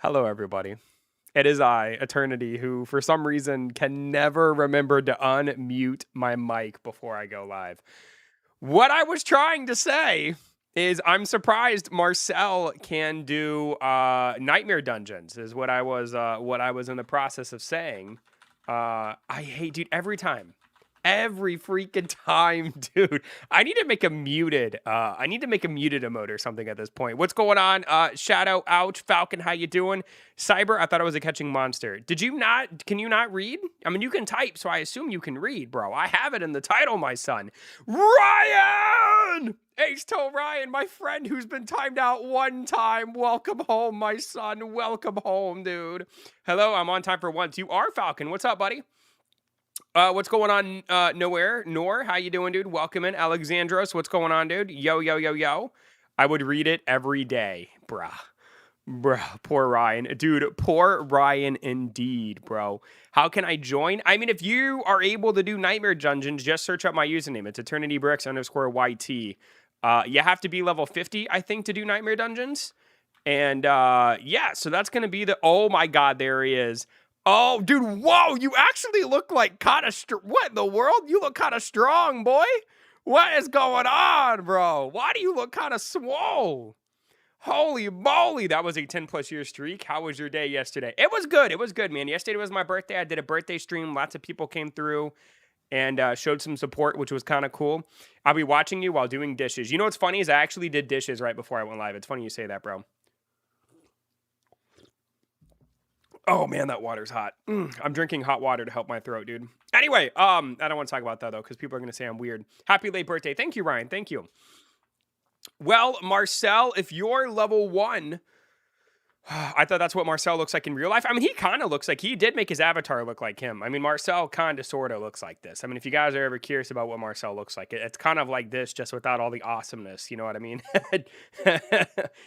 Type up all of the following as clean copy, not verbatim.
Hello, everybody. It is I, Eternity, who for some reason can never remember to unmute my mic before I go live. What I was trying to say is I'm surprised Marcel can do nightmare dungeons. Is what I was in the process of saying. I hate, dude, every freaking time, dude. I need to make a muted emote or something at this point. What's going on? Shadow, ouch, Falcon, how you doing? Cyber, I thought I was a catching monster. Can you not read? I mean, you can type, so I assume you can read, bro. I have it in the title, my son. Ryan! H-Toe Ryan, my friend who's been timed out one time. Welcome home, my son. Welcome home, dude. Hello, I'm on time for once. You are Falcon. What's up, buddy? What's going on, Nowhere? Nor, how you doing, dude? Welcome in. Alexandros, what's going on, dude? Yo, yo, yo, yo. I would read it every day, bruh. Poor Ryan. Dude, poor Ryan indeed, bro. How can I join? I mean, if you are able to do Nightmare Dungeons, just search up my username. It's eternitybricks_YT. You have to be level 50, I think, to do Nightmare Dungeons. And, yeah, so that's going to be the... Oh, my God, there he is. Oh, dude, whoa, you actually look like kind of... What in the world? You look kind of strong, boy. What is going on, bro? Why do you look kind of swole? Holy moly, that was a 10-plus year streak. How was your day yesterday? It was good. It was good, man. Yesterday was my birthday. I did a birthday stream. Lots of people came through and showed some support, which was kind of cool. I'll be watching you while doing dishes. You know what's funny is I actually did dishes right before I went live. It's funny you say that, bro. Oh, man, that water's hot. I'm drinking hot water to help my throat, dude. Anyway, I don't want to talk about that, though, because people are going to say I'm weird. Happy late birthday. Thank you, Ryan. Thank you. Well, Marcel, if you're level 1, I thought that's what Marcel looks like in real life. I mean, he kind of looks like, he did make his avatar look like him. I mean, Marcel kind of sort of looks like this. I mean, if you guys are ever curious about what Marcel looks like, it's kind of like this, just without all the awesomeness. You know what I mean?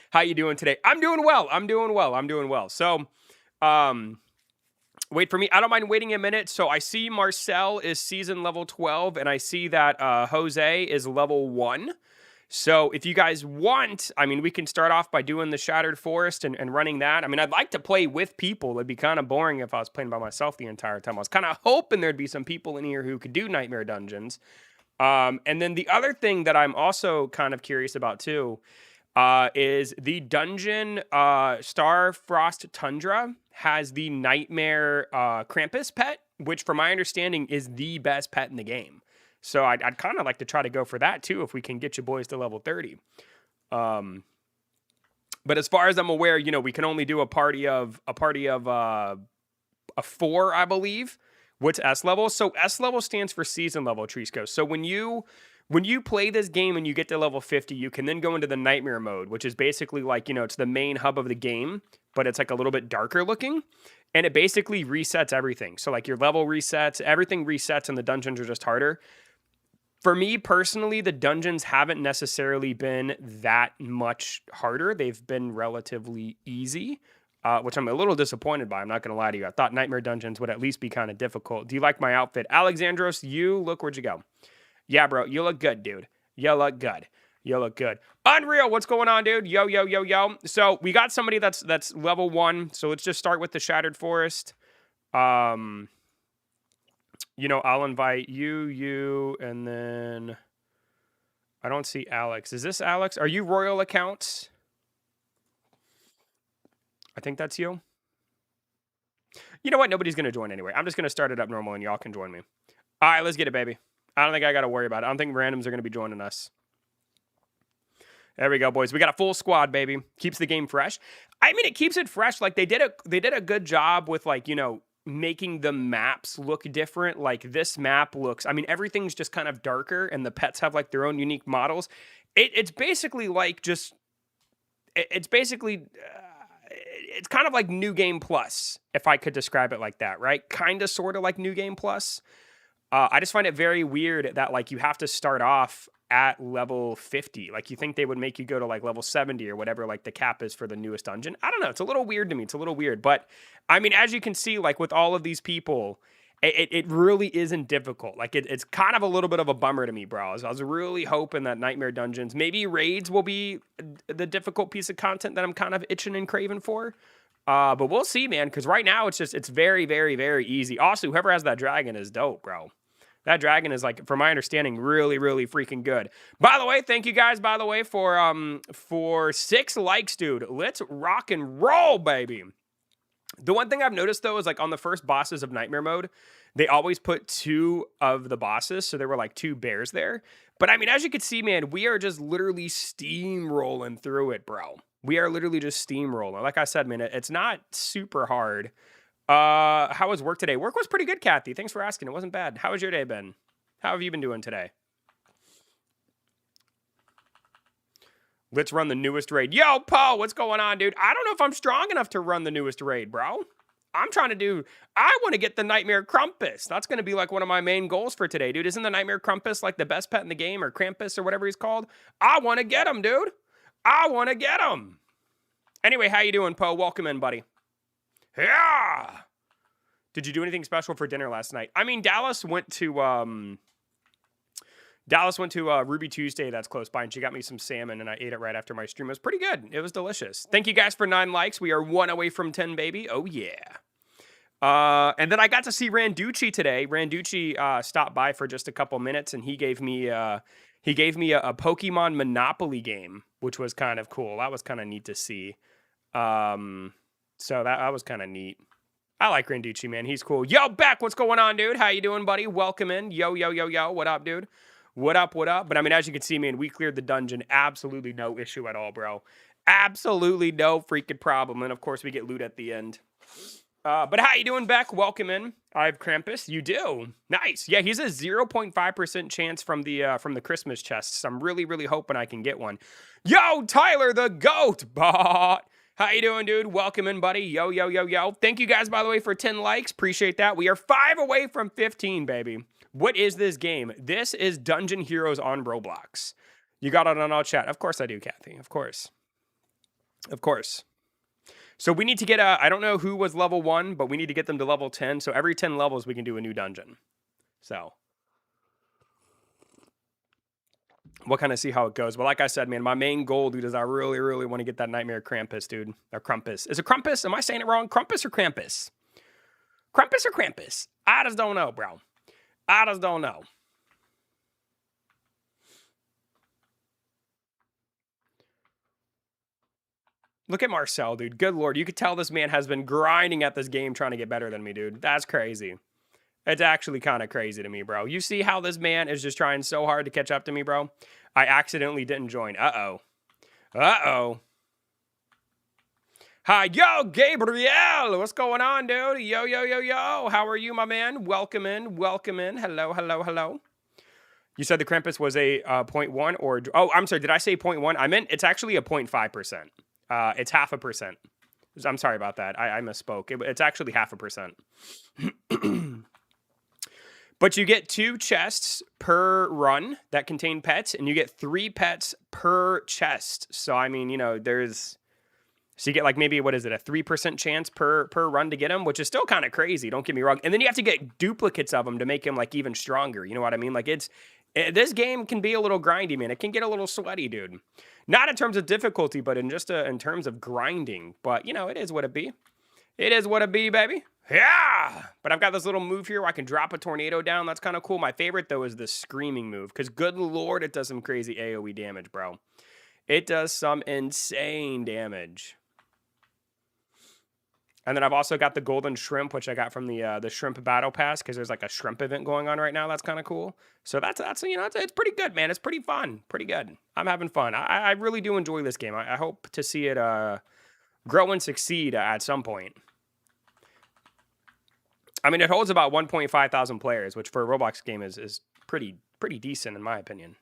How you doing today? I'm doing well. I'm doing well. So... wait for me. I don't mind waiting a minute. So I see Marcel is season level 12, and I see that Jose is level 1. So if you guys want, I mean, we can start off by doing the Shattered Forest and running that. I mean, I'd like to play with people. It'd be kind of boring if I was playing by myself the entire time. I was kind of hoping there'd be some people in here who could do Nightmare Dungeons. And then the other thing that I'm also kind of curious about too is the dungeon Star Frost Tundra has the Nightmare Krampus pet, which from my understanding is the best pet in the game. So I'd kind of like to try to go for that too if we can get you boys to level 30. But as far as I'm aware, you know, we can only do a party of a 4, I believe. What's S level? So S level stands for season level, Trisco. So when you play this game and you get to level 50, you can then go into the nightmare mode, which is basically like, you know, it's the main hub of the game, but it's like a little bit darker looking. And it basically resets everything. So like your level resets, everything resets, and the dungeons are just harder. For me personally, the dungeons haven't necessarily been that much harder. They've been relatively easy, which I'm a little disappointed by. I'm not going to lie to you. I thought Nightmare Dungeons would at least be kind of difficult. Do you like my outfit? Alexandros, where'd you go? Yeah, bro, you look good, dude. You look good. You look good. Unreal, what's going on, dude? Yo, yo, yo, yo. So we got somebody that's level 1. So let's just start with the Shattered Forest. You know, I'll invite you, and then I don't see Alex. Is this Alex? Are you Royal Accounts? I think that's you. You know what? Nobody's going to join anyway. I'm just going to start it up normal, and y'all can join me. All right, let's get it, baby. I don't think I got to worry about it. I don't think randoms are going to be joining us. There we go, boys. We got a full squad, baby. Keeps the game fresh. I mean, it keeps it fresh. Like, they did a good job with, like, you know, making the maps look different. Like, this map looks... I mean, everything's just kind of darker, and the pets have, like, their own unique models. It's basically, like, just... It's basically... it's kind of like New Game Plus, if I could describe it like that, right? Kind of, sort of like New Game Plus. I just find it very weird that, like, you have to start off at level 50. Like, you think they would make you go to, like, level 70 or whatever, like, the cap is for the newest dungeon. I don't know. It's a little weird to me. It's a little weird. But, I mean, as you can see, like, with all of these people, it really isn't difficult. Like, it's kind of a little bit of a bummer to me, bro. I was really hoping that Nightmare Dungeons, maybe raids will be the difficult piece of content that I'm kind of itching and craving for. But we'll see, man, because right now it's very, very, very easy. Also, whoever has that dragon is dope, bro. That dragon is, like, from my understanding, really, really freaking good. By the way, thank you guys, by the way, for 6 likes, dude. Let's rock and roll, baby. The one thing I've noticed, though, is, like, on the first bosses of Nightmare Mode, they always put 2 of the bosses, so there were, like, 2 bears there. But, I mean, as you can see, man, we are just literally steamrolling through it, bro. We are literally just steamrolling. Like I said, man, it's not super hard. How was work today? Work was pretty good, Kathy. Thanks for asking. It wasn't bad. How has your day been? How have you been doing today? Let's run the newest raid. Yo, Poe, what's going on, dude? I don't know if I'm strong enough to run the newest raid, bro. I want to get the Nightmare Krampus. That's going to be like one of my main goals for today, dude. Isn't the Nightmare Krampus like the best pet in the game, or Krampus, or whatever he's called? I want to get him, dude. I want to get him. Anyway, how you doing, Poe? Welcome in, buddy. Yeah. Did you do anything special for dinner last night? I mean, Dallas went to Ruby Tuesday that's close by, and she got me some salmon, and I ate it right after my stream. It was pretty good. It was delicious. Thank you guys for 9 likes. We are 1 away from 10, baby. Oh, yeah. And then I got to see Randucci today. Randucci stopped by for just a couple minutes, and he gave me a Pokemon Monopoly game, which was kind of cool. That was kind of neat to see. So that was kind of neat. I like Randucci, man. He's cool. Yo, Beck, what's going on, dude? How you doing, buddy? Welcome in. Yo, yo, yo, yo. What up, dude? What up, what up? But, I mean, as you can see, man, we cleared the dungeon. Absolutely no issue at all, bro. Absolutely no freaking problem. And, of course, we get loot at the end. But how you doing, Beck? Welcome in. I have Krampus. You do. Nice. Yeah, he's a 0.5% chance from the Christmas chests. I'm really, really hoping I can get one. Yo, Tyler the Goat Bot. How you doing, dude? Welcome in, buddy. Yo, yo, yo, yo. Thank you guys, by the way, for 10 likes. Appreciate that. We are 5 away from 15, baby. What is this game? This is Dungeon Heroes on Roblox. You got it on all chat. Of course I do, Kathy. Of course. Of course. So we need to get I don't know who was level 1, but we need to get them to level 10. So every 10 levels, we can do a new dungeon. So we'll kind of see how it goes. But like I said, man, my main goal, dude, is I really, really want to get that Nightmare Krampus, dude. Or Krampus. Is it Krampus? Am I saying it wrong? Krampus or Krampus? Krampus or Krampus? I just don't know, bro. I just don't know. Look at Marcel, dude. Good lord. You could tell this man has been grinding at this game trying to get better than me, dude. That's crazy. It's actually kind of crazy to me, bro. You see how this man is just trying so hard to catch up to me, bro? I accidentally didn't join. Uh-oh. Uh-oh. Hi, yo, Gabriel. What's going on, dude? Yo, yo, yo, yo. How are you, my man? Welcome in. Welcome in. Hello, hello, hello. You said the Krampus was a 0.1 or... Oh, I'm sorry. Did I say 0.1? I meant it's actually a 0.5%. It's 0.5%. I'm sorry about that. I misspoke. It's actually 0.5%. But you get 2 chests per run that contain pets, and you get 3 pets per chest. So, I mean, you know, so you get like maybe, what is it, a 3% chance per run to get them, which is still kind of crazy. Don't get me wrong. And then you have to get duplicates of them to make them like even stronger. You know what I mean? Like this game can be a little grindy, man. It can get a little sweaty, dude. Not in terms of difficulty, but in terms of grinding. But, you know, it is what it be. It is what it be, baby. Yeah! But I've got this little move here where I can drop a tornado down. That's kind of cool. My favorite, though, is the screaming move. Because, good lord, it does some crazy AoE damage, bro. It does some insane damage. And then I've also got the golden shrimp, which I got from the shrimp battle pass, because there's like a shrimp event going on right now. That's kind of cool. So that's you know, it's pretty good, man. It's pretty fun, pretty good. I'm having fun. I really do enjoy this game. I hope to see it grow and succeed at some point. I mean, it holds about 1.5 thousand players, which for a Roblox game is pretty decent in my opinion.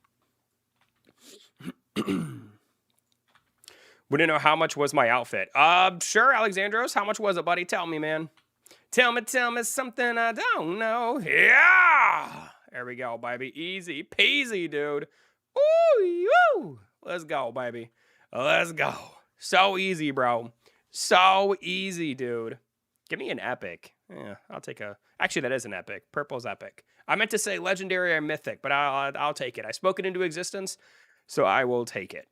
We didn't know how much was my outfit. Sure, Alexandros. How much was it, buddy? Tell me, man. Tell me something I don't know. Yeah! There we go, baby. Easy peasy, dude. Ooh, woo! Let's go, baby. Let's go. So easy, bro. So easy, dude. Give me an epic. Yeah, I'll take a... Actually, that is an epic. Purple's epic. I meant to say legendary or mythic, but I'll take it. I spoke it into existence, so I will take it.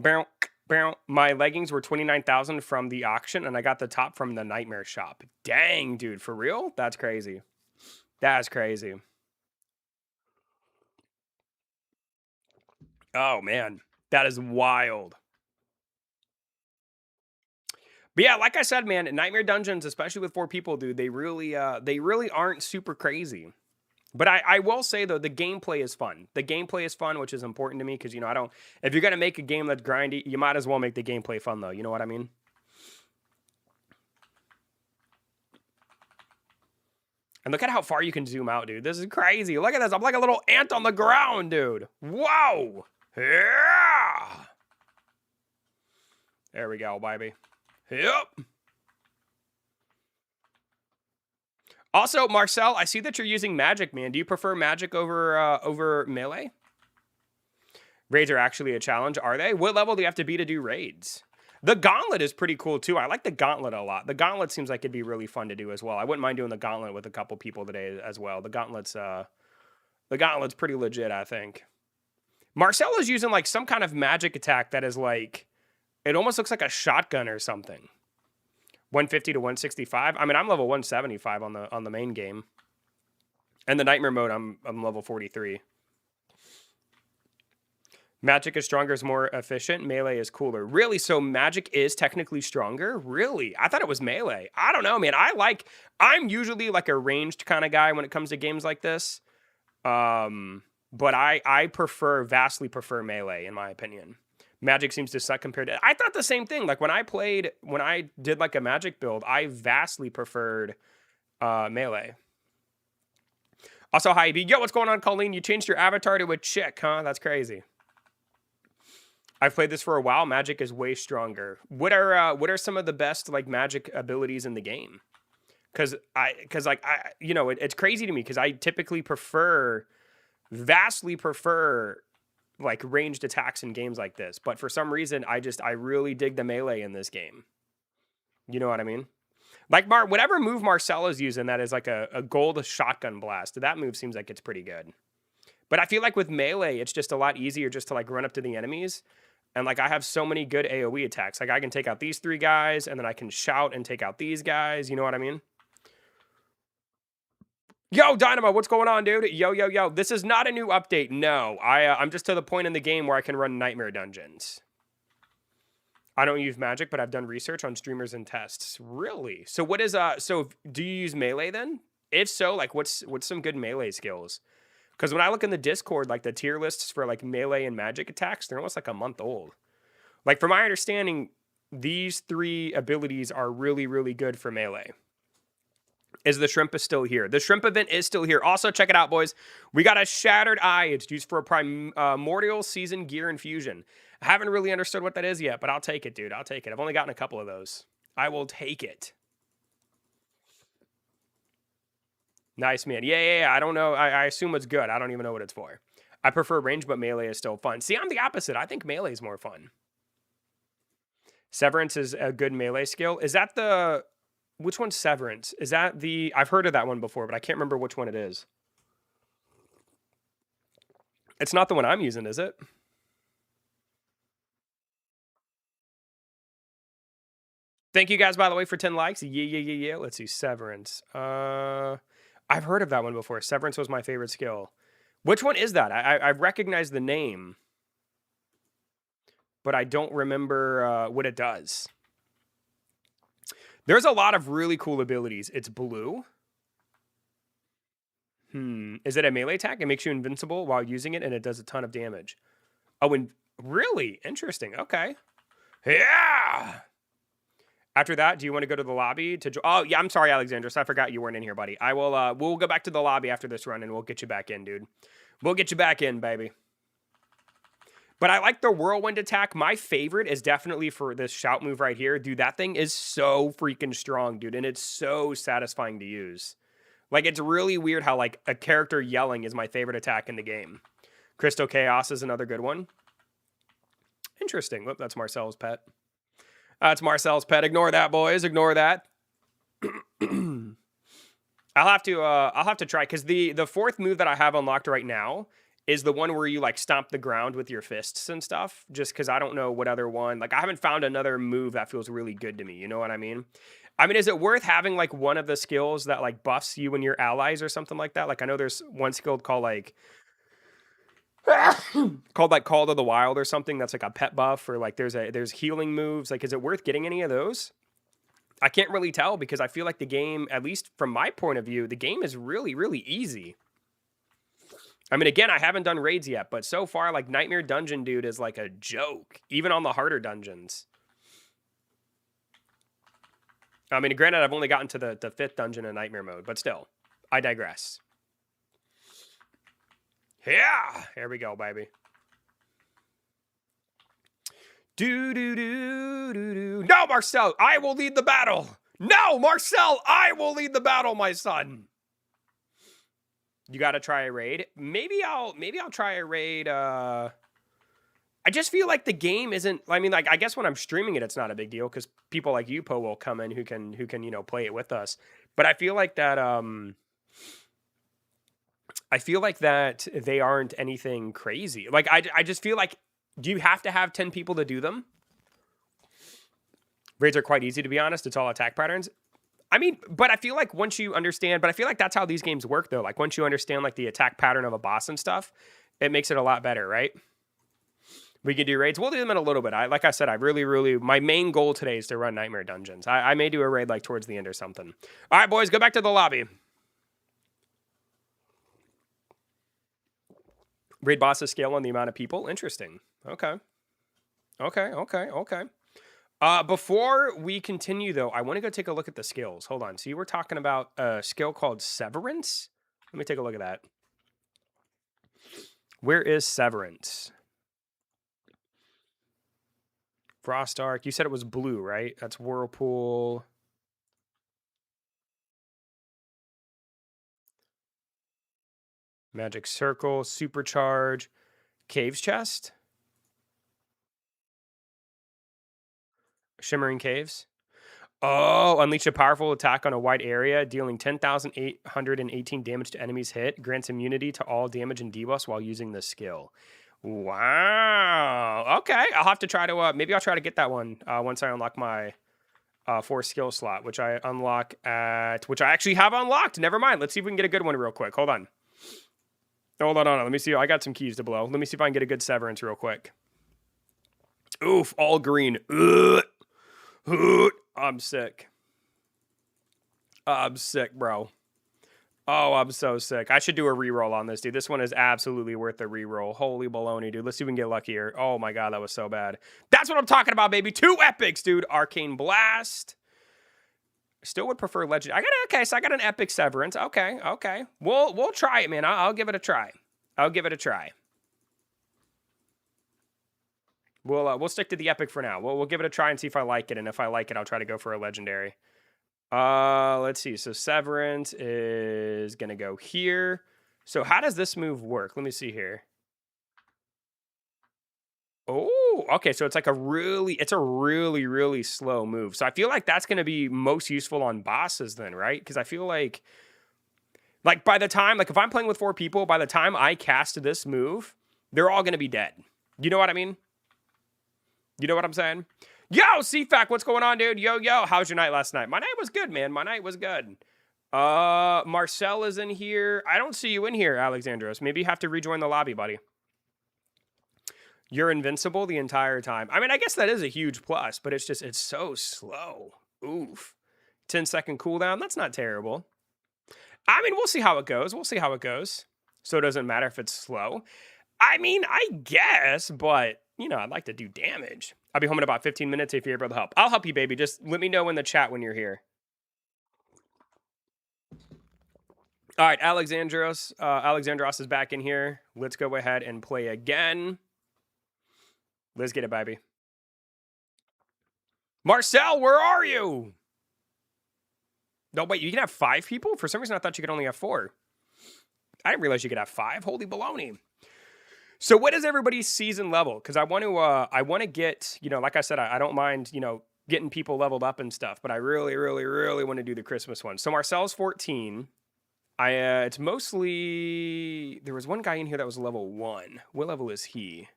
Bow, bow. My leggings were 29,000 from the auction, and I got the top from the Nightmare shop. Dang, dude, for real? That's crazy. That's crazy. Oh man, that is wild. But yeah, like I said, man, Nightmare Dungeons, especially with 4 people, dude, they really aren't super crazy. But I will say though, the gameplay is fun. The gameplay is fun, which is important to me because, you know, I don't. If you're gonna make a game that's grindy, you might as well make the gameplay fun though. You know what I mean? And look at how far you can zoom out, dude. This is crazy. Look at this. I'm like a little ant on the ground, dude. Whoa. Yeah. There we go, baby. Yep. Also, Marcel, I see that you're using magic, man. Do you prefer magic over melee? Raids are actually a challenge, are they? What level do you have to be to do raids? The gauntlet is pretty cool too. I like the gauntlet a lot. The gauntlet seems like it'd be really fun to do as well. I wouldn't mind doing the gauntlet with a couple people today as well. The gauntlet's pretty legit, I think. Marcel is using like some kind of magic attack that is like, it almost looks like a shotgun or something. 150 to 165. I mean, I'm level 175 on the main game. And the nightmare mode, I'm level 43. Magic is stronger, is more efficient. Melee is cooler. Really? So magic is technically stronger? Really? I thought it was melee. I don't know, man. I'm usually like a ranged kind of guy when it comes to games like this. But I vastly prefer melee, in my opinion. Magic seems to suck compared to... I thought the same thing. Like when I did like a magic build, I vastly preferred melee. Also, hi, B. Yo, what's going on, Colleen? You changed your avatar to a chick, huh? That's crazy. I've played this for a while. Magic is way stronger. What are some of the best like magic abilities in the game? Because it's crazy to me because I typically vastly prefer like ranged attacks in games like this. But for some reason, I really dig the melee in this game. You know what I mean? Like whatever move Marcella's using that is like a gold shotgun blast. That move seems like it's pretty good. But I feel like with melee, it's just a lot easier just to like run up to the enemies. And like I have so many good AoE attacks. Like I can take out these 3 guys and then I can shout and take out these guys. You know what I mean? Yo, Dynamo, what's going on, dude? Yo. This is not a new update. No, I'm just to the point in the game where I can run nightmare dungeons. I don't use magic, but I've done research on streamers and tests. Really? So what is so do you use melee then? If so, like what's some good melee skills? Because when I look in the Discord, like the tier lists for like melee and magic attacks, they're almost like a month old. Like from my understanding, these 3 abilities are really, really good for melee. Is the shrimp is still here? The shrimp event is still here. Also, check it out, boys. We got a Shattered Eye. It's used for a primordial season gear infusion. I haven't really understood what that is yet, but I'll take it, dude. I'll take it. I've only gotten a couple of those. I will take it. Nice, man. Yeah. I don't know. I assume it's good. I don't even know what it's for. I prefer range, but melee is still fun. See, I'm the opposite. I think melee is more fun. Severance is a good melee skill. Is that the... Which one's Severance? Is that the... I've heard of that one before, but I can't remember which one it is. It's not the one I'm using, is it? Thank you guys, by the way, for 10 likes. Yeah. Let's see. Severance. I've heard of that one before. Severance was my favorite skill. Which one is that? I recognize the name, but I don't remember what it does. There's a lot of really cool abilities. It's blue. Is it a melee attack? It makes you invincible while using it, and it does a ton of damage. Oh, and really? Interesting. Okay. Yeah! After that, do you want to go to the lobby to... Oh, yeah, I'm sorry, Alexandros. I forgot you weren't in here, buddy. We'll go back to the lobby after this run, and we'll get you back in, dude. We'll get you back in, baby. But I like the whirlwind attack. My favorite is definitely for this shout move right here. Dude, that thing is so freaking strong, dude. And it's so satisfying to use. Like, it's really weird how, like, a character yelling is my favorite attack in the game. Crystal Chaos is another good one. Interesting. Whoop, that's Marcel's pet. That's Marcel's pet. Ignore that, boys. Ignore that. I'll have to try, because the 4th move that I have unlocked right now is the one where you like stomp the ground with your fists and stuff. Just because I don't know what other one. Like I haven't found another move that feels really good to me. You know what I mean? I mean, is it worth having like one of the skills that like buffs you and your allies or something like that? Like I know there's one skill called like Call to the Wild or something that's like a pet buff, or like there's healing moves. Like, is it worth getting any of those? I can't really tell because I feel like the game, at least from my point of view, the game is really, really easy. I mean, again, I haven't done raids yet, but so far, like Nightmare Dungeon dude is like a joke, even on the harder dungeons. I mean, granted, I've only gotten to the 5th dungeon in Nightmare mode, but still, I digress. Yeah, here we go, baby. No, Marcel, I will lead the battle. No, Marcel, I will lead the battle, my son. You got to try a raid. Maybe I'll try a raid. I just feel like the game isn't. I mean, like I guess when I'm streaming it, it's not a big deal because people like you, Po, will come in who can play it with us. But I feel like that. I feel like that they aren't anything crazy. Like I just feel like, do you have to have 10 people to do them? Raids are quite easy, to be honest. It's all attack patterns. I mean, but I feel like once you understand, but I feel like that's how these games work though. Like once you understand like the attack pattern of a boss and stuff, it makes it a lot better, right? We can do raids. We'll do them in a little bit. Like I said, I really, my main goal today is to run Nightmare Dungeons. I may do a raid like towards the end or something. All right, boys, go back to the lobby. Raid bosses scale on the amount of people. Interesting. Okay. Before we continue, though, I want to go take a look at the skills. Hold on. So you were talking about a skill called Severance? Let me take a look at that. Where is Severance? Frost Arc. You said it was blue, right? That's Whirlpool. Magic Circle. Supercharge. Caves Chest. Shimmering Caves. Oh, unleash a powerful attack on a wide area, dealing 10,818 damage to enemies hit. Grants immunity to all damage and debuffs while using the skill. Wow. Okay, I'll have to try to, maybe I'll try to get that one once I unlock my 4 skill slot, which I actually have unlocked. Never mind. Let's see if we can get a good one real quick. Hold on. Hold on. Let me see. I got some keys to blow. Let me see if I can get a good Severance real quick. Oof, all green. Ugh. I'm sick. I'm sick, bro. Oh, I'm so sick. I should do a reroll on this, dude. This one is absolutely worth the reroll. Holy baloney, dude. Let's see if we can get luckier. Oh my god, that was so bad. That's what I'm talking about, baby. 2 epics, dude. Arcane Blast. Still would prefer Legend. So I got an epic Severance. Okay. We'll try it, man. I'll give it a try. We'll stick to the epic for now. We'll give it a try and see if I like it, and if I like it, I'll try to go for a legendary. Let's see. So Severance is gonna go here. So how does this move work? Let me see here. Oh, okay. So it's like a really slow move. So I feel like that's gonna be most useful on bosses then, right? Because I feel like by the time, like if I'm playing with 4 people, by the time I cast this move, they're all gonna be dead. You know what I mean? You know what I'm saying? Yo, CFAC, what's going on, dude? Yo, how's your night last night? My night was good, man. My night was good. Marcel is in here. I don't see you in here, Alexandros. Maybe you have to rejoin the lobby, buddy. You're invincible the entire time. I mean, I guess that is a huge plus, but it's so slow. Oof. 10-second cooldown. That's not terrible. I mean, we'll see how it goes. So it doesn't matter if it's slow. I mean, I guess, but you know, I'd like to do damage. I'll be home in about 15 minutes if you're able to help. I'll help you, baby. Just let me know in the chat when you're here. All right, Alexandros is back in here. Let's go ahead and play again. Let's get it, baby. Marcel, where are you? No, wait, you can have 5 people? For some reason, I thought you could only have 4. I didn't realize you could have 5. Holy baloney. So what is everybody's season level? Because I want to get, you know, like I said, I don't mind, you know, getting people leveled up and stuff, but I really want to do the Christmas one. So Marcel's 14. It's mostly there was one guy in here that was level 1. What level is he?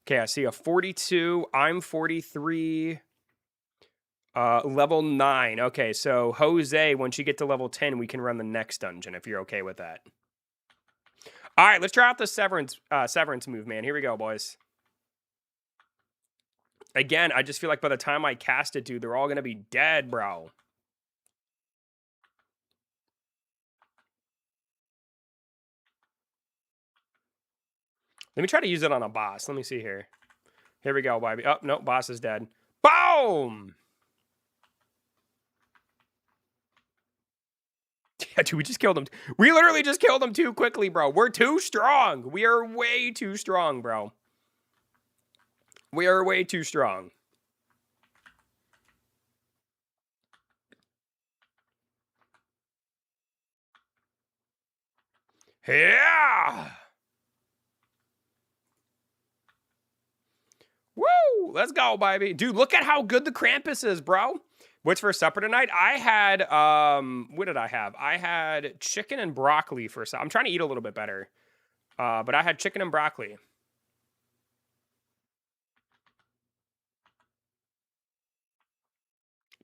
Okay, I see a 42. I'm 43. Level 9. Okay, so Jose, once you get to level 10, we can run the next dungeon if you're okay with that. All right, let's try out the severance move, man. Here we go, boys. Again, I just feel like by the time I cast it, dude, they're all gonna be dead, bro. Let me try to use it on a boss. Let me see here. Here we go, baby. Oh, no, boss is dead. Boom! Yeah, dude, we just killed him. We literally just killed him too quickly, bro. We're too strong. We are way too strong, bro. We are way too strong. Yeah! Woo! Let's go, baby. Dude, look at how good the Krampus is, bro. What's for supper tonight? I had, what did I have? I had chicken and broccoli for supper. I'm trying to eat a little bit better. But I had chicken and broccoli.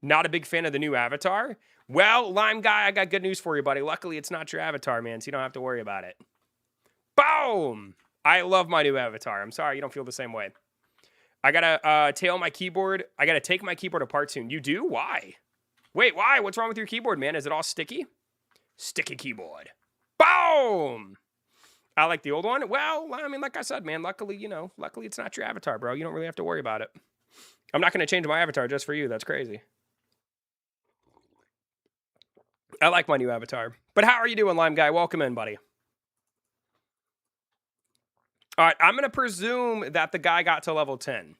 Not a big fan of the new avatar? Well, Lime Guy, I got good news for you, buddy. Luckily, it's not your avatar, man, so you don't have to worry about it. Boom! I love my new avatar. I'm sorry you don't feel the same way. I gotta tail my keyboard. I gotta take my keyboard apart soon. You do? Why? Wait, why? What's wrong with your keyboard, man? Is it all sticky? Sticky keyboard. Boom! I like the old one. Well, I mean, like I said, man, luckily, luckily it's not your avatar, bro. You don't really have to worry about it. I'm not gonna change my avatar just for you. That's crazy. I like my new avatar. But how are you doing, Lime Guy? Welcome in, buddy. All right, I'm gonna presume that the guy got to level 10.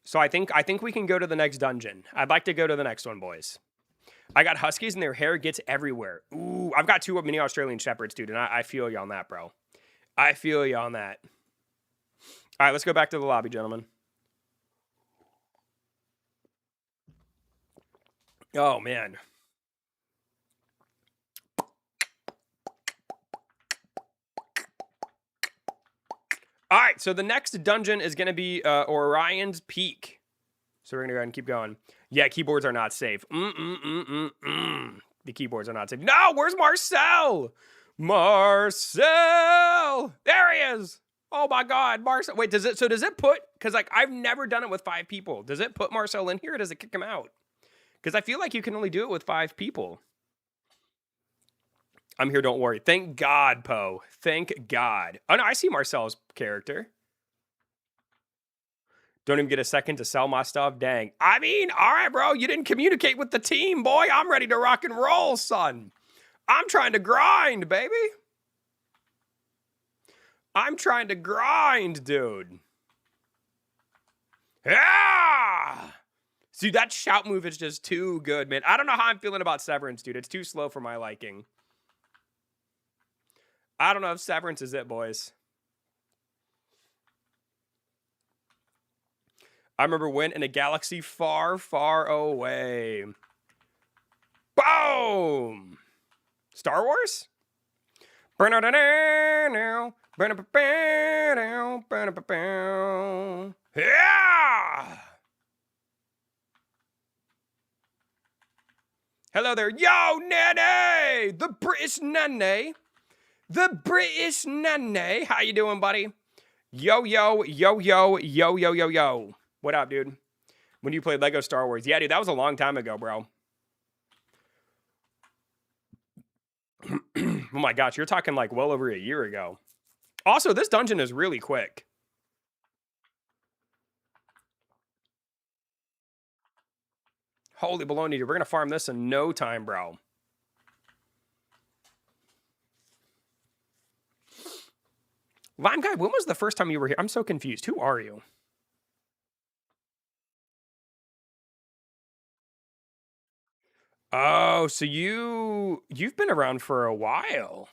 So I think we can go to the next dungeon. I'd like to go to the next one, boys. I got huskies and their hair gets everywhere. Ooh, I've got 2 mini Australian shepherds, dude, and I feel you on that, bro. I feel you on that. All right, let's go back to the lobby, gentlemen. Oh, man. All right, so the next dungeon is going to be Orion's Peak. So we're going to go ahead and keep going. Yeah, keyboards are not safe. The keyboards are not safe. No, where's Marcel? Marcel! There he is! Oh my God, Marcel. Wait, does it put, because like I've never done it with 5 people. Does it put Marcel in here or does it kick him out? Because I feel like you can only do it with 5 people. I'm here, don't worry. Thank God, Poe. Thank God. Oh no, I see Marcel's character. Don't even get a second to sell my stuff. Dang. I mean, all right, bro. You didn't communicate with the team, boy. I'm ready to rock and roll, son. I'm trying to grind, baby. I'm trying to grind, dude. Yeah! See, that shout move is just too good, man. I don't know how I'm feeling about Severance, dude. It's too slow for my liking. I don't know if Severance is it, boys. I remember when in a galaxy far, far away. Boom! Star Wars? Yeah! Hello there. Yo, Nene! The British Nene. The British Nene. How you doing, buddy? Yo, yo, yo, yo, yo, yo, yo, yo. What up, dude? When you played Lego Star Wars. Yeah, dude, that was a long time ago, bro. Oh my gosh, you're talking like well over a year ago. Also, this dungeon is really quick. Holy baloney, dude. We're going to farm this in no time, bro. Lime Guy, when was the first time you were here? I'm so confused. Who are you? Oh, so you've been around for a while.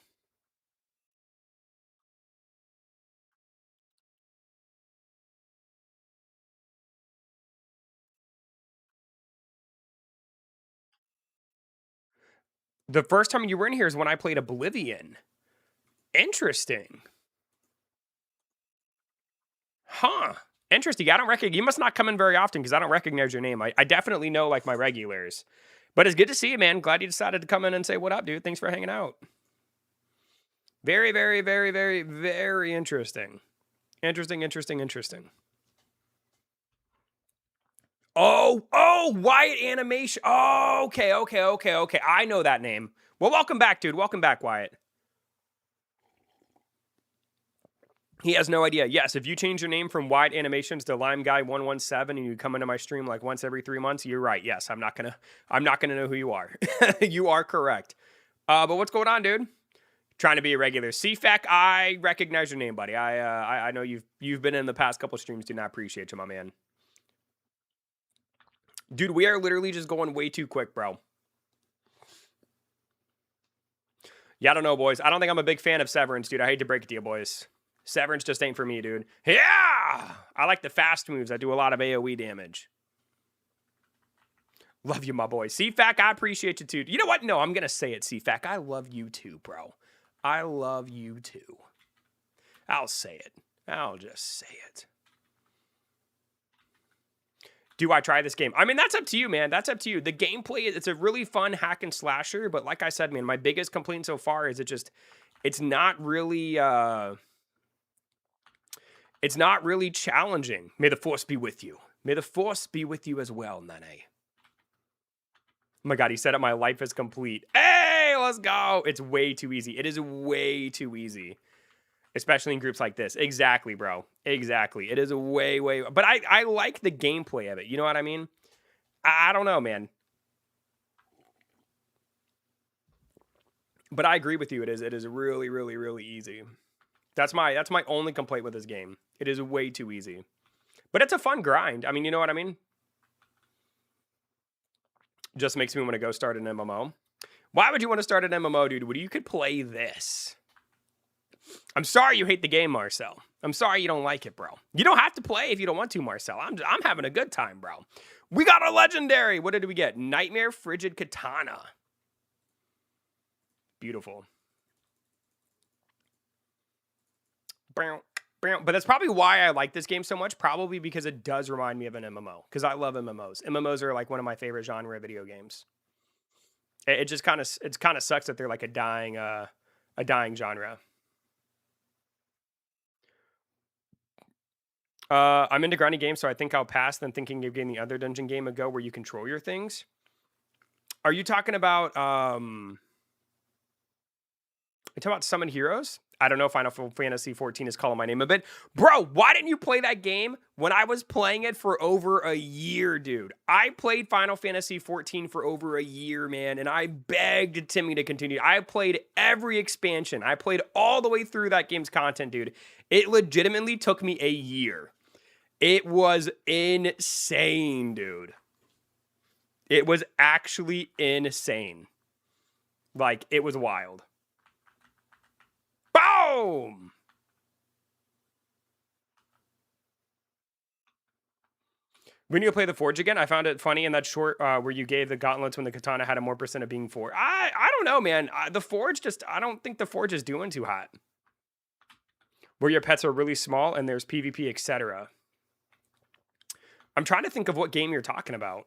The first time you were in here is when I played Oblivion. Interesting. Huh. Interesting. I don't recognize. You must not come in very often because I don't recognize your name. I definitely know like my regulars. But it's good to see you, man. Glad you decided to come in and say what up, dude. Thanks for hanging out. Very, very, very, very, very interesting. Interesting. Oh, Wyatt Animation. Oh, okay. I know that name. Well, welcome back, dude. Welcome back, Wyatt. He has no idea. Yes, if you change your name from Wyatt Animations to Lime Guy 117 and you come into my stream like once every 3 months, you're right. Yes, I'm not gonna know who you are. You are correct. But what's going on, dude? Trying to be a regular. CFAC, I recognize your name, buddy. I know you've been in the past couple streams. Do not appreciate you, my man. Dude, we are literally just going way too quick, bro. Yeah, I don't know, boys. I don't think I'm a big fan of Severance, dude. I hate to break it to you, boys. Severance just ain't for me, dude. Yeah! I like the fast moves. I do a lot of AoE damage. Love you, my boy. CFAC, I appreciate you, too. You know what? No, I'm going to say it, CFAC. I love you, too, bro. I love you, too. I'll say it. I'll just say it. Do I try this game? I mean, that's up to you, man. That's up to you. The gameplay, it's a really fun hack and slasher, but like I said, man, my biggest complaint so far is it's not really, it's not really challenging. May the force be with you. May the force be with you as well, Nane. Oh my God, he said it, my life is complete. Hey, let's go. It's way too easy. It is way too easy. Especially in groups like this. Exactly, bro. Exactly. It is way. But I like the gameplay of it. You know what I mean? I don't know, man. But I agree with you. It is really easy. That's my only complaint with this game. It is way too easy. But it's a fun grind. I mean, you know what I mean? Just makes me want to go start an MMO. Why would you want to start an MMO, dude? When you could play this? I'm sorry you hate the game, Marcel. I'm sorry you don't like it, bro. You don't have to play if you don't want to, Marcel. I'm having a good time, bro. We got a legendary. What did we get? Nightmare Frigid Katana. Beautiful. But that's probably why I like this game so much. Probably because it does remind me of an MMO. Because I love MMOs. MMOs are like one of my favorite genre video games. It just kind of sucks that they're like a dying genre. I'm into grindy games, so I think I'll pass. Then thinking of getting the other dungeon game a go where you control your things. Are you talking about you talking about Summon Heroes? I don't know. Final Fantasy 14 is calling my name a bit. Bro, why didn't you play that game when I was playing it for over a year, dude? I played Final Fantasy 14 for over a year, man, and I begged Timmy to continue. I played every expansion. I played all the way through that game's content, dude. It legitimately took me a year. It was insane, dude. It was actually insane. Like, it was wild. Boom! When you play the Forge again, I found it funny in that short where you gave the gauntlets when the katana had a more percent of being Forge. I don't know, man. The Forge I don't think the Forge is doing too hot. Where your pets are really small and there's PvP, etc. I'm trying to think of what game you're talking about.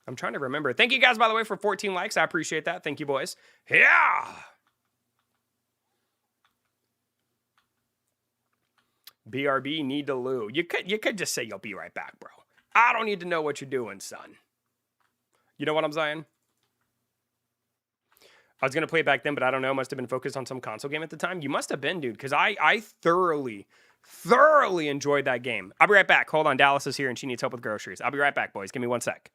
I'm trying to remember. Thank you guys, by the way, for 14 likes. I appreciate that. Thank you, boys. Yeah! BRB, need to loo. You could just say you'll be right back, bro. I don't need to know what you're doing, son. You know what I'm saying? I was going to play it back then, but I don't know. Must have been focused on some console game at the time. You must have been, dude, because I thoroughly enjoyed that game. I'll be right back. Hold on. Dallas is here, and she needs help with groceries. I'll be right back, boys. Give me 1 sec.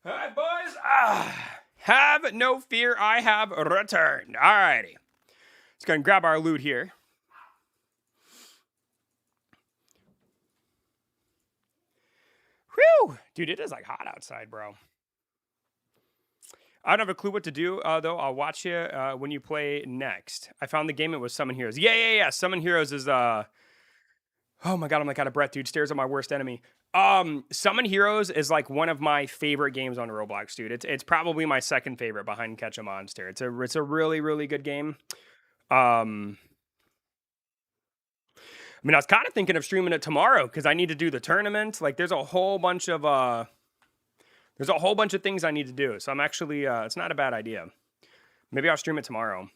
All right, boys. Have no fear. I have returned. All righty. Let's go and grab our loot here. Whew. Dude, it is like hot outside, bro. I don't have a clue what to do, though. I'll watch you when you play next. I found the game. It was Summon Heroes. Yeah. Summon Heroes is... Oh my god, I'm like out of breath, dude. Stares at my worst enemy. Summon Heroes is like one of my favorite games on Roblox, dude. It's probably my second favorite behind Catch a Monster. It's a really, really good game. I mean, I was kind of thinking of streaming it tomorrow because I need to do the tournament. Like, there's a whole bunch of things I need to do. So I'm actually, it's not a bad idea. Maybe I'll stream it tomorrow.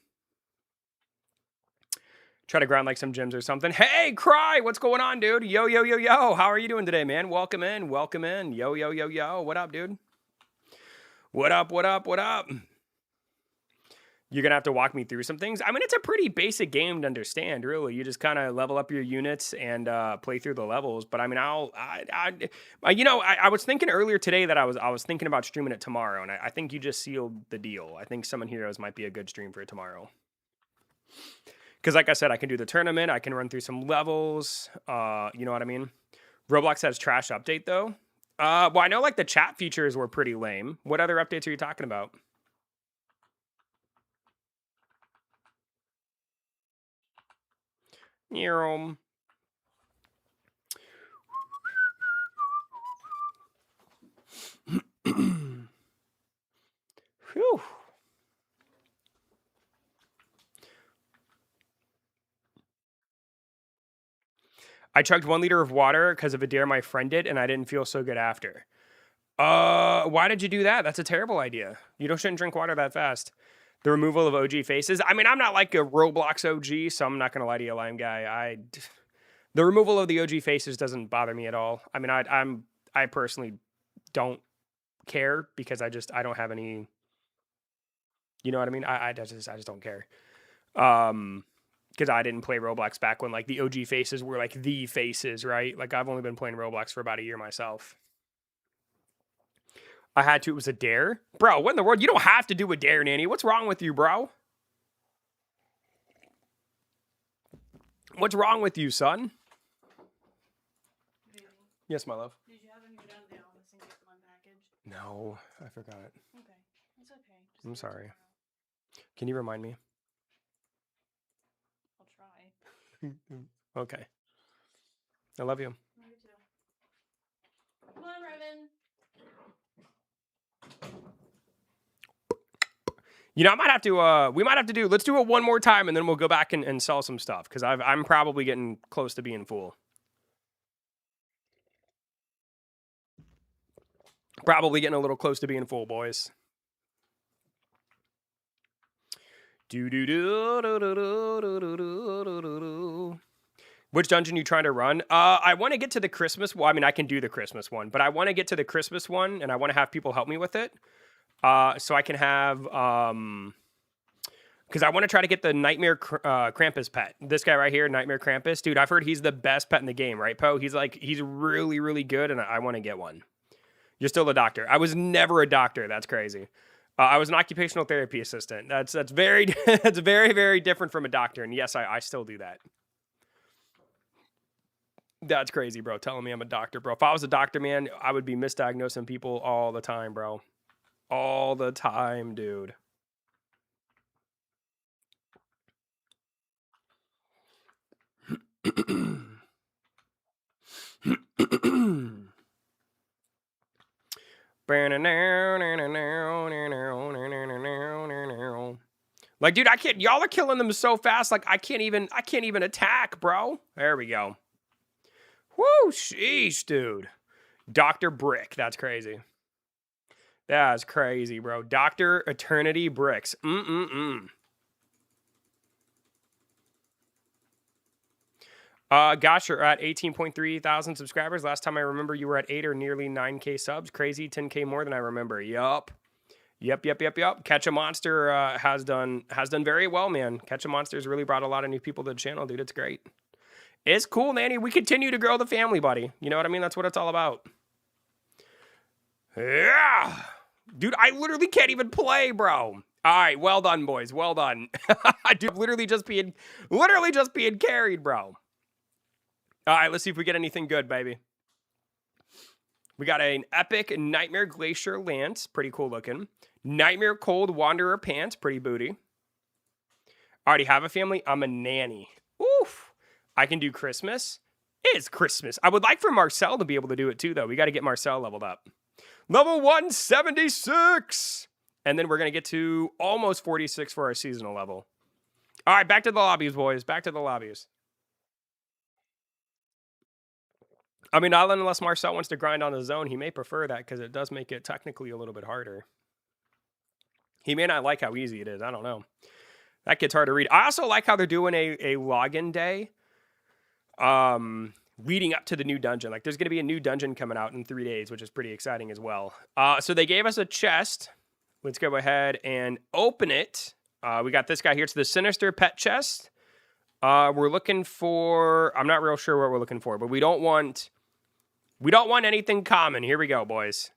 Try to grind like some gyms or something. Hey, Cry, what's going on, dude? Yo. How are you doing today, man? Welcome in. Yo. What up, dude? What up? You're going to have to walk me through some things. I mean, it's a pretty basic game to understand, really. You just kind of level up your units and play through the levels. But I mean, I was thinking earlier today that I was thinking about streaming it tomorrow, and I think you just sealed the deal. I think Summon Heroes might be a good stream for tomorrow. Because like I said, I can do the tournament. I can run through some levels. You know what I mean? Roblox has trash update, though. Well, I know like the chat features were pretty lame. What other updates are you talking about? Whew. I chugged 1 liter of water because of a dare my friend did, and I didn't feel so good after. Why did you do that? That's a terrible idea. You shouldn't drink water that fast. The removal of OG faces. I mean, I'm not like a Roblox OG, so I'm not going to lie to you, Lime Guy. The removal of the OG faces doesn't bother me at all. I mean, I personally don't care because I don't have any, you know what I mean? I just don't care. Because I didn't play Roblox back when like the OG faces were like the faces, right? Like I've only been playing Roblox for about a year myself. I had to. It was a dare? Bro, what in the world? You don't have to do a dare, Nanny. What's wrong with you, bro? What's wrong with you, son? Baby. Yes, my love. Did you have a new down the missing one package? No, I forgot. Okay. It's okay. I'm sorry. Can you remind me? I'll try. Okay. I love you. Me too. Come on, Raven. You know, I might have to, we might have to do, let's do it one more time and then we'll go back and sell some stuff because I'm probably getting close to being full. Probably getting a little close to being full, boys. Which dungeon you trying to run? I want to get to the Christmas. Well, I mean, I can do the Christmas one, but I want to get to the Christmas one, and I want to have people help me with it. So I can have, because I want to try to get the Nightmare Krampus pet. This guy right here, Nightmare Krampus. Dude, I've heard he's the best pet in the game, right, Poe? He's really, really good, and I want to get one. You're still a doctor. I was never a doctor. That's crazy. I was an occupational therapy assistant. That's very, that's very, very different from a doctor. And yes, I still do that. That's crazy, bro. Telling me I'm a doctor, bro. If I was a doctor, man, I would be misdiagnosing people all the time, bro. All the time, dude. Like, dude, I can't. Y'all are killing them so fast. Like, I can't even attack, bro. There we go. Woo, sheesh, dude. Dr. Brick. That's crazy. That's crazy, bro. Dr. Eternity Bricks. Gosh, you're at 18.3 thousand subscribers. Last time I remember you were at 8 or nearly 9K subs. Crazy, 10K more than I remember. Yup. Catch a Monster has done very well, man. Catch a Monster's really brought a lot of new people to the channel, dude. It's great. It's cool, Nanny. We continue to grow the family, buddy. You know what I mean? That's what it's all about. Yeah. Dude, I literally can't even play, bro. All right, well done, boys. Well done. Dude, literally just being carried, bro. All right, let's see if we get anything good, baby. We got an epic Nightmare Glacier Lance, pretty cool looking. Nightmare Cold Wanderer Pants, pretty booty. Already have a family. I'm a nanny. Oof. I can do Christmas. It's Christmas. I would like for Marcel to be able to do it too, though. We got to get Marcel leveled up. Level 176. And then we're going to get to almost 46 for our seasonal level. All right, back to the lobbies, boys. Back to the lobbies. I mean, not unless Marcel wants to grind on his own. He may prefer that because it does make it technically a little bit harder. He may not like how easy it is. I don't know. That gets hard to read. I also like how they're doing a login day leading up to the new dungeon. Like, there's going to be a new dungeon coming out in 3 days, which is pretty exciting as well. So they gave us a chest. Let's go ahead and open it. We got this guy here. It's the Sinister Pet Chest. We're looking for... I'm not real sure what we're looking for, but we don't want anything common. Here we go, boys.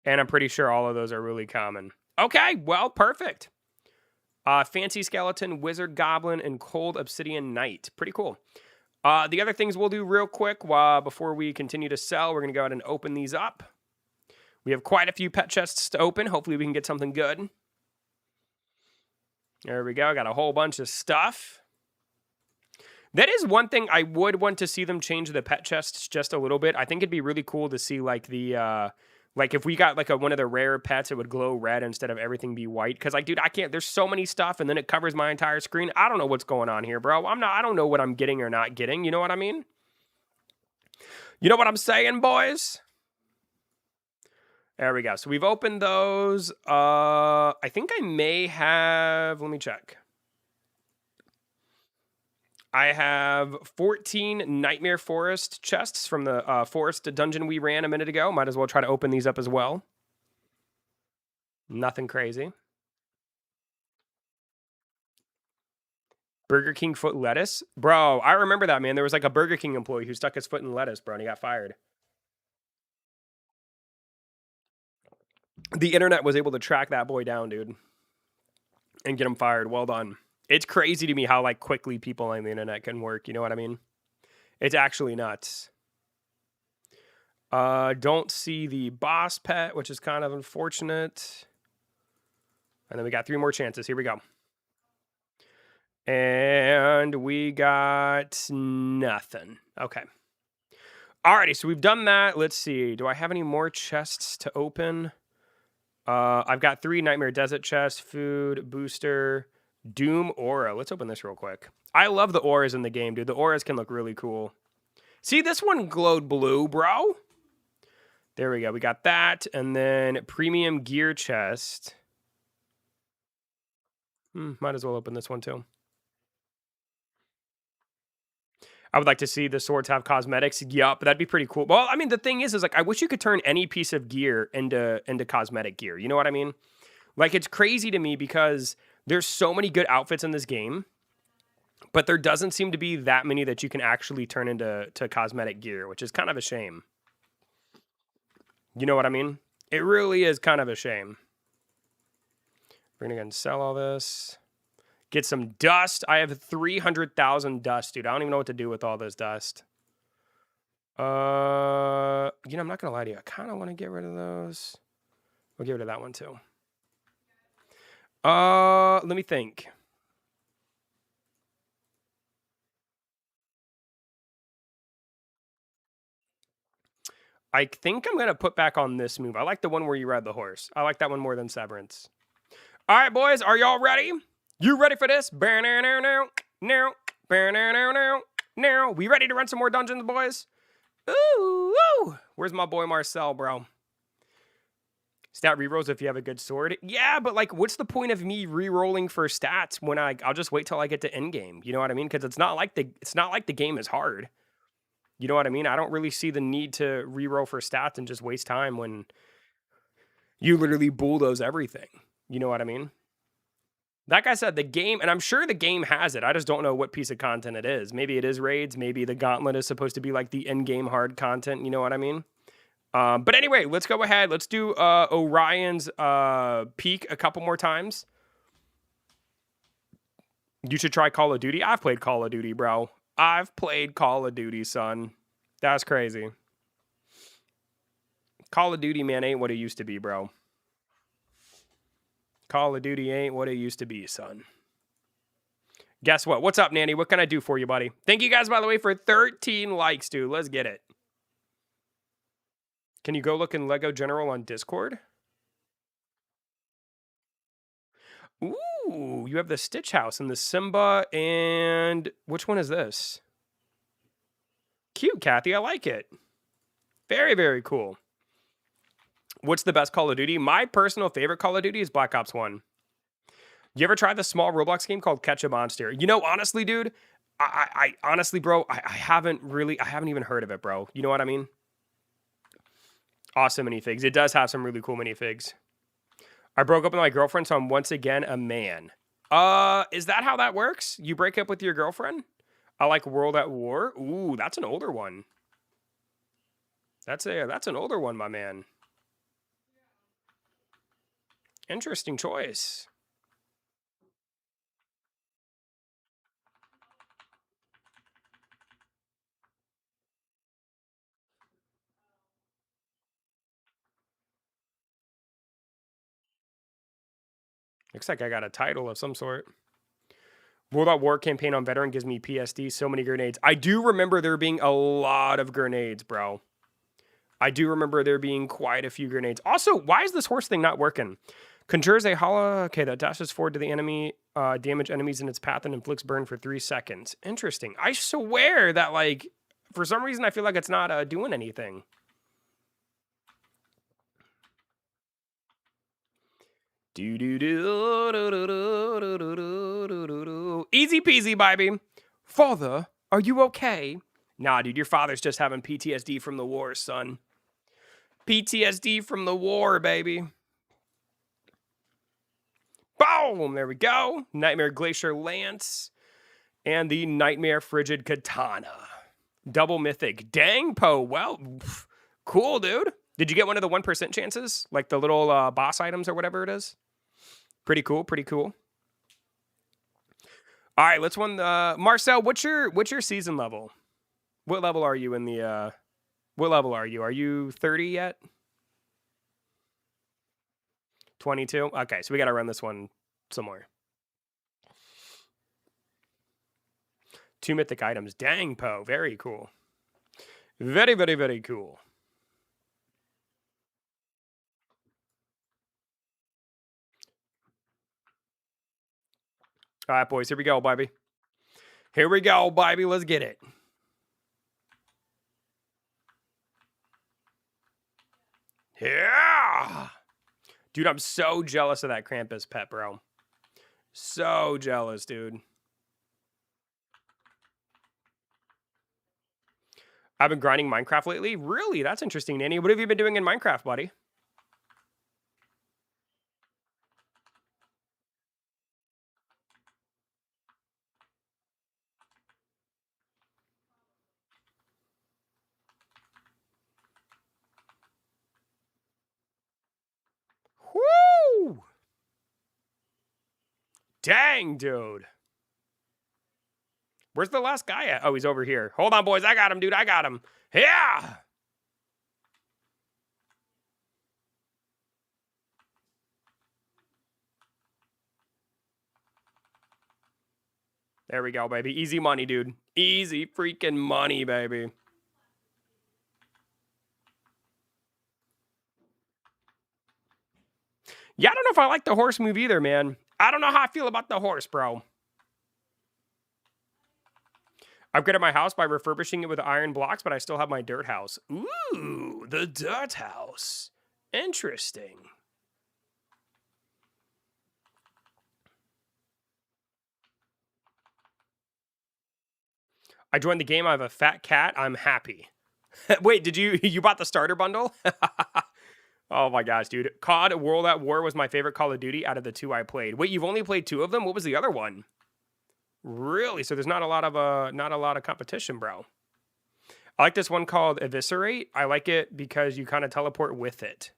And I'm pretty sure all of those are really common. Okay, well, perfect. Fancy Skeleton, Wizard Goblin, and Cold Obsidian Knight. Pretty cool. The other things we'll do real quick before we continue to sell, we're going to go ahead and open these up. We have quite a few pet chests to open. Hopefully we can get something good. There we go. Got a whole bunch of stuff. That is one thing I would want to see them change the pet chests just a little bit. I think it'd be really cool to see like the... like, if we got, like, one of the rare pets, it would glow red instead of everything be white. Because, like, dude, I can't... There's so many stuff, and then it covers my entire screen. I don't know what's going on here, bro. I don't know what I'm getting or not getting. You know what I mean? You know what I'm saying, boys? There we go. So, we've opened those. I think I may have... Let me check. I have 14 Nightmare Forest chests from the forest dungeon we ran a minute ago. Might as well try to open these up as well. Nothing crazy. Burger King foot lettuce? Bro, I remember that, man. There was like a Burger King employee who stuck his foot in lettuce, bro, and he got fired. The internet was able to track that boy down, dude. And get him fired. Well done. It's crazy to me how, like, quickly people on the internet can work. You know what I mean? It's actually nuts. Don't see the boss pet, which is kind of unfortunate. And then we got 3 more chances. Here we go. And we got nothing. Okay. Alrighty, so we've done that. Let's see. Do I have any more chests to open? I've got 3 Nightmare Desert chests, food, booster... Doom Aura. Let's open this real quick. I love the auras in the game, dude. The auras can look really cool. See, this one glowed blue, bro. There we go. We got that. And then Premium Gear Chest. Might as well open this one, too. I would like to see the swords have cosmetics. Yup, that'd be pretty cool. Well, I mean, the thing is like, I wish you could turn any piece of gear into cosmetic gear. You know what I mean? Like, it's crazy to me because... There's so many good outfits in this game, but there doesn't seem to be that many that you can actually turn into cosmetic gear, which is kind of a shame. You know what I mean? It really is kind of a shame. We're going to go and sell all this. Get some dust. I have 300,000 dust, dude. I don't even know what to do with all this dust. You know, I'm not going to lie to you. I kind of want to get rid of those. We'll get rid of that one, too. Let me think. I think I'm going to put back on this move. I like the one where you ride the horse. I like that one more than Severance. All right, boys. Are y'all ready? You ready for this? We ready to run some more dungeons, boys? Ooh, woo. Where's my boy Marcel, bro? Stat rerolls if you have a good sword. Yeah, but like, what's the point of me rerolling for stats when I'll just wait till I get to end game? You know what I mean? Because it's not like the game is hard. You know what I mean? I don't really see the need to reroll for stats and just waste time when you literally bulldoze everything. You know what I mean? Like I said, the game, and I'm sure the game has it. I just don't know what piece of content it is. Maybe it is raids. Maybe the gauntlet is supposed to be like the end game hard content. You know what I mean? But anyway, let's go ahead. Let's do Orion's peak a couple more times. You should try Call of Duty. I've played Call of Duty, bro. I've played Call of Duty, son. That's crazy. Call of Duty, man, ain't what it used to be, bro. Call of Duty ain't what it used to be, son. Guess what? What's up, Nanny? What can I do for you, buddy? Thank you guys, by the way, for 13 likes, dude. Let's get it. Can you go look in Lego General on Discord? Ooh, you have the Stitch House and the Simba and... Which one is this? Cute, Kathy. I like it. Very, very cool. What's the best Call of Duty? My personal favorite Call of Duty is Black Ops 1. You ever tried the small Roblox game called Catch a Monster? You know, honestly, dude, I honestly, bro, I haven't even heard of it, bro. You know what I mean? Awesome minifigs. It does have some really cool minifigs. I broke up with my girlfriend, so I'm once again a man. Is that how that works? You break up with your girlfriend? I like World at War. Ooh, that's an older one. That's an older one, my man. Interesting choice. Looks like I got a title of some sort. World at War campaign on veteran gives me PSD. So many grenades. I do remember there being a lot of grenades, bro. I do remember there being quite a few grenades. Also, why is this horse thing not working? Conjures a holla. Okay, that dashes forward to the enemy, damage enemies in its path, and inflicts burn for 3 seconds. Interesting. I swear that, like, for some reason, I feel like it's not doing anything. Easy peasy, baby. Father, are you okay? Nah, dude, your father's just having PTSD from the war, son. PTSD from the war, baby. Boom! There we go. Nightmare Glacier Lance. And the Nightmare Frigid Katana. Double mythic. Dang, Poe. Well, cool, dude. Did you get one of the 1% chances? Like the little boss items or whatever it is? Pretty cool, pretty cool. All right, let's one. Marcel, what's your season level? What level are you in the... what level are you? Are you 30 yet? 22? Okay, so we got to run this one some more. 2 mythic items. Dang, Poe. Very cool. Very, very, very cool. All right, boys. Here we go, baby. Here we go, baby. Let's get it. Yeah! Dude, I'm so jealous of that Krampus pet, bro. So jealous, dude. I've been grinding Minecraft lately. Really? That's interesting, Nanny. What have you been doing in Minecraft, buddy? Woo! Dang, dude. Where's the last guy at? Oh, he's over here. Hold on, boys. I got him, dude. I got him. Yeah! There we go, baby. Easy money, dude. Easy freaking money, baby. Yeah, I don't know if I like the horse move either, man. I don't know how I feel about the horse, bro. Upgraded my house by refurbishing it with iron blocks, but I still have my dirt house. Ooh, the dirt house. Interesting. I joined the game. I have a fat cat. I'm happy. Wait, did you bought the starter bundle? Oh my gosh, dude. COD World at War was my favorite Call of Duty out of the 2 I played. Wait, you've only played 2 of them? What was the other one? Really? So there's not a lot of competition, bro. I like this one called Eviscerate. I like it because you kind of teleport with it.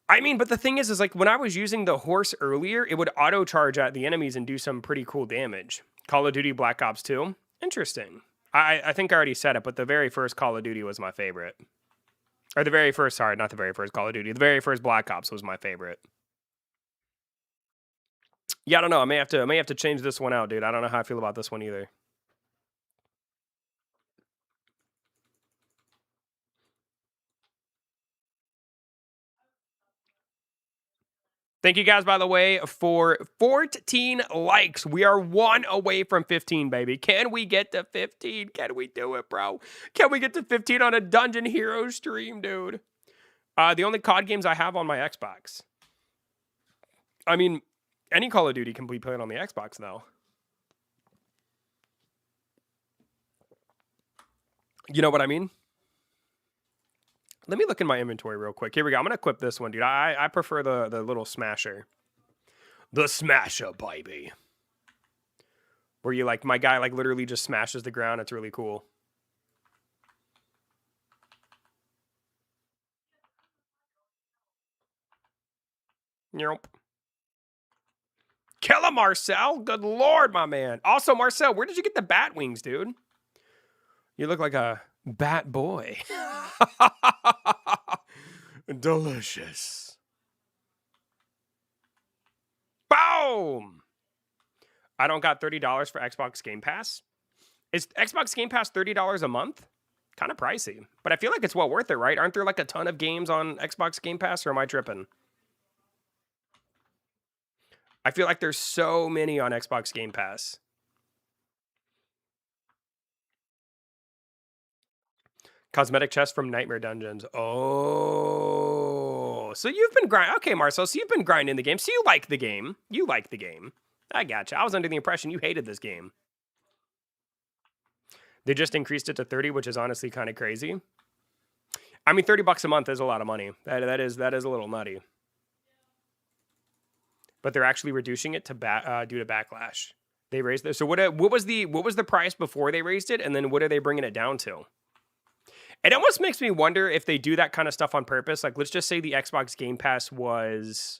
I mean, but the thing is like when I was using the horse earlier, it would auto charge at the enemies and do some pretty cool damage. Call of Duty Black Ops 2. Interesting. I think I already said it, but the very first Call of Duty was my favorite. Or the very first, sorry, not the very first Call of Duty. The very first Black Ops was my favorite. Yeah, I don't know. I may have to change this one out, dude. I don't know how I feel about this one either. Thank you guys, by the way, for 14 likes. We are 1 away from 15, baby. Can we get to 15? Can we do it, bro? Can we get to 15 on a Dungeon Hero stream, dude? The only COD games I have on my Xbox. I mean, any Call of Duty can be played on the Xbox, though. You know what I mean? Let me look in my inventory real quick. Here we go. I'm going to equip this one, dude. I prefer the little smasher. The smasher, baby. Where you, like, my guy, like, literally just smashes the ground. It's really cool. Nope. Kill him, Marcel. Good lord, my man. Also, Marcel, where did you get the bat wings, dude? You look like a bat boy. Delicious. Boom! I don't got $30 for Xbox Game Pass. Is Xbox Game Pass $30 a month? Kind of pricey. But I feel like it's well worth it, right? Aren't there like a ton of games on Xbox Game Pass, or am I tripping? I feel like there's so many on Xbox Game Pass. Cosmetic chest from Nightmare Dungeons. Oh, so you've been grinding. Okay, Marcel, so you've been grinding the game. So you like the game. You like the game. I gotcha. I was under the impression you hated this game. They just increased it to 30, which is honestly kind of crazy. I mean, $30 a month is a lot of money. That is a little nutty. But they're actually reducing it to due to backlash. They raised it. So what was the price before they raised it, and then what are they bringing it down to? It almost makes me wonder if they do that kind of stuff on purpose. Like, let's just say the Xbox Game Pass was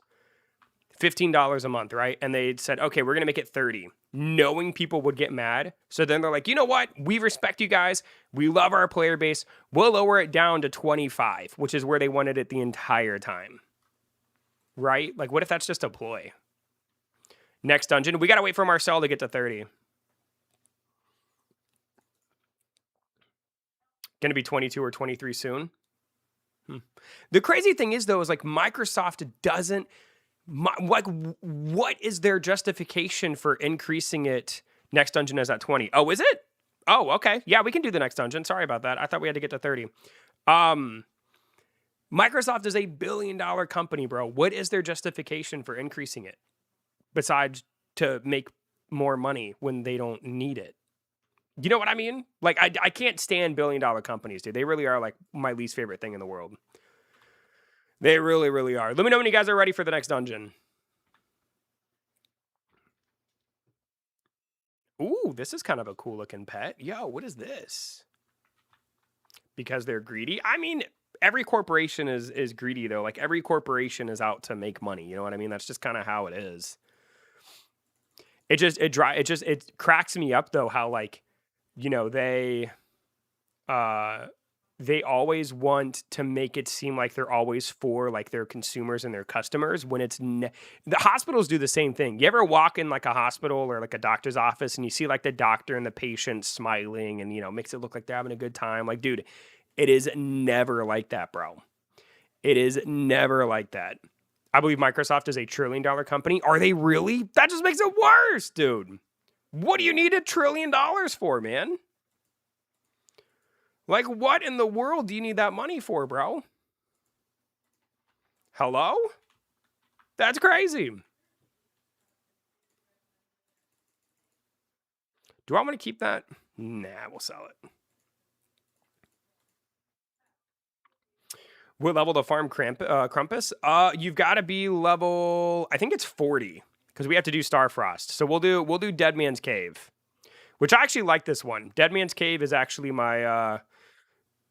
$15 a month, right? And they said, okay, we're going to make it 30, knowing people would get mad. So then they're like, you know what? We respect you guys. We love our player base. We'll lower it down to 25, which is where they wanted it the entire time. Right? Like, what if that's just a ploy? Next dungeon. We got to wait for Marcel to get to 30. Going to be 22 or 23 soon. The crazy thing is, though, is like Microsoft doesn't, like, what is their justification for increasing it? Next dungeon is at 20. Oh, is it? Oh, okay. Yeah, we can do the next dungeon. Sorry about that. I thought we had to get to 30. Microsoft is a billion-dollar company, bro. What is their justification for increasing it? Besides to make more money when they don't need it. You know what I mean? Like, I can't stand billion-dollar companies, dude. They really are, like, my least favorite thing in the world. They really, really are. Let me know when you guys are ready for the next dungeon. Ooh, this is kind of a cool-looking pet. Yo, what is this? Because they're greedy? I mean, every corporation is greedy, though. Like, every corporation is out to make money. You know what I mean? That's just kind of how it is. It cracks me up, though, how, like, you know, they always want to make it seem like they're always for, like, their consumers and their customers when it's the hospitals do the same thing. You ever walk in, like, a hospital or, like, a doctor's office and you see, like, the doctor and the patient smiling and, you know, makes it look like they're having a good time? Like, dude, it is never like that, bro. It is never like that. I believe Microsoft is a $1 trillion company. Are they really? That just makes it worse, dude. What do you need $1 trillion for, man? Like, what in the world do you need that money for, bro? Hello? That's crazy. Do I want to keep that? Nah, we'll sell it. What level to farm Krampus? You've got to be level, I think it's 40, because we have to do Starfrost. So we'll do Dead Man's Cave. Which I actually like this one. Dead Man's Cave is actually my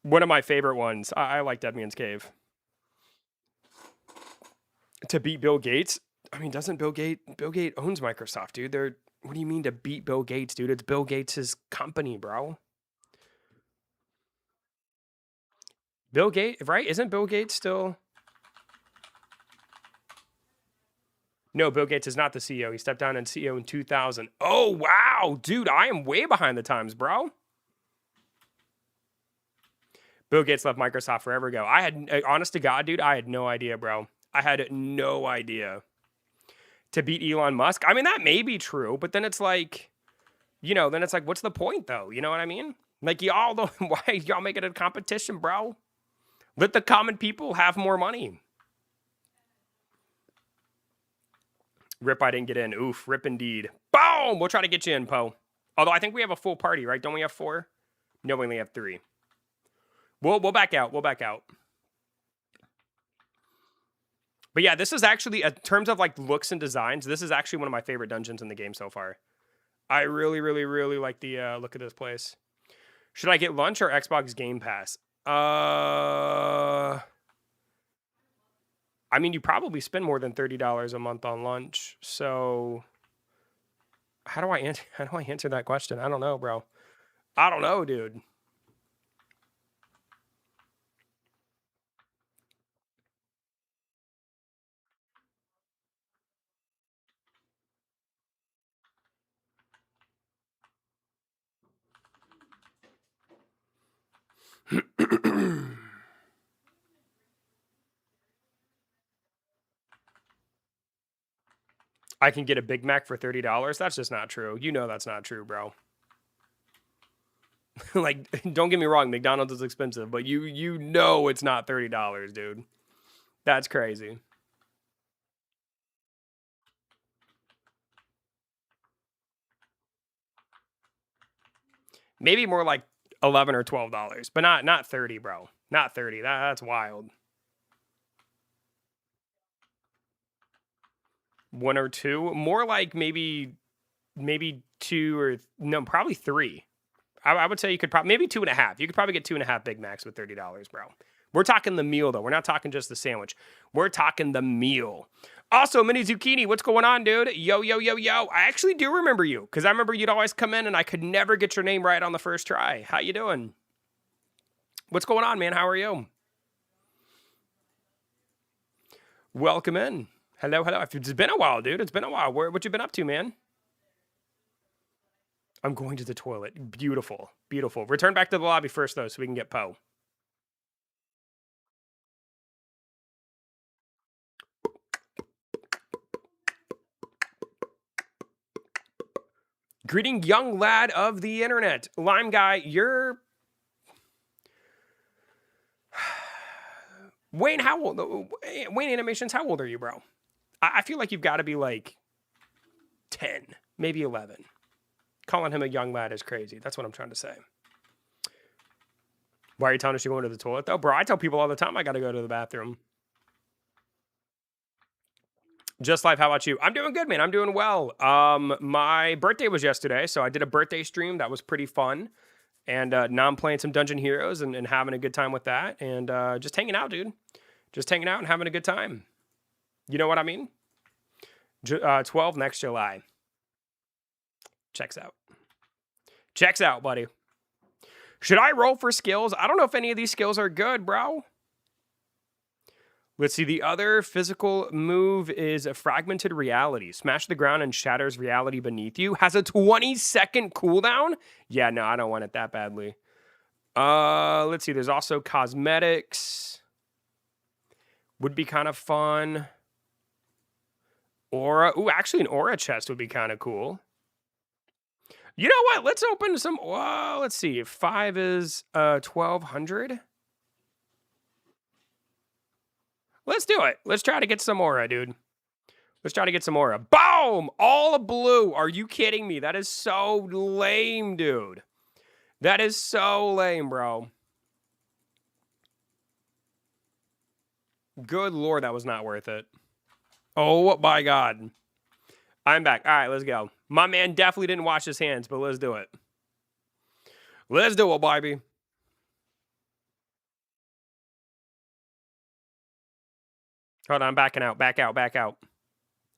one of my favorite ones. I like Dead Man's Cave. To beat Bill Gates? I mean, doesn't Bill Gates owns Microsoft, dude? What do you mean to beat Bill Gates, dude? It's Bill Gates' company, bro. Bill Gates, right? Isn't Bill Gates still? No, Bill Gates is not the CEO. He stepped down as CEO in 2000. Oh, wow. Dude, I am way behind the times, bro. Bill Gates left Microsoft forever ago. I had, honest to God, dude, I had no idea, bro. I had no idea. To beat Elon Musk? I mean, that may be true, but then it's like, then it's like, what's the point, though? You know what I mean? Like, y'all don't, why y'all make it a competition, bro? Let the common people have more money. Rip, I didn't get in. Oof, rip indeed. Boom! We'll try to get you in, Poe. Although I think we have a full party, right? Don't we have 4? No, we only have 3. We'll back out. We'll back out. But yeah, this is actually, in terms of like looks and designs, this is actually one of my favorite dungeons in the game so far. I really, really, really like the look of this place. Should I get lunch or Xbox Game Pass? I mean, you probably spend more than $30 a month on lunch. So how do I answer that question? I don't know, bro. I don't know, dude. I can get a Big Mac for $30. That's just not true. You know that's not true, bro. Like, don't get me wrong, McDonald's is expensive, but you know it's not $30, dude. That's crazy. Maybe more like $11 or $12, but not 30, bro. Not 30. That's wild. 1 or 2, more like maybe 2 or no, probably 3. I would say you could probably maybe 2.5. You could probably get 2.5 Big Macs with $30, bro. We're talking the meal though. We're not talking just the sandwich. We're talking the meal. Also, Mini Zucchini, what's going on, dude? Yo, yo, yo, yo. I actually do remember you because I remember you'd always come in and I could never get your name right on the first try. How you doing? What's going on, man? How are you? Welcome in. Hello, hello. It's been a while, dude. It's been a while. What you been up to, man? I'm going to the toilet. Beautiful. Beautiful. Return back to the lobby first, though, so we can get Poe. Greeting, young lad of the internet. Lime guy, you're... Wayne, how old? Wayne Animations, how old are you, bro? I feel like you've got to be like 10, maybe 11. Calling him a young lad is crazy. That's what I'm trying to say. Why are you telling us you're going to the toilet, though? Bro, I tell people all the time I got to go to the bathroom. Just Life, how about you? I'm doing good, man. I'm doing well. My birthday was yesterday, so I did a birthday stream. That was pretty fun. And now I'm playing some Dungeon Heroes and having a good time with that. And just hanging out, dude. Just hanging out and having a good time. You know what I mean? 12 next July. Checks out. Checks out, buddy. Should I roll for skills? I don't know if any of these skills are good, bro. Let's see. The other physical move is a fragmented reality. Smash the ground and shatters reality beneath you. Has a 20-second cooldown. Yeah, no, I don't want it that badly. Let's see. There's also cosmetics. Would be kind of fun. Aura. Ooh, actually an aura chest would be kind of cool. You know what? Let's open some. Well, let's see. 5 is 1,200. Let's do it. Let's try to get some aura, dude. Let's try to get some aura. Boom! All blue. Are you kidding me? That is so lame, dude. That is so lame, bro. Good Lord, that was not worth it. Oh, my God. I'm back. All right, let's go. My man definitely didn't wash his hands, but let's do it. Let's do it, baby. Hold on, I'm backing out. Back out. Back out.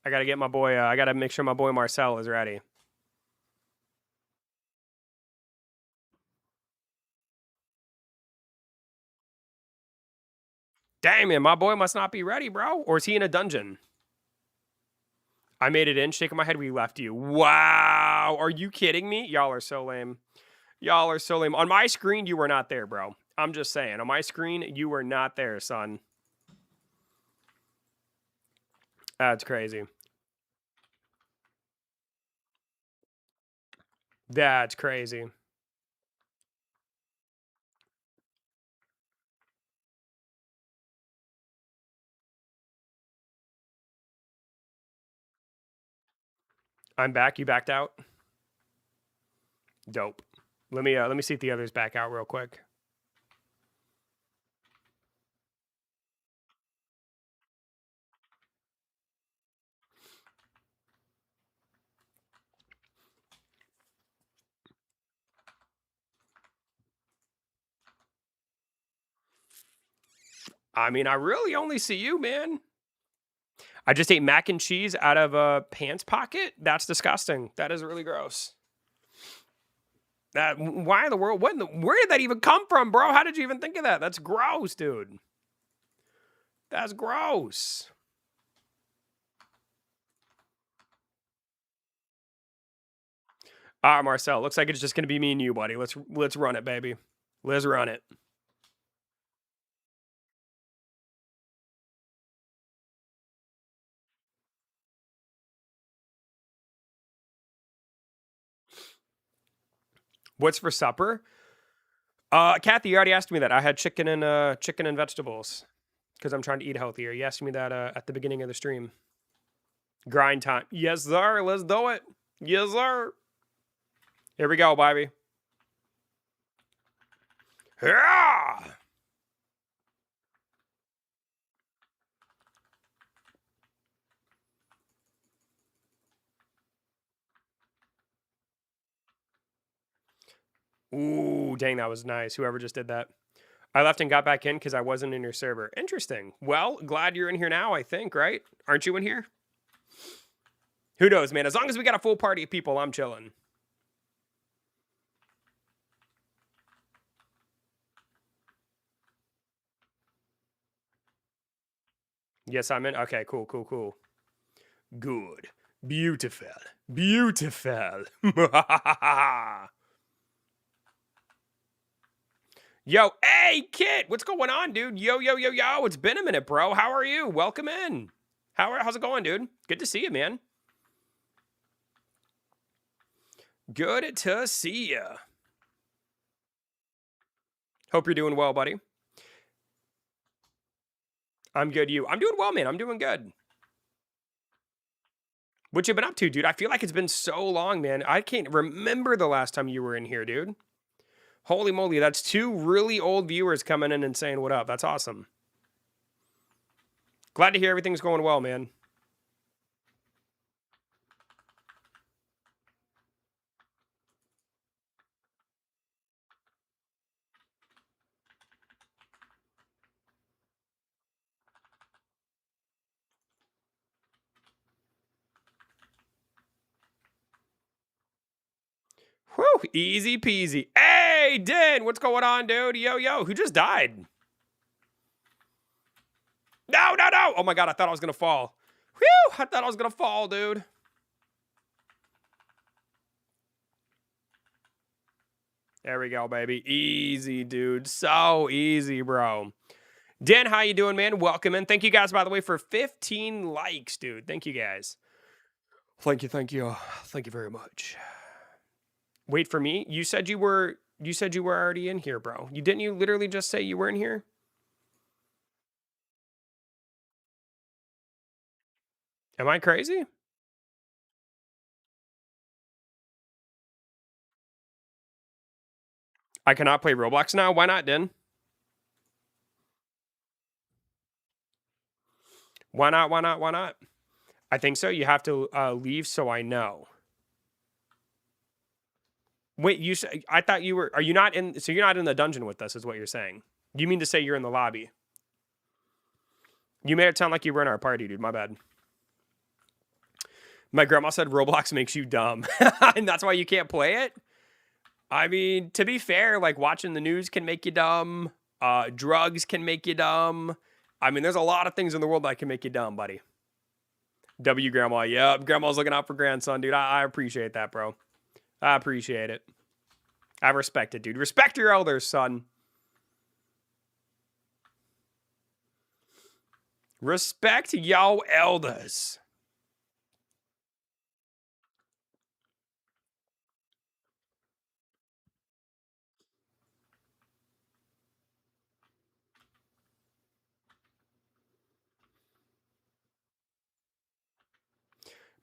I gotta get my boy. I gotta make sure my boy Marcel is ready. Damn, man, my boy must not be ready, bro. Or is he in a dungeon? I made it in. Shaking my head, we left you. Wow. Are you kidding me? Y'all are so lame. Y'all are so lame. On my screen, you were not there, bro. I'm just saying. On my screen, you were not there, son. That's crazy. That's crazy. I'm back. You backed out? Dope. Let me see if the others back out real quick. I mean, I really only see you, man. I just ate mac and cheese out of a pants pocket. That's disgusting. That is really gross. Why in the world? Where did that even come from, bro? How did you even think of that? That's gross, dude. That's gross. All right, Marcel. Looks like it's just gonna be me and you, buddy. Let's run it, baby. Let's run it. What's for supper? Kathy, you already asked me that. I had chicken and vegetables because I'm trying to eat healthier. You asked me that at the beginning of the stream. Grind time. Yes, sir. Let's do it. Yes, sir. Here we go, baby. Yeah. Ooh, dang, that was nice. Whoever just did that. I left and got back in because I wasn't in your server. Interesting. Well, glad you're in here now, I think, right? Aren't you in here? Who knows, man? As long as we got a full party of people, I'm chilling. Yes, I'm in. Okay, cool. Good. Beautiful. Beautiful. Yo, hey, Kit. What's going on, dude? Yo. It's been a minute, bro. How are you? Welcome in. How's it going, dude? Good to see you, man. Good to see you. Hope you're doing well, buddy. I'm good. I'm doing well, man. I'm doing good. What you been up to, dude? I feel like it's been so long, man. I can't remember the last time you were in here, dude. Holy moly, that's 2 really old viewers coming in and saying what up. That's awesome. Glad to hear everything's going well, man. Whew, easy peasy. Hey, Din, what's going on, dude? Yo, who just died? No. Oh my God, I thought I was going to fall. Whew, I thought I was going to fall, dude. There we go, baby. Easy, dude. So easy, bro. Dan, how you doing, man? Welcome in. Thank you guys, by the way, for 15 likes, dude. Thank you guys. Thank you. Thank you very much. Wait for me. You said you were already in here, bro. Didn't you literally just say you were in here? Am I crazy? I cannot play Roblox now. Why not, Den? Why not? I think so. You have to leave so I know. Wait, I thought you were. Are you not in? So you're not in the dungeon with us, is what you're saying. You mean to say you're in the lobby? You made it sound like you were in our party, dude. My bad. My grandma said Roblox makes you dumb, and that's why you can't play it. I mean, to be fair, like watching the news can make you dumb. Drugs can make you dumb. I mean, there's a lot of things in the world that can make you dumb, buddy. W grandma, yep. Grandma's looking out for grandson, dude. I appreciate that, bro. I appreciate it. I respect it, dude. Respect your elders, son. Respect yo elders.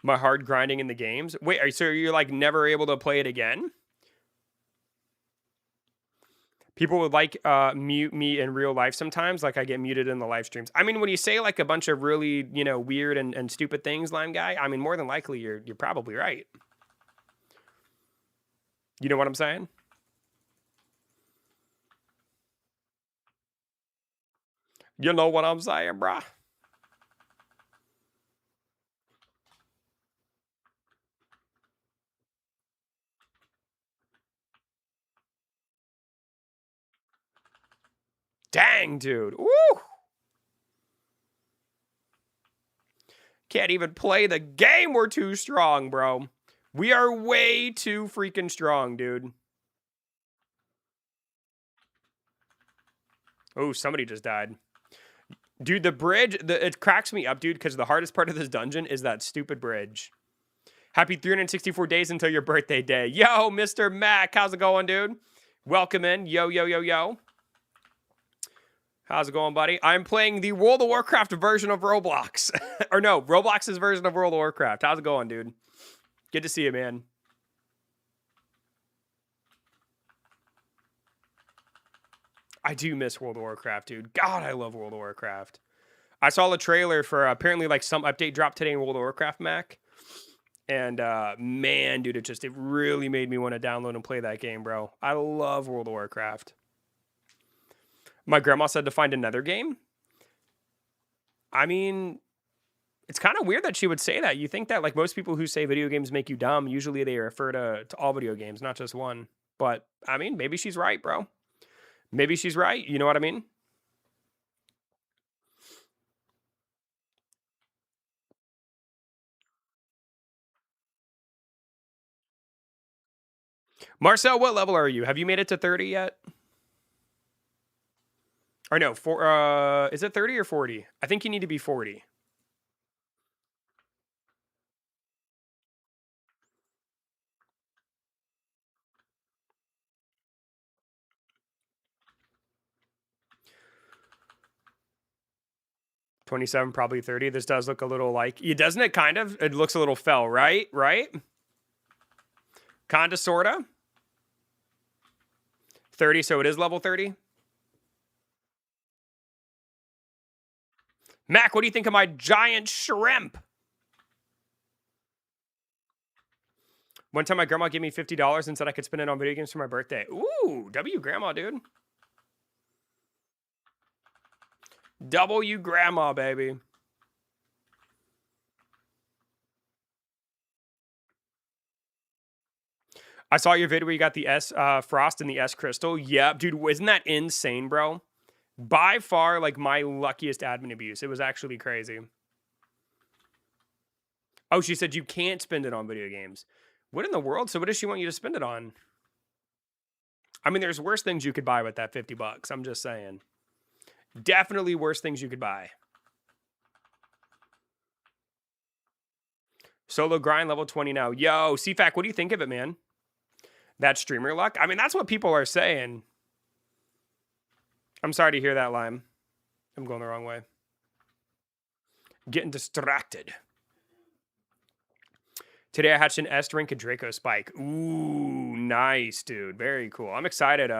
My hard grinding in the games. Wait, so you're like never able to play it again? People would like mute me in real life sometimes, like I get muted in the live streams. I mean, when you say like a bunch of really, weird and stupid things, Lime Guy, I mean, more than likely you're probably right. You know what I'm saying? You know what I'm saying, brah? Dang, dude. Woo! Can't even play the game. We're too strong, bro. We are way too freaking strong, dude. Oh, somebody just died. Dude, the bridge, it cracks me up, dude, because the hardest part of this dungeon is that stupid bridge. Happy 364 days until your birthday day. Yo, Mr. Mac, how's it going, dude? Welcome in. Yo, yo, yo, yo. How's it going, buddy? I'm playing the World of Warcraft version of Roblox. Or no, Roblox's version of World of Warcraft. How's it going, dude? Good to see you, man. I do miss World of Warcraft, dude. God, I love World of Warcraft. I saw the trailer for apparently like some update dropped today in World of Warcraft, Mac. And man, dude, it really made me want to download and play that game, bro. I love World of Warcraft. My grandma said to find another game. I mean, it's kind of weird that she would say that. You think that like most people who say video games make you dumb, usually they refer to all video games, not just one. But I mean, maybe she's right, bro. Maybe she's right. You know what I mean? Marcel, what level are you? Have you made it to 30 yet? Or no, is it 30 or 40? I think you need to be 40. $27, probably 30. This does look a little like, doesn't it kind of? It looks a little fell, right? Right? Kinda, sorta. 30, so it is level 30. Mac, what do you think of my giant shrimp? One time my grandma gave me $50 and said I could spend it on video games for my birthday. Ooh, W grandma, dude. W grandma, baby. I saw your video where you got the S Frost and the S Crystal. Yeah, dude, isn't that insane, bro? By far, like, my luckiest admin abuse. It was actually crazy. Oh, she said you can't spend it on video games. What in the world? So what does she want you to spend it on? I mean, there's worse things you could buy with that $50. I'm just saying. Definitely worse things you could buy. Solo grind level 20 now. Yo, CFAC, what do you think of it, man? That streamer luck? I mean, that's what people are saying. I'm sorry to hear that, Lime. I'm going the wrong way. Getting distracted. Today I hatched an S drink, a Draco Spike. Ooh, nice, dude. Very cool. I'm excited.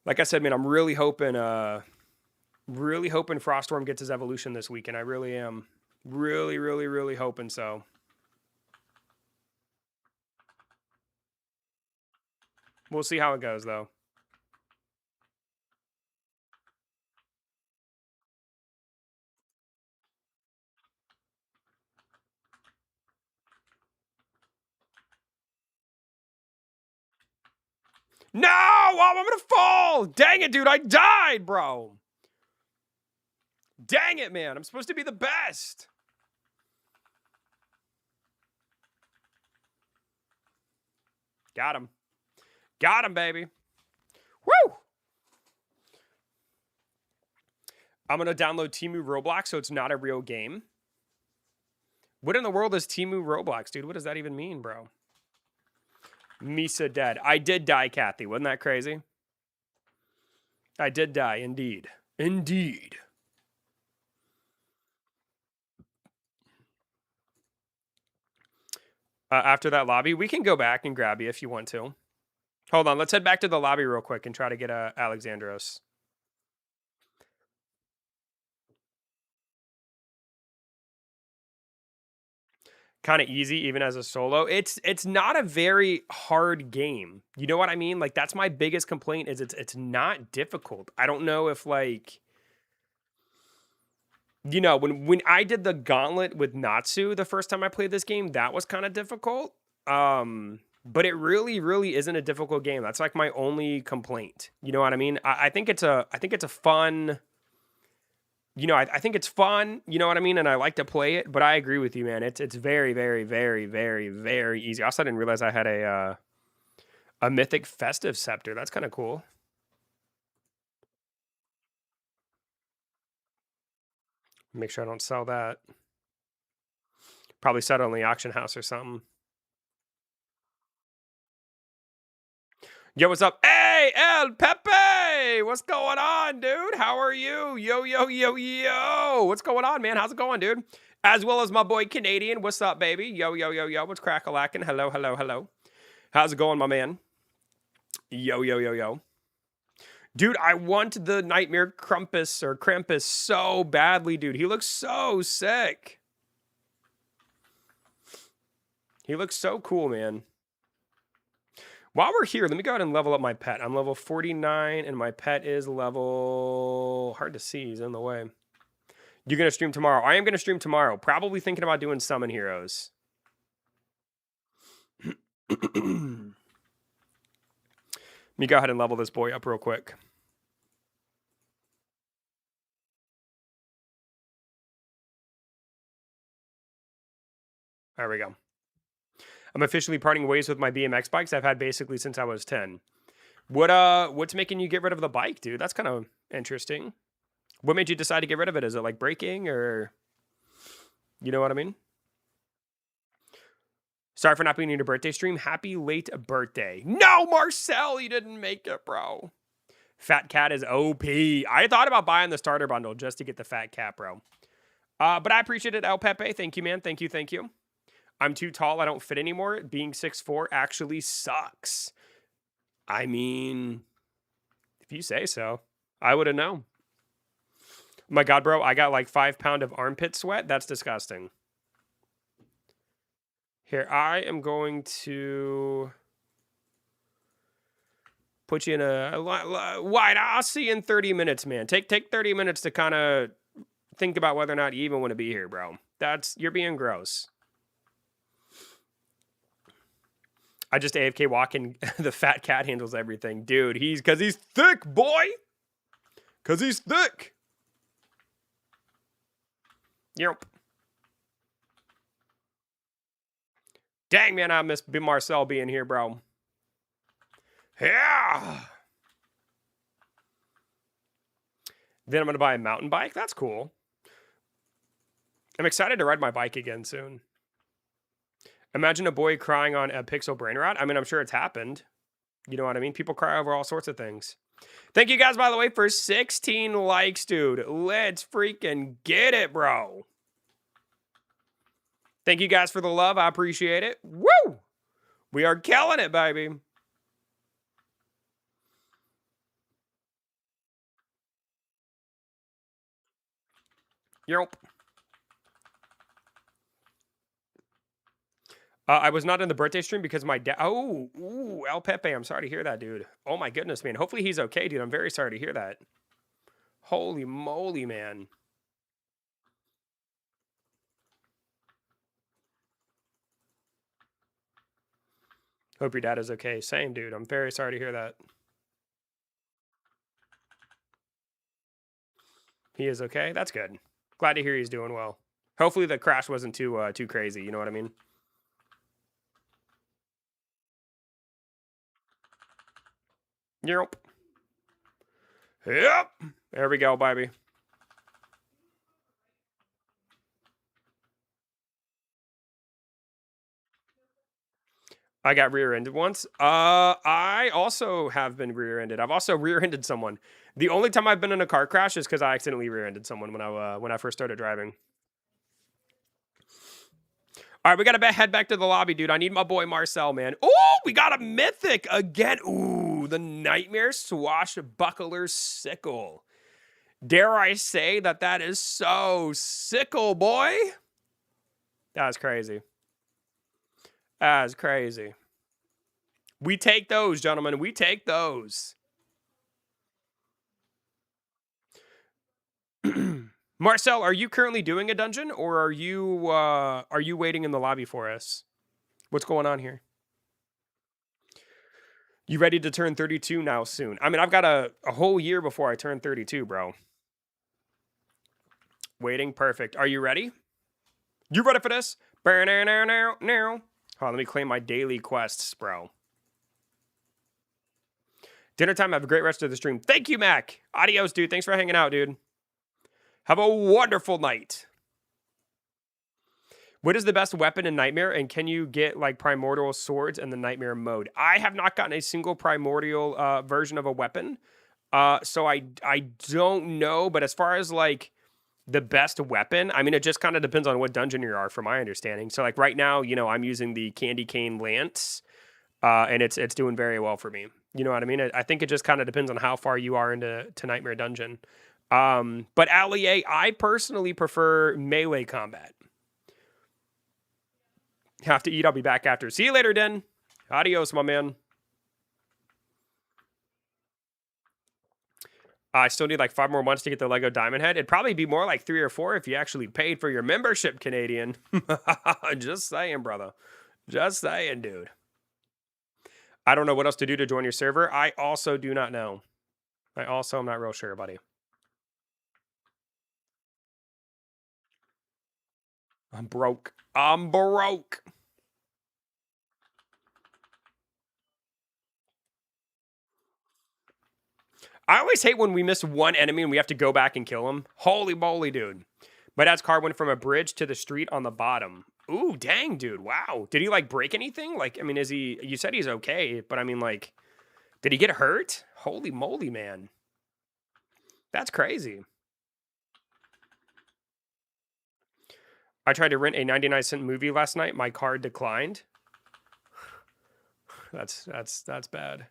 Like I said, man, I'm really hoping Froststorm gets his evolution this weekend. I really am. Really, really, really hoping so. We'll see how it goes, though. No! Oh, I'm gonna fall! Dang it, dude, I died, bro! Dang it, man. I'm supposed to be the best. Got him. Got him, baby. Woo! I'm going to download Temu Roblox so it's not a real game. What in the world is Temu Roblox, dude? What does that even mean, bro? Misa dead. I did die, Kathy. Wasn't that crazy? I did die, indeed. Indeed. After that lobby, we can go back and grab you if you want to. Hold on, let's head back to the lobby real quick and try to get Alexandros. Kind of easy even as a solo. It's not a very hard game. You know what I mean? Like that's my biggest complaint is it's not difficult. I don't know if like you know, when I did the gauntlet with Natsu the first time I played this game, that was kind of difficult. But it really, really isn't a difficult game. That's like my only complaint. You know what I mean? I think it's a fun. You know, I think it's fun. You know what I mean? And I like to play it. But I agree with you, man. It's very, very, very, very, very easy. Also, I didn't realize I had a mythic festive scepter. That's kind of cool. Make sure I don't sell that. Probably sell it on the auction house or something. Yo, what's up? Hey, El Pepe! What's going on, dude? How are you? Yo, yo, yo, yo! What's going on, man? How's it going, dude? As well as my boy Canadian. What's up, baby? Yo, yo, yo, yo. What's crack-a-lackin'? Hello, hello, hello. How's it going, my man? Yo, yo, yo, yo. Dude, I want the Nightmare Krampus so badly, dude. He looks so sick. He looks so cool, man. While we're here, let me go ahead and level up my pet. I'm level 49, and my pet is level... Hard to see. He's in the way. You're going to stream tomorrow. I am going to stream tomorrow. Probably thinking about doing Summon Heroes. Let me go ahead and level this boy up real quick. There we go. I'm officially parting ways with my BMX bikes I've had basically since I was 10. What's making you get rid of the bike, dude? That's kind of interesting. What made you decide to get rid of it? Is it like breaking or... You know what I mean? Sorry for not being in your birthday stream. Happy late birthday. No, Marcel, you didn't make it, bro. Fat Cat is OP. I thought about buying the starter bundle just to get the Fat Cat, bro. But I appreciate it, El Pepe. Thank you, man. Thank you, thank you. I'm too tall. I don't fit anymore. Being 6'4" actually sucks. I mean, if you say so. I wouldn't know. My God, bro, I got like 5 pounds of armpit sweat. That's disgusting. Here, I am going to put you in a wide. I'll see you in 30 minutes, man. Take 30 minutes to kind of think about whether or not you even want to be here, bro. You're being gross. I just AFK walking. The Fat Cat handles everything. Dude, because he's thick, boy. Because he's thick. Yep. Dang, man, I miss Marcel being here, bro. Yeah. Then I'm going to buy a mountain bike. That's cool. I'm excited to ride my bike again soon. Imagine a boy crying on a Pixel Brain Rot. I mean, I'm sure it's happened. You know what I mean? People cry over all sorts of things. Thank you guys, by the way, for 16 likes, dude. Let's freaking get it, bro. Thank you guys for the love. I appreciate it. Woo! We are killing it, baby. Yep. I was not in the birthday stream because my dad. Oh, ooh, El Pepe. I'm sorry to hear that, dude. Oh my goodness, man. Hopefully he's okay, dude. I'm very sorry to hear that. Holy moly, man. Hope your dad is okay. Same, dude. I'm very sorry to hear that. He is okay. That's good. Glad to hear he's doing well. Hopefully the crash wasn't too crazy. You know what I mean? Yep. Yep. There we go, baby. I got rear-ended once. I also have been rear-ended. I've also rear-ended someone. The only time I've been in a car crash is because I accidentally rear-ended someone when I first started driving. All right, we gotta head back to the lobby, dude. I need my boy Marcel, man. Oh, we got a mythic again. Ooh, the Nightmare Swashbuckler Sickle. Dare I say that is so sickle, boy? That's crazy. That's crazy. We take those, gentlemen. We take those. Marcel, are you currently doing a dungeon, or are you waiting in the lobby for us? What's going on here? You ready to turn 32 now soon? I mean, I've got a whole year before I turn 32, bro. Waiting, perfect. Are you ready? You ready for this? Hold on, let me claim my daily quests, bro. Dinner time. Have a great rest of the stream. Thank you, Mac. Adios, dude. Thanks for hanging out, dude. Have a wonderful night. What is the best weapon in Nightmare, and can you get like primordial swords in the Nightmare mode? I have not gotten a single primordial version of a weapon, so I don't know. But as far as like the best weapon, I mean, it just kind of depends on what dungeon you are, from my understanding. So like right now, you know, I'm using the Candy Cane Lance, and it's doing very well for me. You know what I mean? I think it just kind of depends on how far you are into Nightmare Dungeon. But Allier, I personally prefer melee combat. Have to eat. I'll be back after. See you later, Den. Adios, my man. I still need like 5 more months to get the Lego Diamond Head. It'd probably be more like 3 or 4 if you actually paid for your membership, Canadian. Just saying, brother. Just saying, dude. I don't know what else to do to join your server. I also do not know. I also am not real sure, buddy. I'm broke. I'm broke. I always hate when we miss one enemy and we have to go back and kill him. Holy moly, dude. My dad's car went from a bridge to the street on the bottom. Ooh, dang, dude. Wow. Did he, like, break anything? Like, I mean, is he... You said he's okay, but I mean, like... Did he get hurt? Holy moly, man. That's crazy. I tried to rent a 99-cent movie last night. My card declined. That's bad.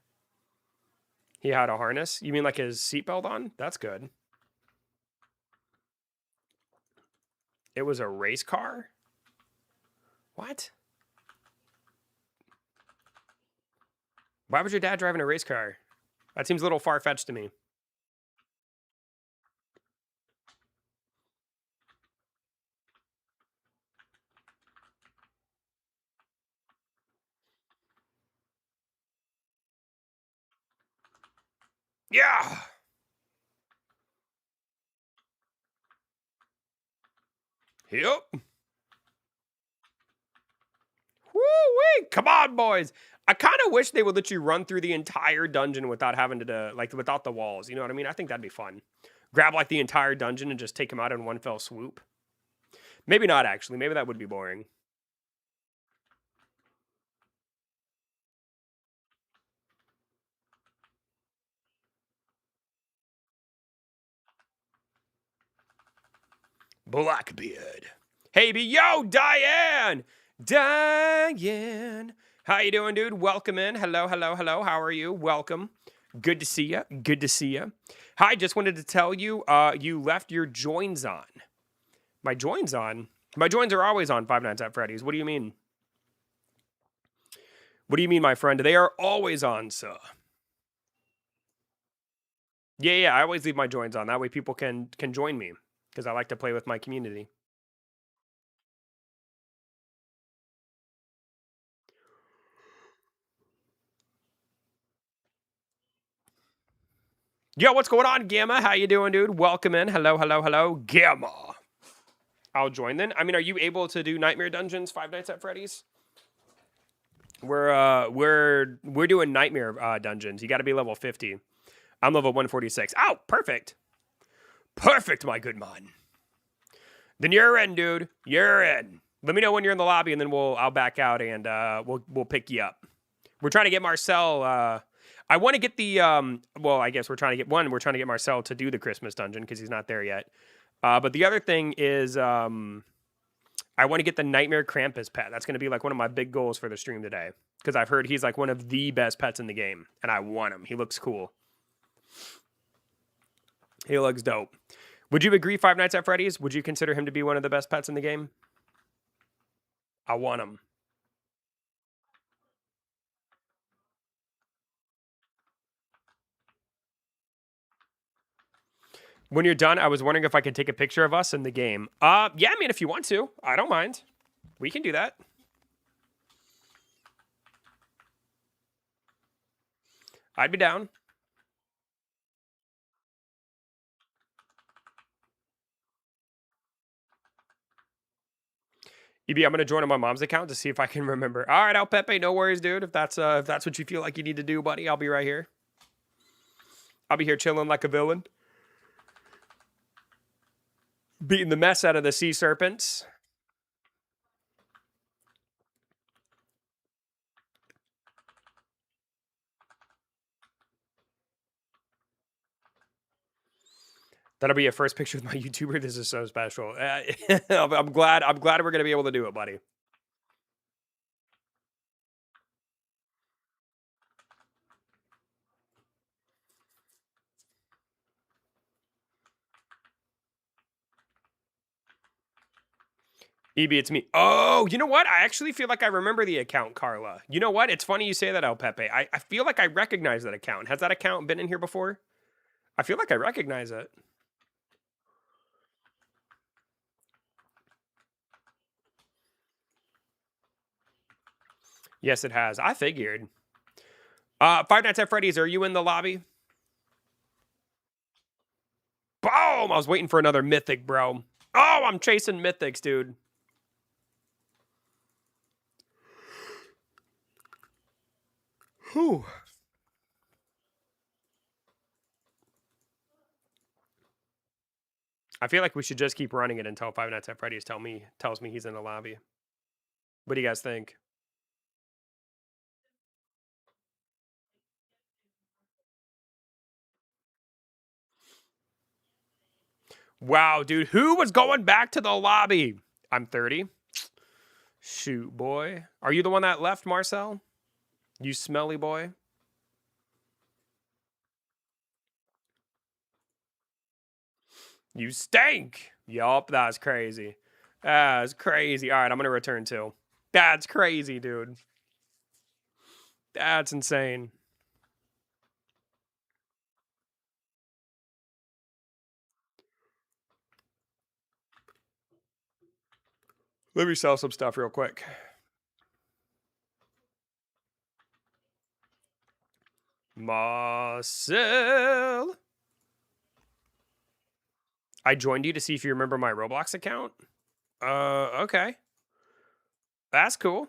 He had a harness? You mean like his seatbelt on? That's good. It was a race car? What? Why was your dad driving a race car? That seems a little far-fetched to me. Yeah! Yep. Woo-wee! Come on, boys! I kind of wish they would let you run through the entire dungeon without having to, like, without the walls. You know what I mean? I think that'd be fun. Grab, like, the entire dungeon and just take them out in one fell swoop. Maybe not, actually. Maybe that would be boring. Blackbeard. Hey, yo, Diane! Diane! How you doing, dude? Welcome in. Hello, hello, hello. How are you? Welcome. Good to see you. Good to see you. Hi, just wanted to tell you, you left your joins on. My joins on? My joins are always on Five Nights at Freddy's. What do you mean? What do you mean, my friend? They are always on, sir. Yeah, I always leave my joins on. That way people can join me because I like to play with my community. Yo, what's going on, Gamma? How you doing, dude? Welcome in. Hello, Gamma. I'll join then. I mean, are you able to do Nightmare Dungeons 5 Nights at Freddy's? We're doing Nightmare Dungeons. You got to be level 50. I'm level 146. Oh, perfect. Perfect, my good man. Then you're in, dude. You're in. Let me know when you're in the lobby, and then I'll back out and we'll pick you up. We're trying to get Marcel. I want to get the well, I guess we're trying to get Marcel to do the Christmas dungeon because he's not there yet. But the other thing is I want to get the Nightmare Krampus pet. That's going to be like one of my big goals for the stream today because I've heard he's like one of the best pets in the game, and I want him. He looks cool. He looks dope. Would you agree, 5 Nights at Freddy's? Would you consider him to be one of the best pets in the game? I want him. When you're done, I was wondering if I could take a picture of us in the game. Yeah, I mean, if you want to. I don't mind. We can do that. I'd be down. EB, I'm gonna join on my mom's account to see if I can remember. All right, Al Pepe, no worries, dude. If that's what you feel like you need to do, buddy, I'll be right here. I'll be here chilling like a villain, beating the mess out of the sea serpents. That'll be a first picture with my YouTuber. This is so special. I'm glad we're gonna be able to do it, buddy. EB, it's me. Oh, you know what? I actually feel like I remember the account, Carla. You know what? It's funny you say that, El Pepe. I feel like I recognize that account. Has that account been in here before? I feel like I recognize it. Yes, it has. I figured. 5 Nights at Freddy's, are you in the lobby? Boom! I was waiting for another mythic, bro. Oh, I'm chasing mythics, dude. Whew. I feel like we should just keep running it until 5 Nights at Freddy's tells me he's in the lobby. What do you guys think? Wow, dude, who was going back to the lobby? I'm 30. Shoot, boy. Are you the one that left, Marcel? You smelly boy. You stink. Yup, that's crazy. That's crazy. All right, I'm going to return too. That's crazy, dude. That's insane. Let me sell some stuff real quick. Marcel. I joined you to see if you remember my Roblox account. Okay. That's cool.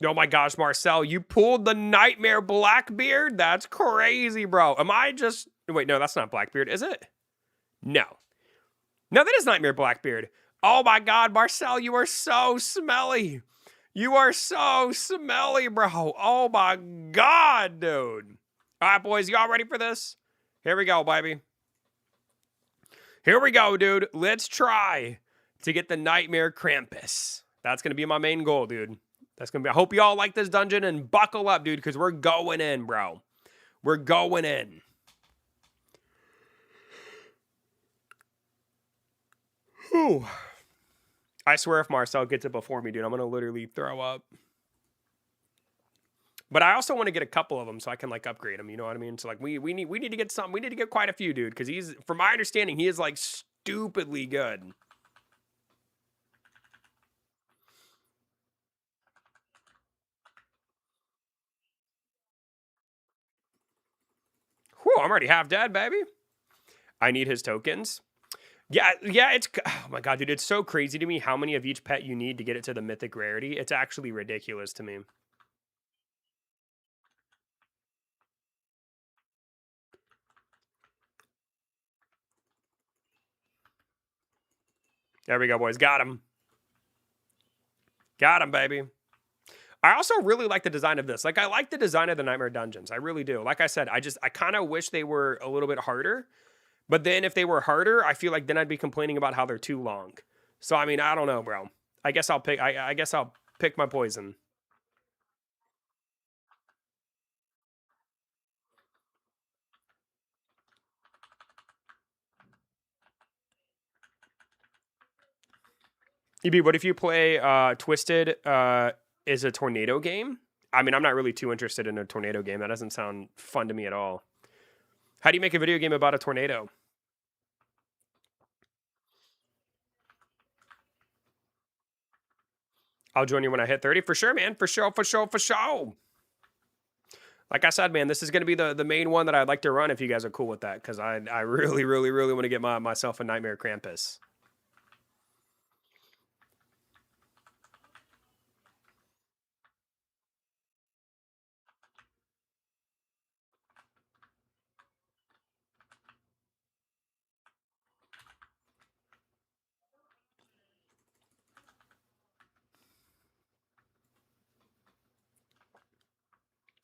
Oh my gosh, Marcel, you pulled the Nightmare Blackbeard? That's crazy, bro. Am I just... Wait, no, that's not Blackbeard, is it? No. No, that is Nightmare Blackbeard. Oh my god, Marcel, you are so smelly. You are so smelly, bro. Oh my god, dude. All right, boys, y'all ready for this? Here we go, baby. Here we go, dude. Let's try to get the Nightmare Krampus. That's going to be my main goal, dude. That's going to be... I hope you all like this dungeon and buckle up, dude, because we're going in, bro. We're going in. Whew. I swear if Marcel gets it before me, dude, I'm going to literally throw up. But I also want to get a couple of them so I can like upgrade them. You know what I mean? So like we need to get some. We need to get quite a few, dude, because he's, from my understanding, he is like stupidly good. Whew, I'm already half dead, baby. I need his tokens. Yeah, it's, oh my god, dude, it's so crazy to me how many of each pet you need to get it to the mythic rarity. It's actually ridiculous to me. There we go, boys. Got him. Got him, baby. I also really like the design of this. Like, I like the design of the Nightmare Dungeons. I really do. Like I said, I kind of wish they were a little bit harder. But then if they were harder, I feel like then I'd be complaining about how they're too long. So, I mean, I don't know, bro. I guess I'll pick my poison. EB, what if you play Twisted is a tornado game? I mean, I'm not really too interested in a tornado game. That doesn't sound fun to me at all. How do you make a video game about a tornado? I'll join you when I hit 30. For sure, man. For sure, for sure, for sure. Like I said, man, this is going to be the main one that I'd like to run if you guys are cool with that. Because I really, really, really want to get myself a Nightmare Krampus.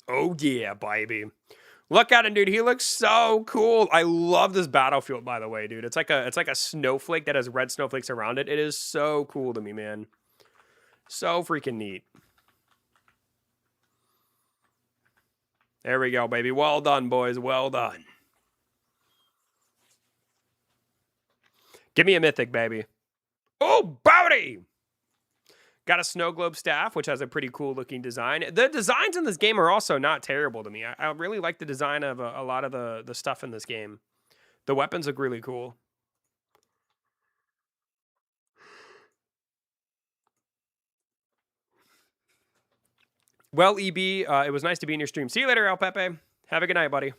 Oh, yeah, baby. Look at him, dude. He looks so cool. I love this battlefield, by the way, dude. It's like a snowflake that has red snowflakes around it. It is so cool to me, man. So freaking neat. There we go, baby. Well done, boys. Well done. Give me a mythic, baby. Oh, Bowdy! Got a snow globe staff, which has a pretty cool looking design. The designs in this game are also not terrible to me. I really like the design of a lot of the stuff in this game. The weapons look really cool. Well, EB, it was nice to be in your stream. See you later, El Pepe. Have a good night, buddy.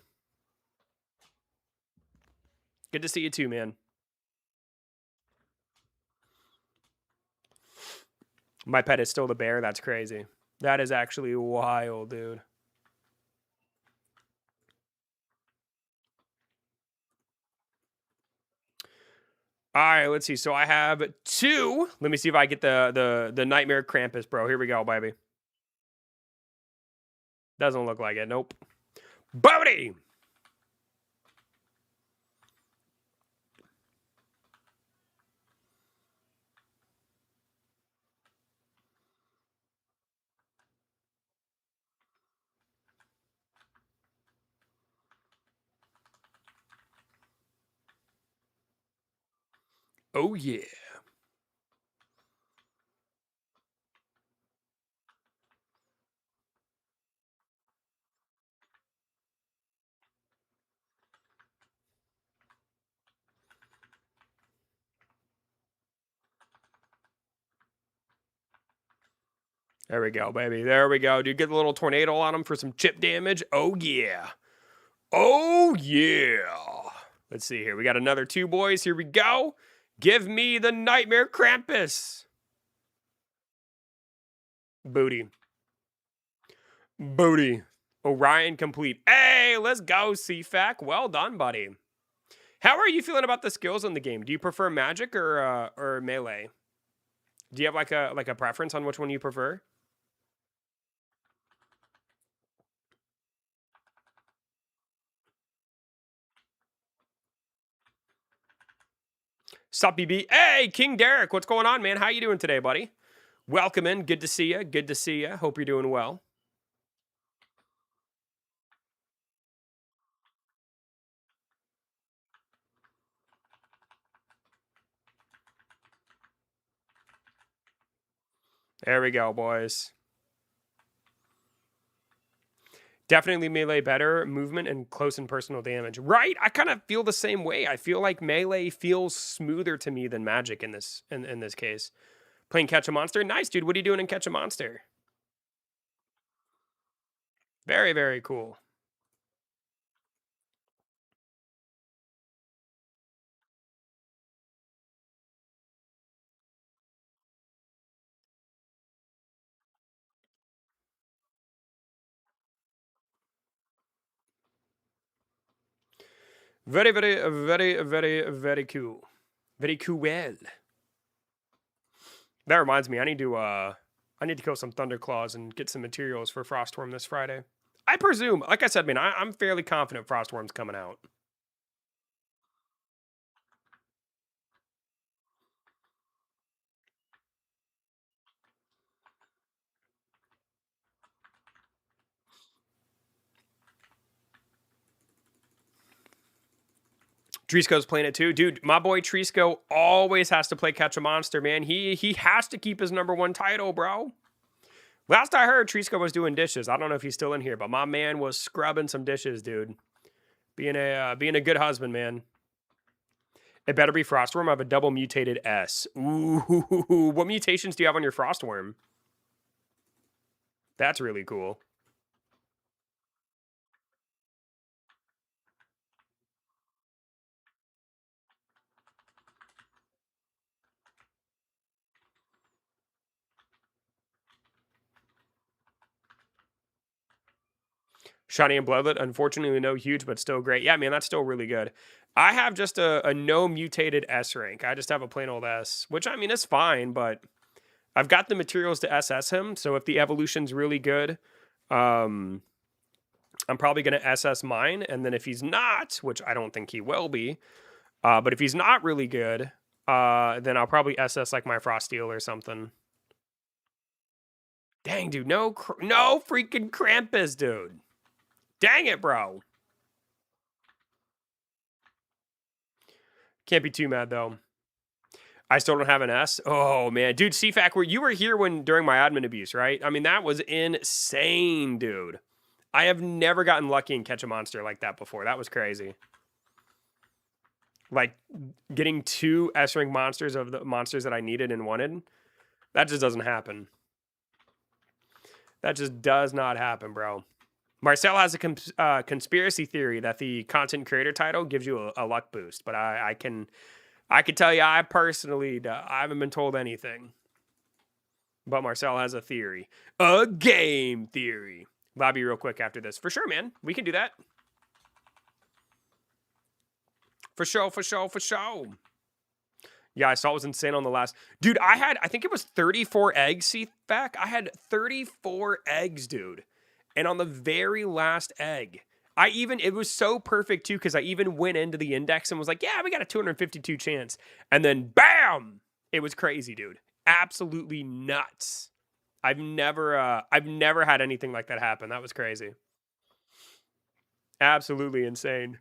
Good to see you too, man. My pet is still the bear. That's crazy. That is actually wild, dude. All right, let's see. So I have 2. Let me see if I get the Nightmare Krampus, bro. Here we go, baby. Doesn't look like it. Nope. Booty! Oh, yeah. There we go, baby. There we go. Dude, get a little tornado on him for some chip damage. Oh, yeah. Oh, yeah. Let's see here. We got another 2 boys. Here we go. Give me the Nightmare Krampus. Booty. Booty. Orion complete. Hey, let's go, CFAC. Well done, buddy. How are you feeling about the skills in the game? Do you prefer magic or melee? Do you have like a preference on which one you prefer? Sup, BB? Hey, King Derek, what's going on, man? How you doing today, buddy? Welcome in. Good to see you. Good to see you. Hope you're doing well. There we go, boys. Definitely melee better, movement and close and personal damage. Right? I kind of feel the same way. I feel like melee feels smoother to me than magic in this case. Playing Catch a Monster? Nice, dude. What are you doing in Catch a Monster? Very, very cool. Very, very, very, very, very cool. Very cool. That reminds me, I need to kill some Thunderclaws and get some materials for Frostworm this Friday. I presume, like I said, man, I'm fairly confident Frostworm's coming out. Trisco's playing it too. Dude, my boy Trisco always has to play Catch a Monster, man. He has to keep his #1 title, bro. Last I heard, Trisco was doing dishes. I don't know if he's still in here, but my man was scrubbing some dishes, dude. Being a good husband, man. It better be Frostworm. I have a double mutated S. Ooh, what mutations do you have on your Frostworm? That's really cool. Shiny and Bloodlet, unfortunately, no huge, but still great. Yeah, man, that's still really good. I have just a no mutated S rank. I just have a plain old S, which I mean is fine, but I've got the materials to SS him. So if the evolution's really good, I'm probably going to SS mine. And then if he's not, which I don't think he will be, but if he's not really good, then I'll probably SS like my Frosteel or something. Dang, dude, no freaking Krampus, dude. Dang it, bro. Can't be too mad, though. I still don't have an S. Oh, man. Dude, CFAC, you were here during my admin abuse, right? I mean, that was insane, dude. I have never gotten lucky and catch a monster like that before. That was crazy. Like, getting 2 S-rank monsters of the monsters that I needed and wanted, that just doesn't happen. That just does not happen, bro. Marcel has a conspiracy theory that the content creator title gives you a luck boost, but I can tell you, I personally, I haven't been told anything. But Marcel has a theory, a game theory. Lobby real quick after this, for sure, man. We can do that. For sure, for sure, for sure. Yeah, I saw it was insane on the last. Dude, I think it was 34 eggs, CFAC. I had 34 eggs, dude. And on the very last egg, it was so perfect too, because I even went into the index and was like, yeah, we got a 252 chance. And then bam! It was crazy, dude. Absolutely nuts. I've never had anything like that happen. That was crazy. Absolutely insane.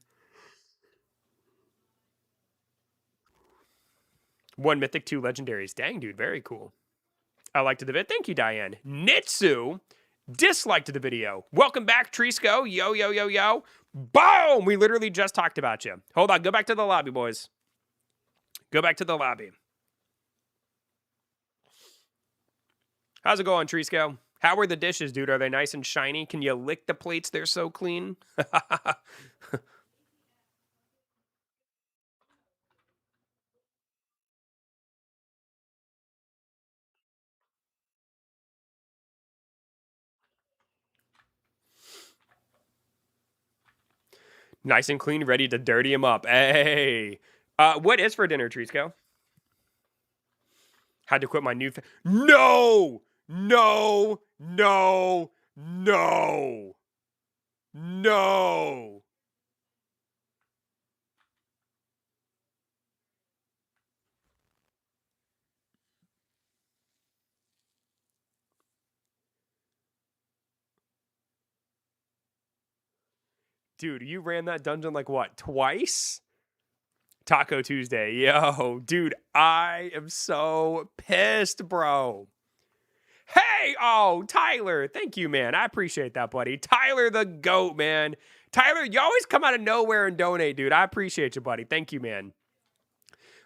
1 mythic, 2 legendaries. Dang, dude, very cool. I liked the vid. Thank you, Diane. Nitsu disliked the video. Welcome back, Trisco. Yo, yo, yo, yo. Boom! We literally just talked about you. Hold on. Go back to the lobby, boys. Go back to the lobby. How's it going, Trisco? How are the dishes, dude? Are they nice and shiny? Can you lick the plates? They're so clean. Nice and clean, ready to dirty him up. Hey. What is for dinner, Trisco? Had to quit my new... No! No! No! No! No! Dude, you ran that dungeon like what? Twice? Taco Tuesday. Yo, dude, I am so pissed, bro. Hey, oh, Tyler. Thank you, man. I appreciate that, buddy. Tyler the GOAT, man. Tyler, you always come out of nowhere and donate, dude. I appreciate you, buddy. Thank you, man.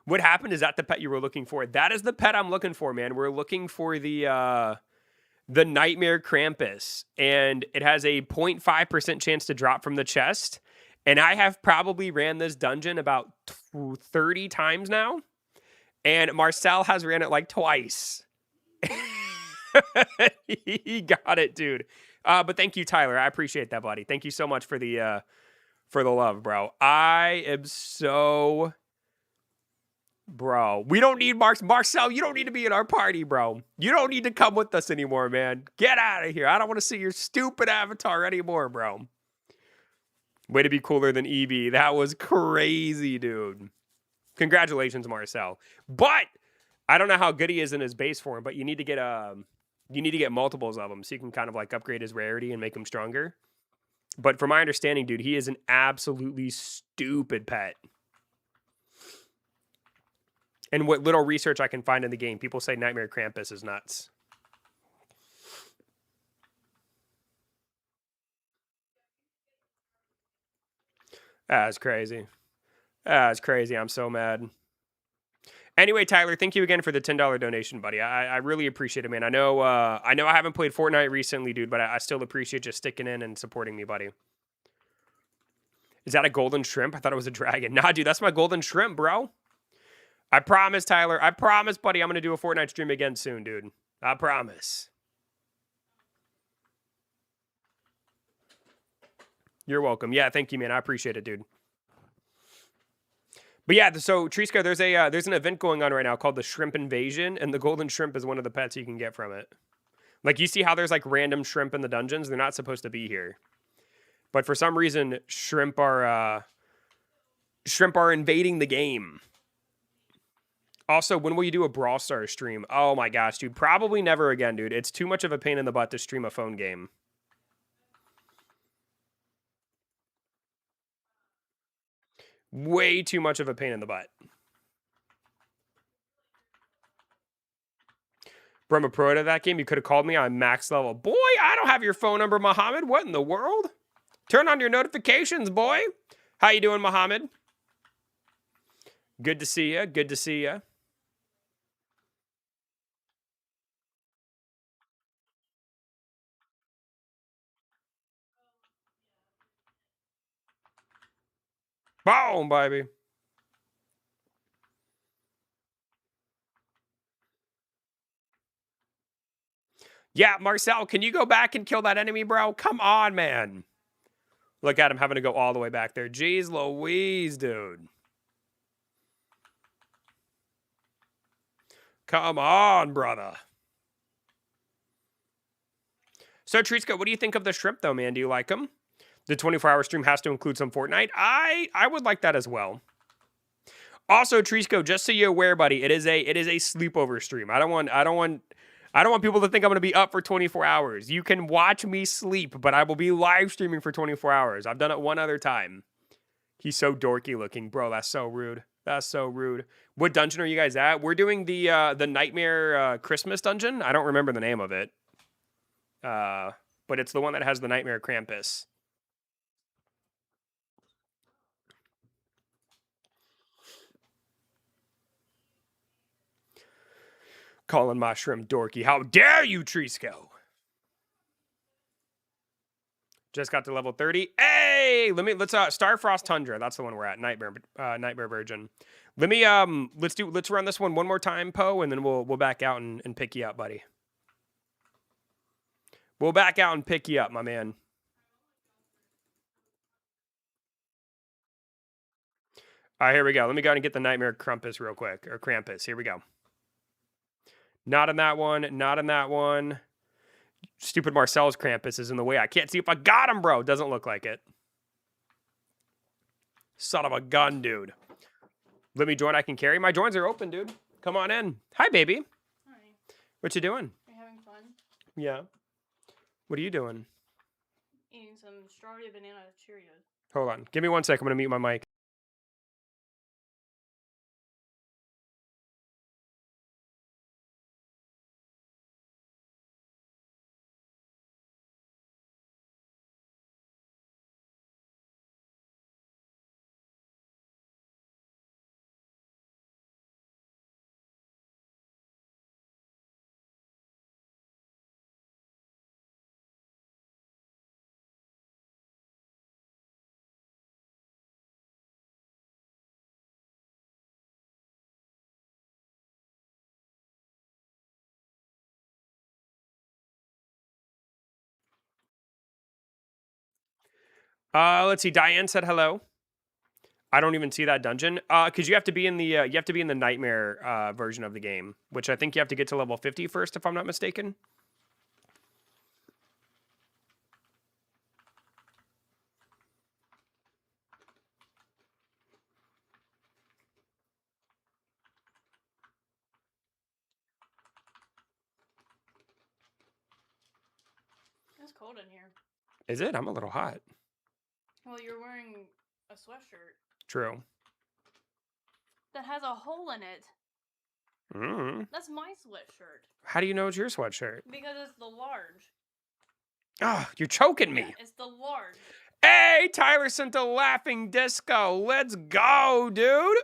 What happened? Is that the pet you were looking for? That is the pet I'm looking for, man. We're looking for the Nightmare Krampus, and it has a 0.5% chance to drop from the chest. And I have probably ran this dungeon about 30 times now, and Marcel has ran it like twice. He got it, dude. But thank you, Tyler. I appreciate that, buddy. Thank you so much for the love, bro. I am so... Bro, we don't need Marcel, you don't need to be in our party, bro. You don't need to come with us anymore, man. Get out of here. I don't want to see your stupid avatar anymore, bro. Way to be cooler than Eevee. That was crazy, dude. Congratulations, Marcel. But I don't know how good he is in his base form, but you need to get multiples of them so you can kind of like upgrade his rarity and make him stronger. But from my understanding, dude, he is an absolutely stupid pet. And what little research I can find in the game, people say Nightmare Krampus is nuts. That's crazy. That's crazy. I'm so mad. Anyway, Tyler, thank you again for the $10 donation, buddy. I really appreciate it, man. I know I haven't played Fortnite recently, dude, but I still appreciate you sticking in and supporting me, buddy. Is that a golden shrimp? I thought it was a dragon. Nah, dude, that's my golden shrimp, bro. I promise, Tyler. I promise, buddy, I'm going to do a Fortnite stream again soon, dude. I promise. You're welcome. Yeah, thank you, man. I appreciate it, dude. But yeah, so Triska, there's an event going on right now called the Shrimp Invasion, and the golden shrimp is one of the pets you can get from it. Like, you see how there's like random shrimp in the dungeons? They're not supposed to be here. But for some reason, shrimp are invading the game. Also, when will you do a Brawl Stars stream? Oh my gosh, dude. Probably never again, dude. It's too much of a pain in the butt to stream a phone game. Way too much of a pain in the butt. Bro, I'm a pro at that game. You could have called me on max level. Boy, I don't have your phone number, Mohammed. What in the world? Turn on your notifications, boy. How you doing, Mohammed? Good to see you. Good to see you. Boom, baby. Yeah, Marcel, can you go back and kill that enemy, bro? Come on, man. Look at him having to go all the way back there. Jeez Louise, dude. Come on, brother. So, Triska, what do you think of the shrimp, though, man? Do you like them? The 24-hour stream has to include some Fortnite. I would like that as well. Also, Trisco, just so you're aware, buddy, it is a sleepover stream. I don't want people to think I'm going to be up for 24 hours. You can watch me sleep, but I will be live streaming for 24 hours. I've done it one other time. He's so dorky looking. Bro, that's so rude. That's so rude. What dungeon are you guys at? We're doing the Nightmare Christmas dungeon. I don't remember the name of it. But it's the one that has the Nightmare Krampus. Calling my shrimp dorky. How dare you, Trisco? Just got to level 30. Hey, let's Starfrost Tundra. That's the one we're at. Nightmare Virgin. Let's run this one more time, Poe, and then we'll back out and pick you up, buddy. We'll back out and pick you up, my man. All right, here we go. Let me go ahead and get the Nightmare Krampus real quick. Or Krampus. Here we go. Not in that one. Not in that one. Stupid Marcel's Krampus is in the way. I can't see if I got him, bro. Doesn't look like it. Son of a gun, dude. Let me join. I can carry. My joins are open, dude. Come on in. Hi, baby. Hi. What you doing? Are you having fun? Yeah. What are you doing? Eating some strawberry banana Cheerios. Hold on. Give me 1 sec. I'm going to mute my mic. Let's see. Diane said hello. I don't even see that dungeon. Because you have to be in the nightmare version of the game, which I think you have to get to level 50 first, if I'm not mistaken. It's cold in here. Is it? I'm a little hot. Well, you're wearing a sweatshirt. True. That has a hole in it. That's my sweatshirt. How do you know it's your sweatshirt? Because it's the large. Oh, you're choking me. Yeah, it's the large. Hey, Tyler sent a laughing disco. Let's go, dude.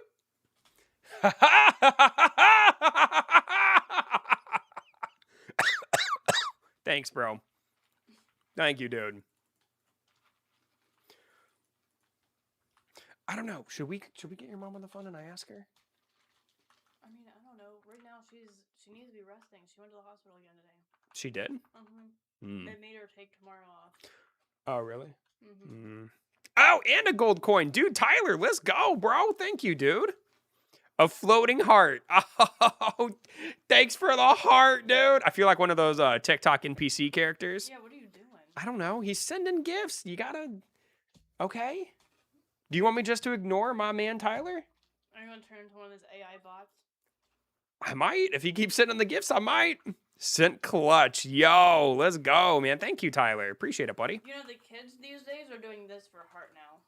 Thanks, bro. Thank you, dude. I don't know. Should we get your mom on the phone and I ask her? I mean, I don't know. Right now, she needs to be resting. She went to the hospital again today. She did? They made her take tomorrow off. Oh, really? Oh, and a gold coin. Dude, Tyler, let's go, bro. Thank you, dude. A floating heart. Oh, thanks for the heart, dude. I feel like one of those TikTok NPC characters. Yeah, what are you doing? I don't know. He's sending gifts. You gotta... Okay. Do you want me just to ignore my man, Tyler? Are you going to turn into one of those AI bots? I might. If he keeps sending the gifts, I might. Sent clutch. Yo, let's go, man. Thank you, Tyler. Appreciate it, buddy. You know, the kids these days are doing this for heart now.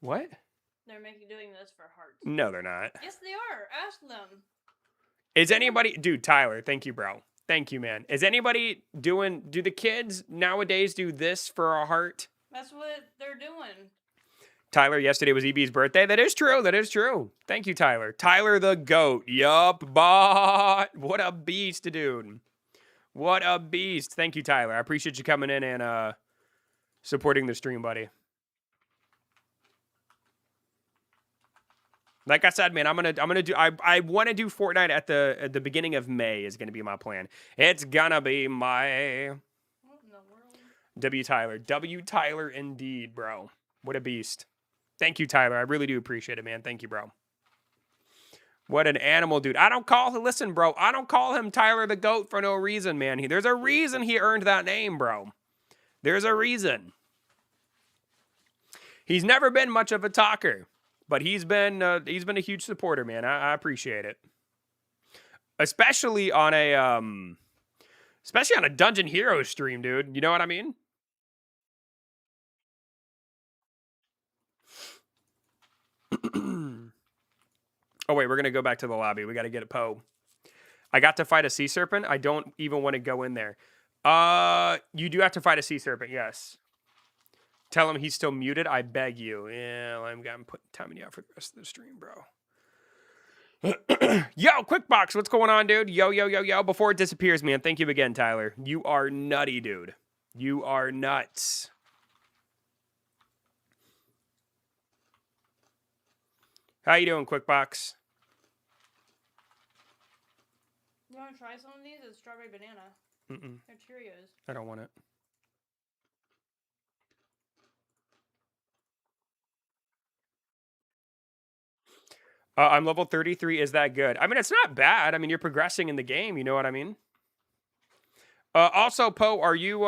What? They're doing this for hearts. No, they're not. Yes, they are. Ask them. Is anybody... Dude, Tyler, thank you, bro. Thank you, man. Is anybody doing... Do the kids nowadays do this for a heart? That's what they're doing. Tyler, yesterday was EB's birthday. That is true. That is true. Thank you, Tyler. Tyler the GOAT. Yup, bot. What a beast, dude. What a beast. Thank you, Tyler. I appreciate you coming in and supporting the stream, buddy. Like I said, man, I want to do Fortnite at the beginning of May is gonna be my plan. It's gonna be my... What in the world? W Tyler indeed, bro. What a beast. Thank you, Tyler. I really do appreciate it, man. Thank you, bro. What an animal, dude. Listen, bro. I don't call him Tyler the GOAT for no reason, man. There's a reason he earned that name, bro. There's a reason. He's never been much of a talker, but he's been a huge supporter, man. I appreciate it. Especially on a Dungeon Heroes stream, dude. You know what I mean? Oh, wait, we're going to go back to the lobby. We got to get a Poe. I got to fight a sea serpent. I don't even want to go in there. You do have to fight a sea serpent, yes. Tell him he's still muted. I beg you. Yeah, I'm putting timing you out for the rest of the stream, bro. Yo, Quickbox, what's going on, dude? Yo. Before it disappears, man, thank you again, Tyler. You are nutty, dude. You are nuts. How you doing, Quickbox? You want to try some of these? It's strawberry banana. They're Cheerios. I don't want it. I'm level 33. Is that good? I mean, it's not bad. I mean, you're progressing in the game. You know what I mean? Also, Poe, are you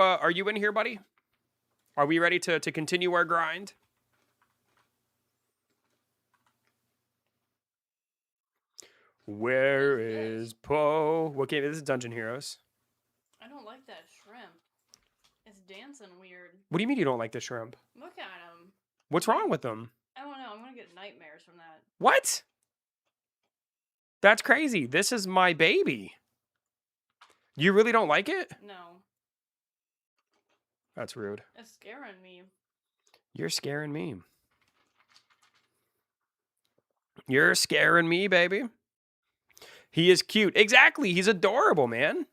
in here, buddy? Are we ready to continue our grind? Where is Poe? What game? This is Dungeon Heroes. I don't like that shrimp. It's dancing weird. What do you mean you don't like the shrimp? Look at him. What's wrong with them? I don't know. I'm going to get nightmares from that. What? That's crazy. This is my baby. You really don't like it? No. That's rude. It's scaring me. You're scaring me. You're scaring me, baby. He is cute. Exactly. He's adorable, man.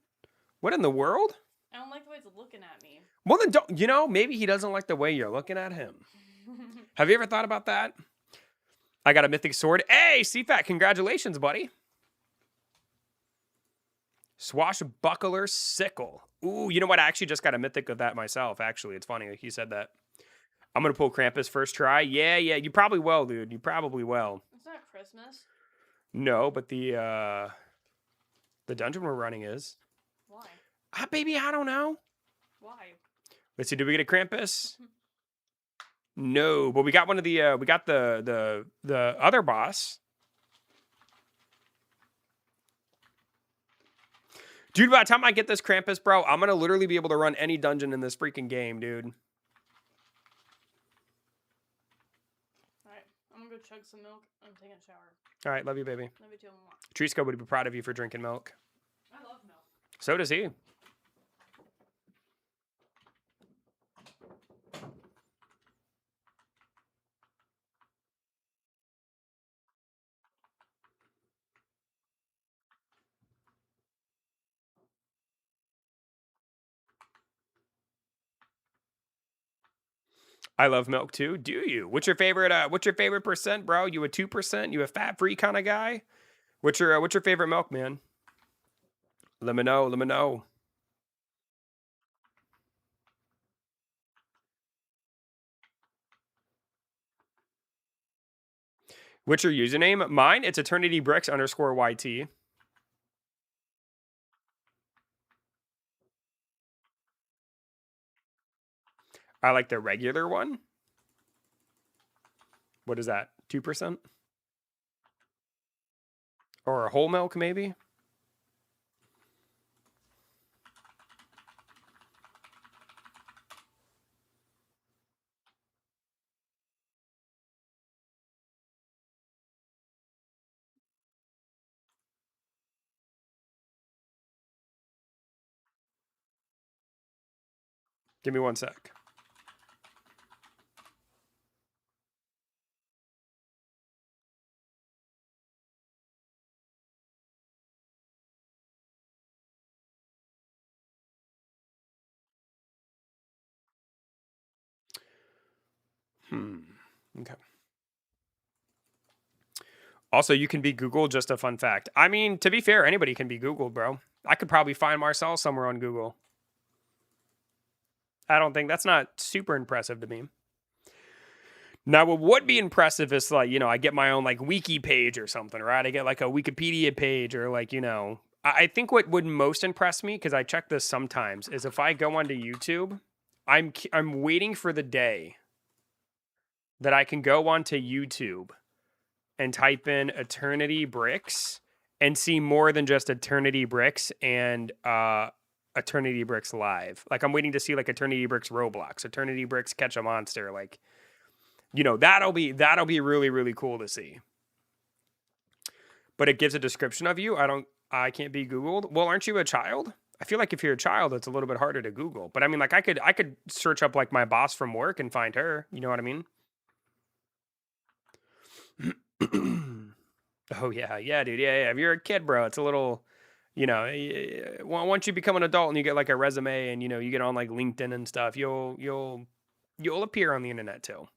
What in the world? I don't like the way it's looking at me. Well, then don't, maybe he doesn't like the way you're looking at him. Have you ever thought about that? I got a mythic sword. Hey, CFAT, congratulations, buddy. Swashbuckler sickle. Ooh, you know what? I actually just got a mythic of that myself, actually. It's funny. He said that. I'm gonna pull Krampus first try. Yeah, you probably will, dude. You probably will. It's not Christmas. No, but the dungeon we're running is. Why? Baby, I don't know. Why? Let's see, did we get a Krampus? No, but we got one of the we got the other boss. Dude, by the time I get this Krampus, bro, I'm gonna literally be able to run any dungeon in this freaking game, dude. Alright, I'm gonna go chug some milk. I'm taking a shower. Alright, love you, baby. Love you too, Mama. Trisco would be proud of you for drinking milk. I love milk. So does he. I love milk too. Do you? What's your favorite percent, bro? You a 2%? You a fat free kind of guy? What's your favorite milk, man? Let me know. Let me know. What's your username? Mine, it's eternitybricks_YT. I like the regular one. What is that? 2%? Or a whole milk, maybe? Give me 1 sec. Okay. Also, you can be Googled, just a fun fact. I mean, to be fair, anybody can be Googled, bro. I could probably find Marcel somewhere on Google. I don't think that's not super impressive to me. Now, what would be impressive is like, I get my own like wiki page or something, right? I get like a Wikipedia page or like, I think what would most impress me, because I check this sometimes, is if I go onto YouTube, I'm waiting for the day that I can go onto YouTube and type in Eternity Bricks and see more than just Eternity Bricks and Eternity Bricks Live. Like I'm waiting to see like Eternity Bricks Roblox, Eternity Bricks Catch a Monster. Like, that'll be really, really cool to see. But it gives a description of you. I can't be Googled. Well, aren't you a child? I feel like if you're a child, it's a little bit harder to Google. But I mean, like I could search up like my boss from work and find her. You know what I mean? Oh yeah, dude. Yeah. If you're a kid, bro, it's a little, once you become an adult and you get like a resume and you get on like LinkedIn and stuff, you'll appear on the internet too.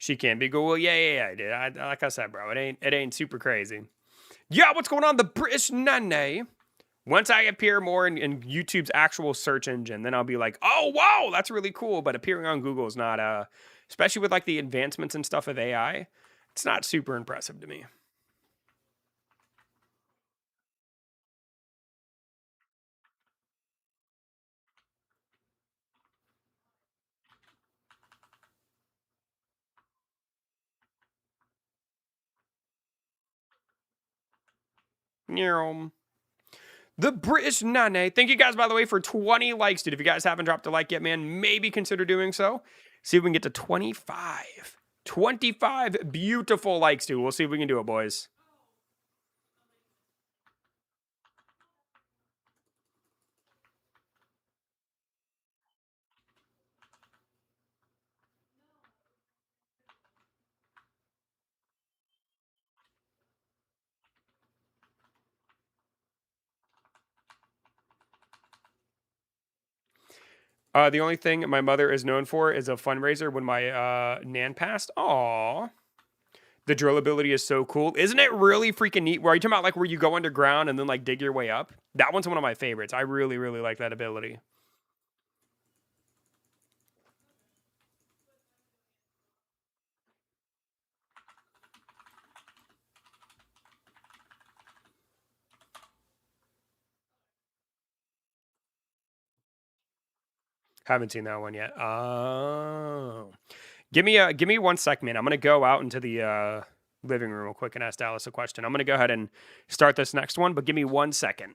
She can be Google. Yeah, dude. Like I said, bro, it ain't super crazy. Yeah, what's going on? The British Nene. Once I appear more in YouTube's actual search engine, then I'll be like, oh wow, that's really cool. But appearing on Google is not, especially with like the advancements and stuff of AI, it's not super impressive to me. The British Nane. Thank you guys, by the way, for 20 likes, dude. If you guys haven't dropped a like yet, man, maybe consider doing so. See if we can get to 25. 25 beautiful likes, dude. We'll see if we can do it, boys. The only thing my mother is known for is a fundraiser when my nan passed. Aww. The drill ability is so cool. Isn't it really freaking neat? Where are you talking about like where you go underground and then like dig your way up? That one's one of my favorites. I really, really like that ability. Haven't seen that one yet. Oh. Give me 1 sec, man. I'm gonna go out into the living room real quick and ask Dallas a question. I'm gonna go ahead and start this next one, but give me 1 second.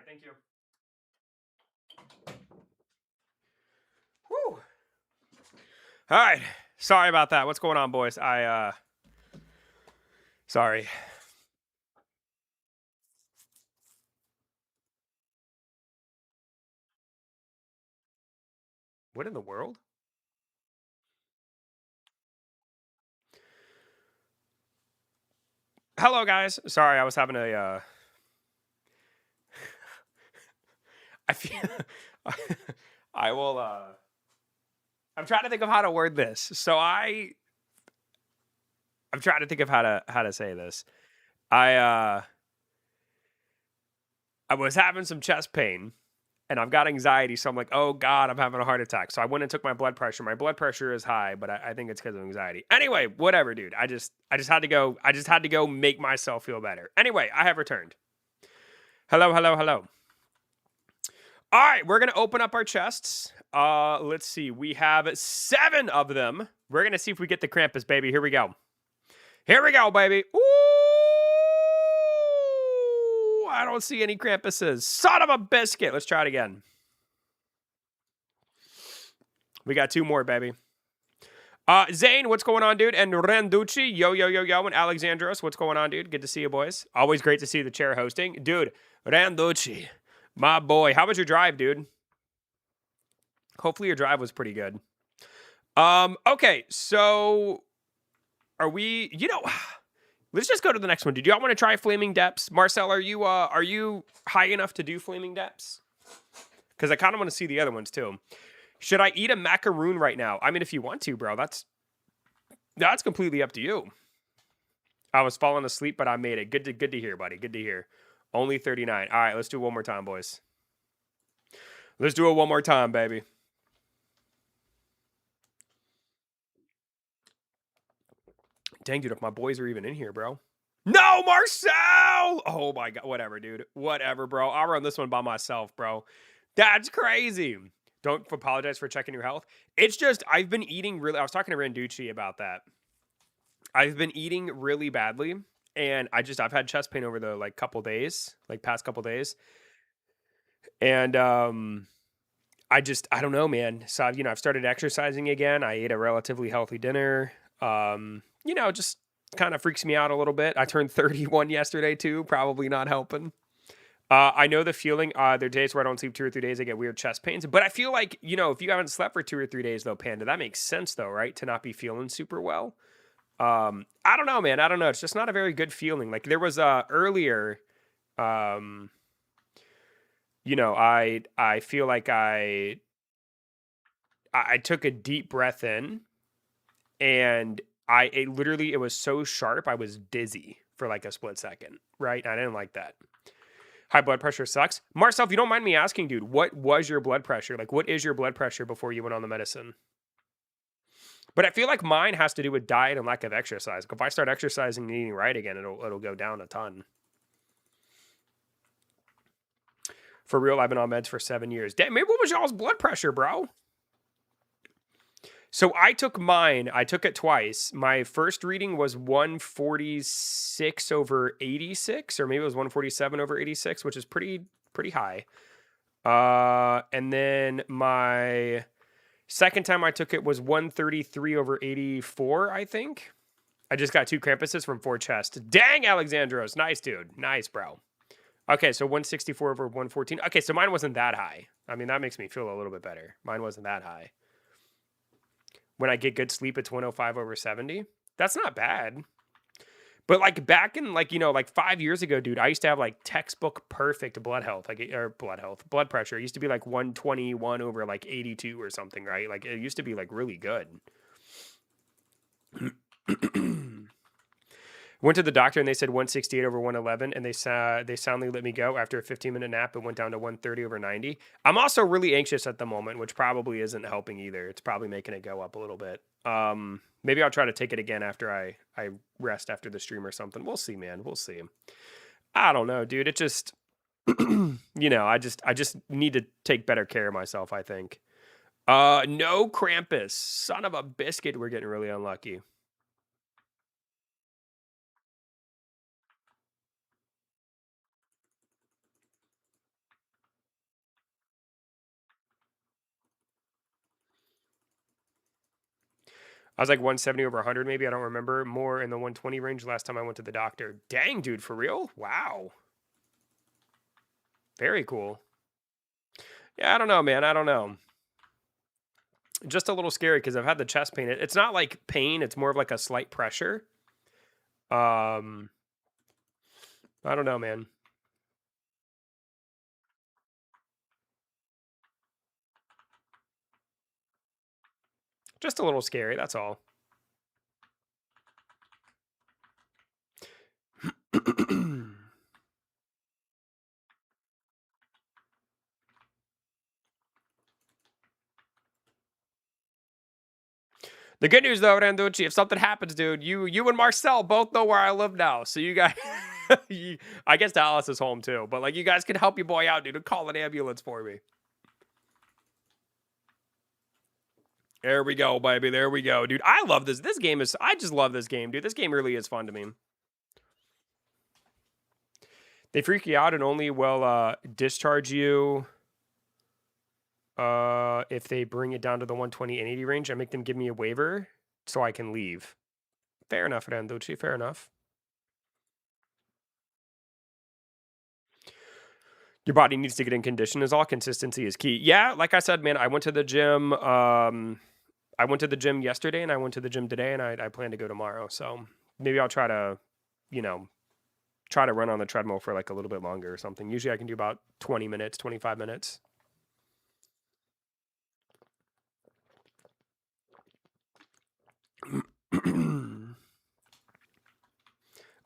thank you. Whew. All right. Sorry about that. What's going on, boys? Sorry. What in the world? Hello, guys. Sorry, I was having a, I feel, I will, I'm trying to think of how to word this. So I'm trying to think of how to say this. I was having some chest pain and I've got anxiety. So I'm like, oh God, I'm having a heart attack. So I went and took my blood pressure. My blood pressure is high, but I think it's because of anxiety. Anyway, whatever, dude. I just had to go. I just had to go make myself feel better. Anyway, I have returned. Hello, hello, hello. All right, we're going to open up our chests. Let's see. We have 7 of them. We're going to see if we get the Krampus, baby. Here we go. Here we go, baby. Ooh, I don't see any Krampuses. Son of a biscuit. Let's try it again. We got 2 more, baby. Zane, what's going on, dude? And Randucci, yo, yo, yo, yo. And Alexandros, what's going on, dude? Good to see you, boys. Always great to see the chair hosting. Dude, Randucci, my boy. How was your drive, dude? Hopefully your drive was pretty good. Okay, so are we, let's just go to the next one. Did y'all want to try Flaming Depths? Marcel, are you high enough to do Flaming Depths? Because I kind of want to see the other ones too. Should I eat a macaroon right now? I mean, if you want to, bro, that's completely up to you. I was falling asleep, but I made it. Good to hear, buddy. Good to hear. Only 39. All right, let's do it one more time, boys. Let's do it one more time, baby. Dang, dude, if my boys are even in here, bro. No, Marcel! Oh, my God. Whatever, dude. Whatever, bro. I'll run this one by myself, bro. That's crazy. Don't apologize for checking your health. It's just, I've been eating really... I was talking to Randucci about that. I've been eating really badly, and I've had chest pain over the, couple days, past couple days. And, I don't know, man. So, I've started exercising again. I ate a relatively healthy dinner. Just kind of freaks me out a little bit. I turned 31 yesterday too, probably not helping. I know the feeling, there are days where I don't sleep 2 or 3 days, I get weird chest pains, but I feel like, if you haven't slept for 2 or 3 days though, Panda, that makes sense though, right? To not be feeling super well. I don't know, man. I don't know. It's just not a very good feeling. Like there was, earlier, I feel like I took a deep breath in and it was so sharp, I was dizzy for a split second, right? I didn't like that. High blood pressure sucks. Marcel, if you don't mind me asking, dude, what was your blood pressure? What is your blood pressure before you went on the medicine? But I feel like mine has to do with diet and lack of exercise. If I start exercising and eating right again, it'll go down a ton. For real, I've been on meds for 7 years. Damn, maybe what was y'all's blood pressure, bro? So I took mine. I took it twice. My first reading was 146 over 86, or maybe it was 147 over 86, which is pretty high. And then my second time I took it was 133 over 84, I think. I just got 2 Krampuses from 4 chests. Dang, Alexandros. Nice, dude. Nice, bro. Okay, so 164 over 114. Okay, so mine wasn't that high. I mean, that makes me feel a little bit better. Mine wasn't that high. When I get good sleep, it's 105 over 70. That's not bad. But back in 5 years ago, dude, I used to have textbook perfect blood pressure. It used to be 121 over 82 or something, right? It used to be really good. Went to the doctor and they said 168 over 111, and they soundly let me go. After a 15-minute nap, it went down to 130 over 90. I'm also really anxious at the moment, which probably isn't helping either. It's probably making it go up a little bit. Maybe I'll try to take it again after I rest after the stream or something. We'll see, man. We'll see. I don't know, dude. It just, I just need to take better care of myself, I think. No Krampus. Son of a biscuit. We're getting really unlucky. I was like 170 over 100 maybe. I don't remember. More in the 120 range last time I went to the doctor. Dang, dude, for real? Wow. Very cool. Yeah, I don't know, man. I don't know. Just a little scary because I've had the chest pain. It's not like pain. It's more of like a slight pressure. I don't know, man. Just a little scary. That's all. The good news, though, Randucci, if something happens, dude, you and Marcel both know where I live now. So you guys, I guess Dallas is home too. But like, you guys can help your boy out, dude. And call an ambulance for me. There we go, baby. There we go, dude. I love this. This game is. I just love this game, dude. This game really is fun to me. They freak you out and only will discharge you if they bring it down to the 120 and 80 range. I make them give me a waiver so I can leave. Fair enough, Randucci. Fair enough. Your body needs to get in condition is all. Consistency is key. Yeah, like I said, man, I went to the gym. I went to the gym yesterday and I went to the gym today and I plan to go tomorrow. So maybe I'll try to, try to run on the treadmill for like a little bit longer or something. Usually I can do about 20 minutes, 25 minutes.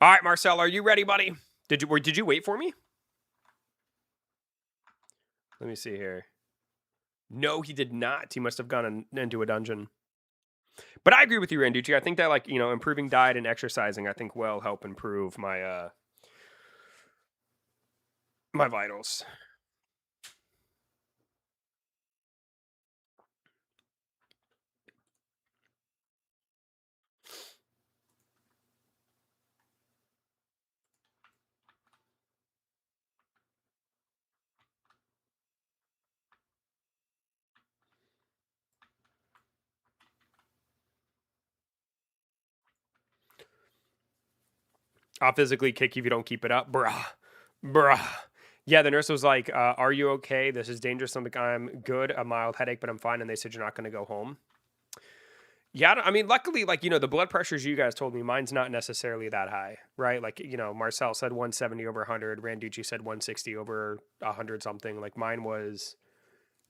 All right, Marcel, are you ready, buddy? Did you wait for me? Let me see here. No, he did not. He must have gone into a dungeon. But I agree with you, Randucci. I think that like, improving diet and exercising, I think will help improve my my vitals. I'll physically kick you if you don't keep it up. Bruh. Yeah, the nurse was like, are you okay? This is dangerous. I'm like, I'm good. A mild headache, but I'm fine. And they said, you're not going to go home. Yeah, I mean, luckily, like, the blood pressures you guys told me, mine's not necessarily that high, right? Like, Marcel said 170 over 100. Randucci said 160 over 100 something. Like, mine was,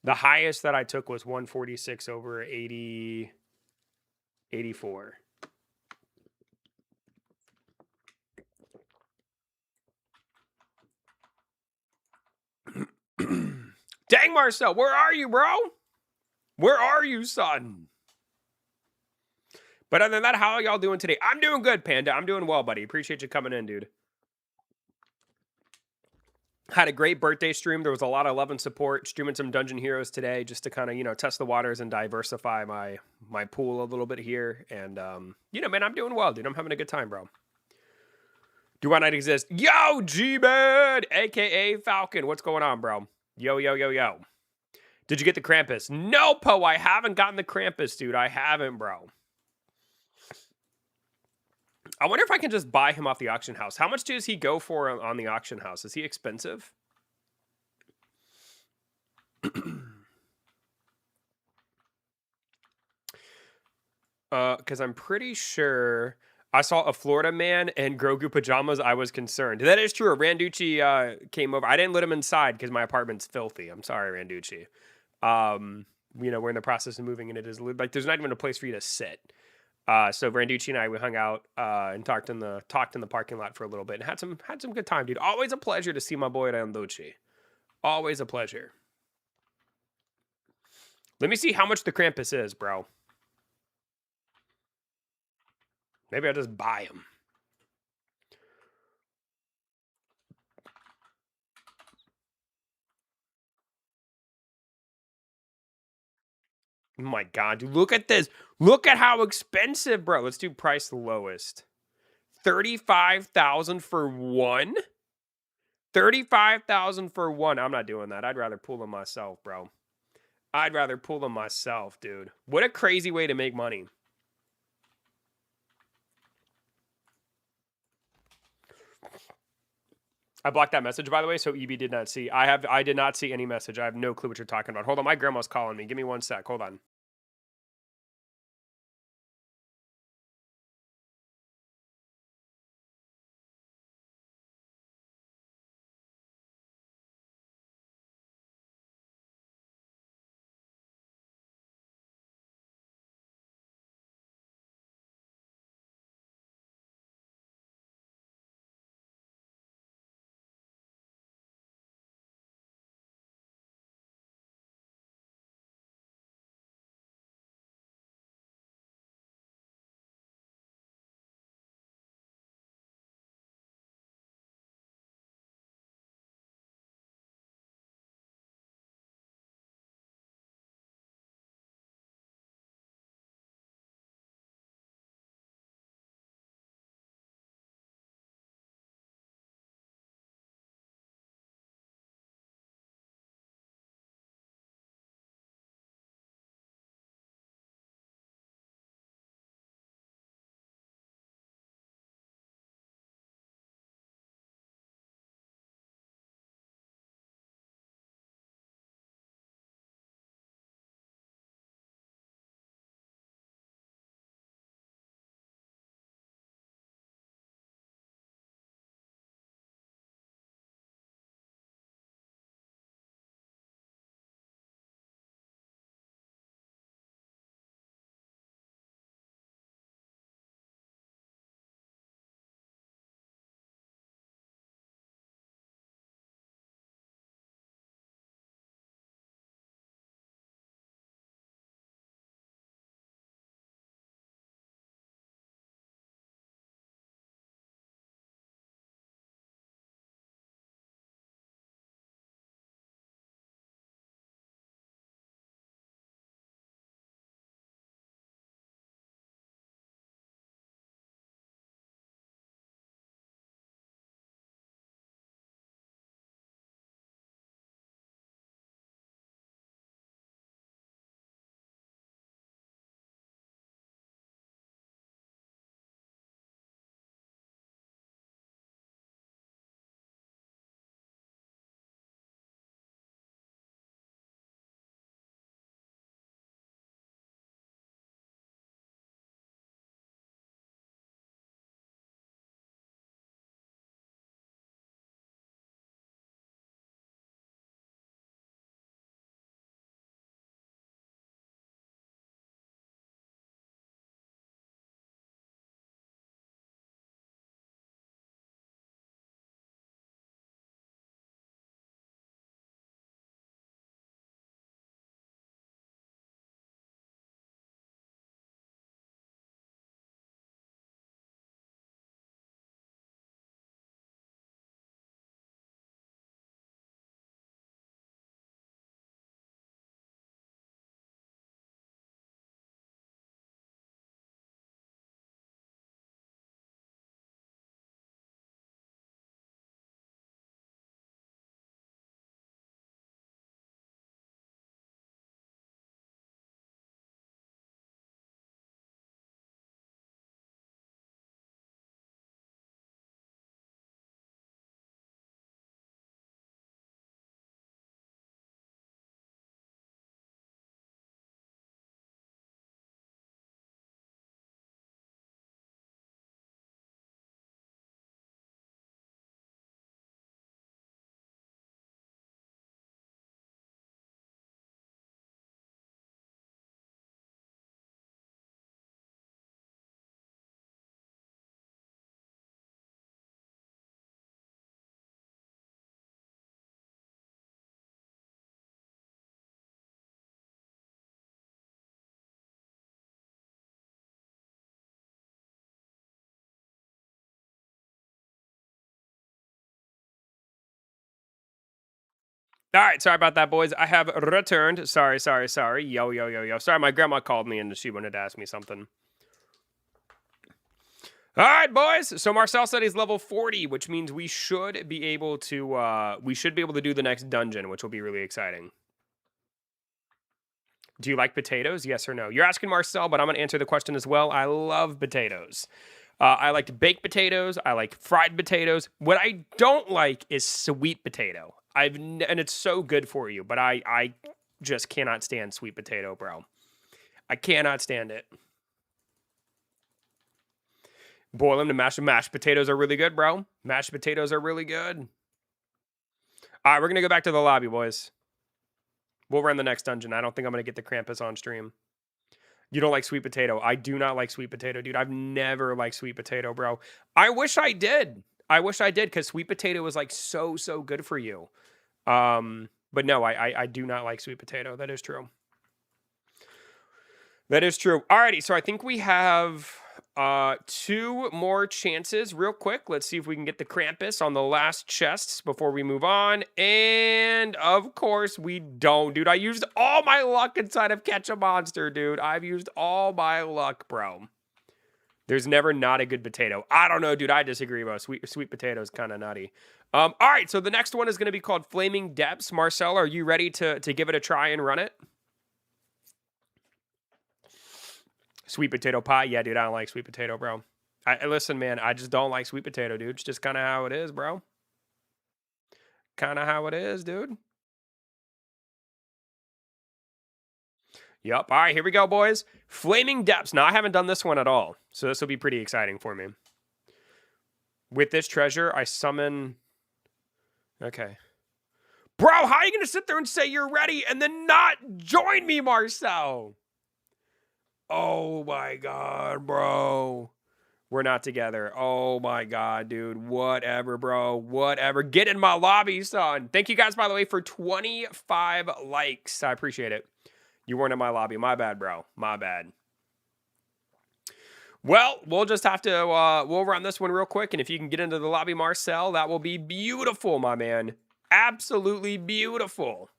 the highest that I took was 146 over 84. Dang, Marcel, where are you, bro? Where are you, son? But other than that, how are y'all doing today? I'm doing good, Panda. I'm doing well, buddy. Appreciate you coming in, dude. Had a great birthday stream. There was a lot of love and support. Streaming some Dungeon Heroes today just to kind of, test the waters and diversify my pool a little bit here. And, man, I'm doing well, dude. I'm having a good time, bro. Do I not exist? Yo, G-Man, a.k.a. Falcon. What's going on, bro? Yo. Did you get the Krampus? No, Poe, I haven't gotten the Krampus, dude. I haven't, bro. I wonder if I can just buy him off the auction house. How much does he go for on the auction house? Is he expensive? Because I'm pretty sure I saw a Florida man in Grogu pajamas. I was concerned. That is true. Randucci came over. I didn't let him inside because my apartment's filthy. I'm sorry, Randucci. We're in the process of moving, and it is like there's not even a place for you to sit. So Randucci and I, we hung out and talked in the parking lot for a little bit and had some good time, dude. Always a pleasure to see my boy Randucci. Always a pleasure. Let me see how much the Krampus is, bro. Maybe I'll just buy him. Oh my God, dude, look at this. Look at how expensive, bro. Let's do price lowest. 35,000 for one? 35,000 for one. I'm not doing that. I'd rather pull them myself, bro. I'd rather pull them myself, dude. What a crazy way to make money. I blocked that message, by the way, so EB did not see. I did not see any message. I have no clue what you're talking about. Hold on, my grandma's calling me. Give me 1 sec. Hold on. All right, sorry about that, boys. I have returned. Sorry. Yo, yo, yo, yo. Sorry, my grandma called me and she wanted to ask me something. All right, boys. So Marcel said he's level 40, which means we should be able to do the next dungeon, which will be really exciting. Do you like potatoes? Yes or no? You're asking Marcel, but I'm going to answer the question as well. I love potatoes. I like baked potatoes. I like fried potatoes. What I don't like is sweet potato. And it's so good for you, but I just cannot stand sweet potato, bro. I cannot stand it. Boil them to mashed potatoes are really good, bro. Mashed potatoes are really good. All right, we're going to go back to the lobby, boys. We'll run the next dungeon. I don't think I'm going to get the Krampus on stream. You don't like sweet potato. I do not like sweet potato, dude. I've never liked sweet potato, bro. I wish I did. I wish I did, because sweet potato is like so good for you. But no, I do not like sweet potato. That is true. That is true. Alrighty, so I think we have 2 more chances real quick. Let's see if we can get the Krampus on the last chests before we move on. And of course we don't, dude. I used all my luck inside of Catch a Monster, dude. I've used all my luck, bro. There's never not a good potato. I don't know, dude. I disagree, bro. Sweet potato is kind of nutty. All right, so the next one is going to be called Flaming Depths. Marcel, are you ready to give it a try and run it? Sweet potato pie? Yeah, dude, I don't like sweet potato, bro. Listen, man, I just don't like sweet potato, dude. It's just kind of how it is, bro. Kind of how it is, dude. Yup. All right, here we go, boys. Flaming Depths. Now, I haven't done this one at all, so this will be pretty exciting for me. With this treasure, I summon... Okay. Bro, how are you going to sit there and say you're ready and then not join me, Marcel? Oh, my God, bro. We're not together. Oh, my God, dude. Whatever, bro. Whatever. Get in my lobby, son. Thank you guys, by the way, for 25 likes. I appreciate it. You weren't in my lobby. My bad, bro. My bad. Well, we'll just have to, we'll run this one real quick. And if you can get into the lobby, Marcel, that will be beautiful, my man. Absolutely beautiful.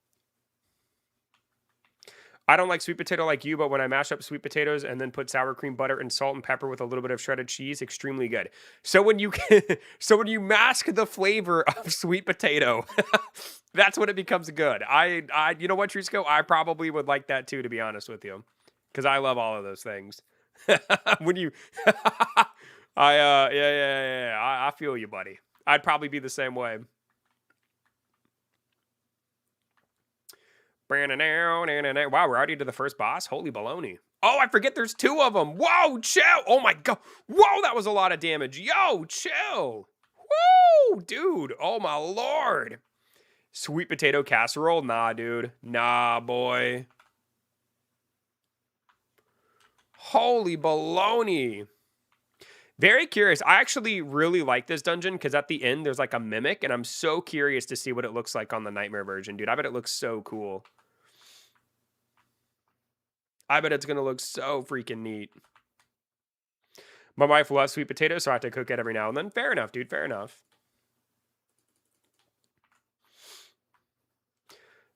I don't like sweet potato like you, but when I mash up sweet potatoes and then put sour cream, butter, and salt and pepper with a little bit of shredded cheese, extremely good. So when you mask the flavor of sweet potato, that's when it becomes good. You know what, Trisco? I probably would like that too, to be honest with you, because I love all of those things. When you, I feel you, buddy. I'd probably be the same way. Wow, we're already to the first boss? Holy baloney. Oh, I forget there's 2 of them. Whoa, chill. Oh my God. Whoa, that was a lot of damage. Yo, chill. Woo, dude. Oh my Lord. Sweet potato casserole? Nah, dude. Nah, boy. Holy baloney. Very curious. I actually really like this dungeon because at the end there's like a mimic, and I'm so curious to see what it looks like on the Nightmare version, dude. I bet it looks so cool. I bet it's going to look so freaking neat. My wife loves sweet potatoes, so I have to cook it every now and then. Fair enough, dude. Fair enough.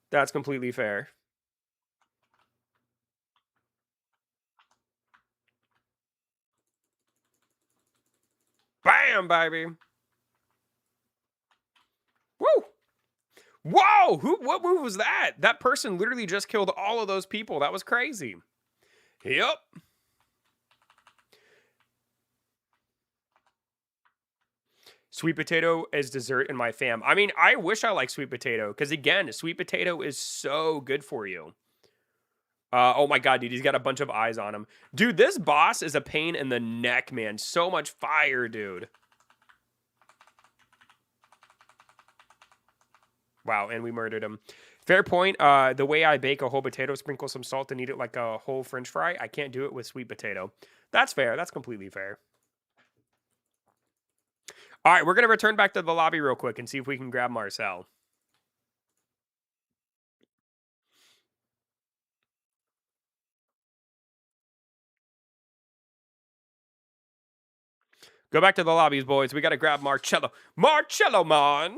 That's completely fair. Bam, baby. Woo. Whoa! What move was that? That person literally just killed all of those people. That was crazy. Yep. Sweet potato as dessert in my fam. I mean, I wish I liked sweet potato, because again, sweet potato is so good for you. Oh my God, dude, he's got a bunch of eyes on him. Dude, this boss is a pain in the neck, man. So much fire, dude. Wow, and we murdered him. Fair point. The way I bake a whole potato, sprinkle some salt and eat it like a whole French fry, I can't do it with sweet potato. That's fair. That's completely fair. All right, we're going to return back to the lobby real quick and see if we can grab Marcel. Go back to the lobbies, boys. We got to grab Marcello. Marcello, man!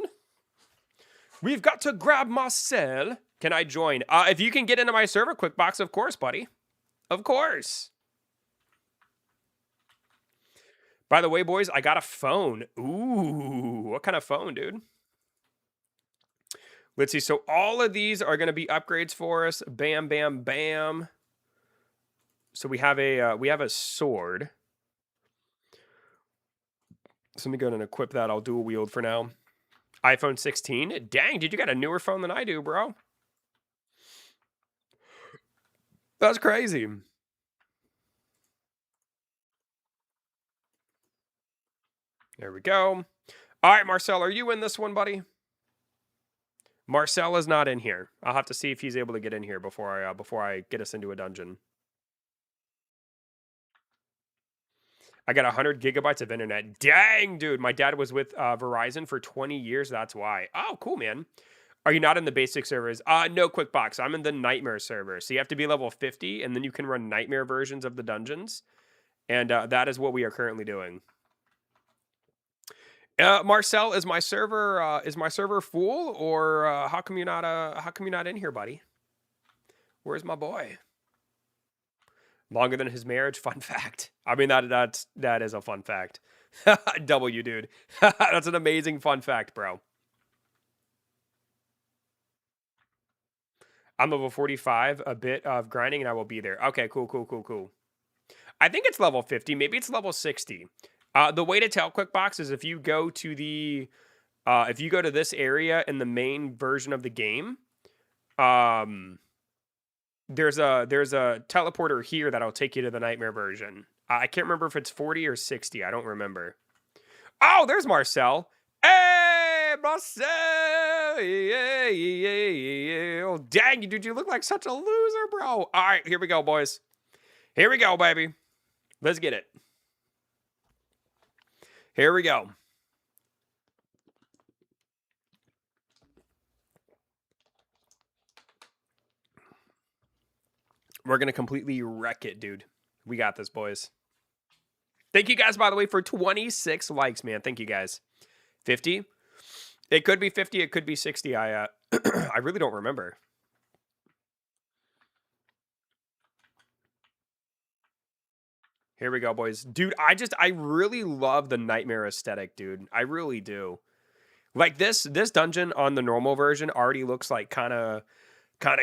We've got to grab Marcel. Can I join? If you can get into my server, quick box, of course, buddy. Of course. By the way, boys, I got a phone. Ooh, what kind of phone, dude? Let's see. So all of these are going to be upgrades for us. Bam, bam, bam. So we have a sword. So let me go ahead and equip that. I'll dual wield for now. iPhone 16. Dang, dude, you got a newer phone than I do, bro. That's crazy. There we go. All right, Marcel, are you in this one, buddy? Marcel is not in here. I'll have to see if he's able to get in here before I get us into a dungeon. I got 100 gigabytes of internet. Dang, dude. My dad was with Verizon for 20 years. That's why. Oh, cool, man. Are you not in the basic servers? No, QuickBox. I'm in the Nightmare server. So you have to be level 50, and then you can run Nightmare versions of the dungeons. And that is what we are currently doing. Marcel, is my server full, or how come you're not in here, buddy? Where's my boy? Longer than his marriage? Fun fact. I mean, that is a fun fact. W, dude. That's an amazing fun fact, bro. I'm level 45, a bit of grinding, and I will be there. Okay, cool. I think it's level 50. Maybe it's level 60. The way to tell QuickBox is if you go to this area in the main version of the game, there's a teleporter here that'll take you to the Nightmare version. I can't remember if it's 40 or 60. I don't remember. Oh, there's Marcel. Hey, Marcel. Yeah. Oh, dang, dude, you look like such a loser, bro. All right, here we go, boys. Here we go, baby. Let's get it. Here we go. We're going to completely wreck it, dude. We got this, boys. Thank you guys, by the way, for 26 likes, man. Thank you guys. 50? It could be 50. It could be 60. I really don't remember. Here we go, boys. Dude, I really love the Nightmare aesthetic, dude. I really do. Like this dungeon on the normal version already looks like kind of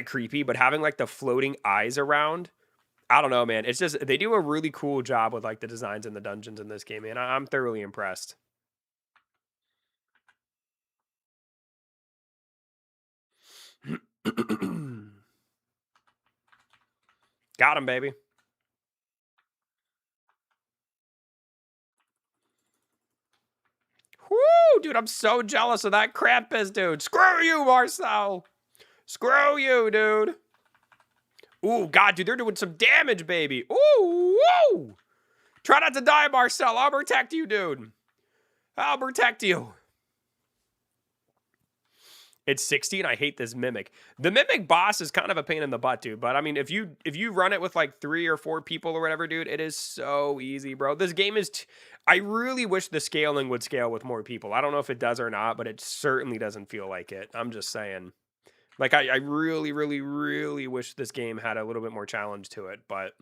creepy, but having like the floating eyes around, I don't know, man. It's just they do a really cool job with like the designs in the dungeons in this game, man. I'm thoroughly impressed. Got him, baby. Whoo, dude, I'm so jealous of that Krampus, dude. Screw you, Marcel. Screw you, dude. Ooh, God, dude, they're doing some damage, baby. Ooh, woo. Try not to die, Marcel. I'll protect you, dude. I'll protect you. It's 60, and I hate this Mimic. The Mimic boss is kind of a pain in the butt, dude. But, I mean, if you run it with, like, 3 or 4 people or whatever, dude, it is so easy, bro. This game is... I really wish the scaling would scale with more people. I don't know if it does or not, but it certainly doesn't feel like it. I'm just saying. Like, I really, really, really wish this game had a little bit more challenge to it. But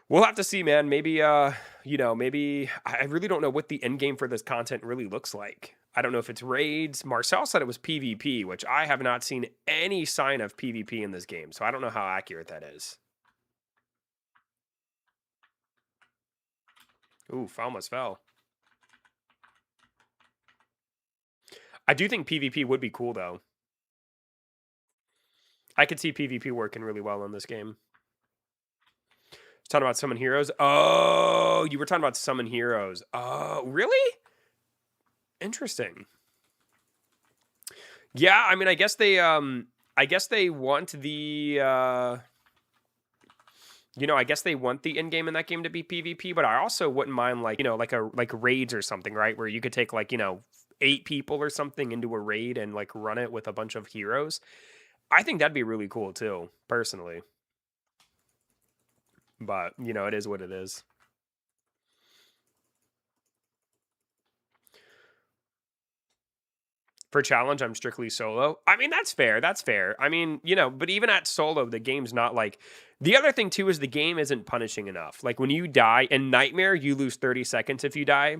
we'll have to see, man. Maybe, maybe... I really don't know what the end game for this content really looks like. I don't know if it's raids. Marcel said it was PvP, which I have not seen any sign of PvP in this game. So I don't know how accurate that is. Ooh, almost fell. I do think PvP would be cool, though. I could see PvP working really well in this game. Talking about summon heroes. Oh, you were talking about summon heroes. Oh, really? Interesting. Yeah, I mean, I guess they want the I guess they want the end game in that game to be PvP, but I also wouldn't mind like raids or something, right? Where you could take 8 people or something into a raid and like run it with a bunch of heroes. I think that'd be really cool too, personally. But, it is what it is. For challenge, I'm strictly solo. I mean, that's fair. That's fair. I mean, but even at solo, the game's not like... The other thing, too, is the game isn't punishing enough. Like, when you die in Nightmare, you lose 30 seconds if you die.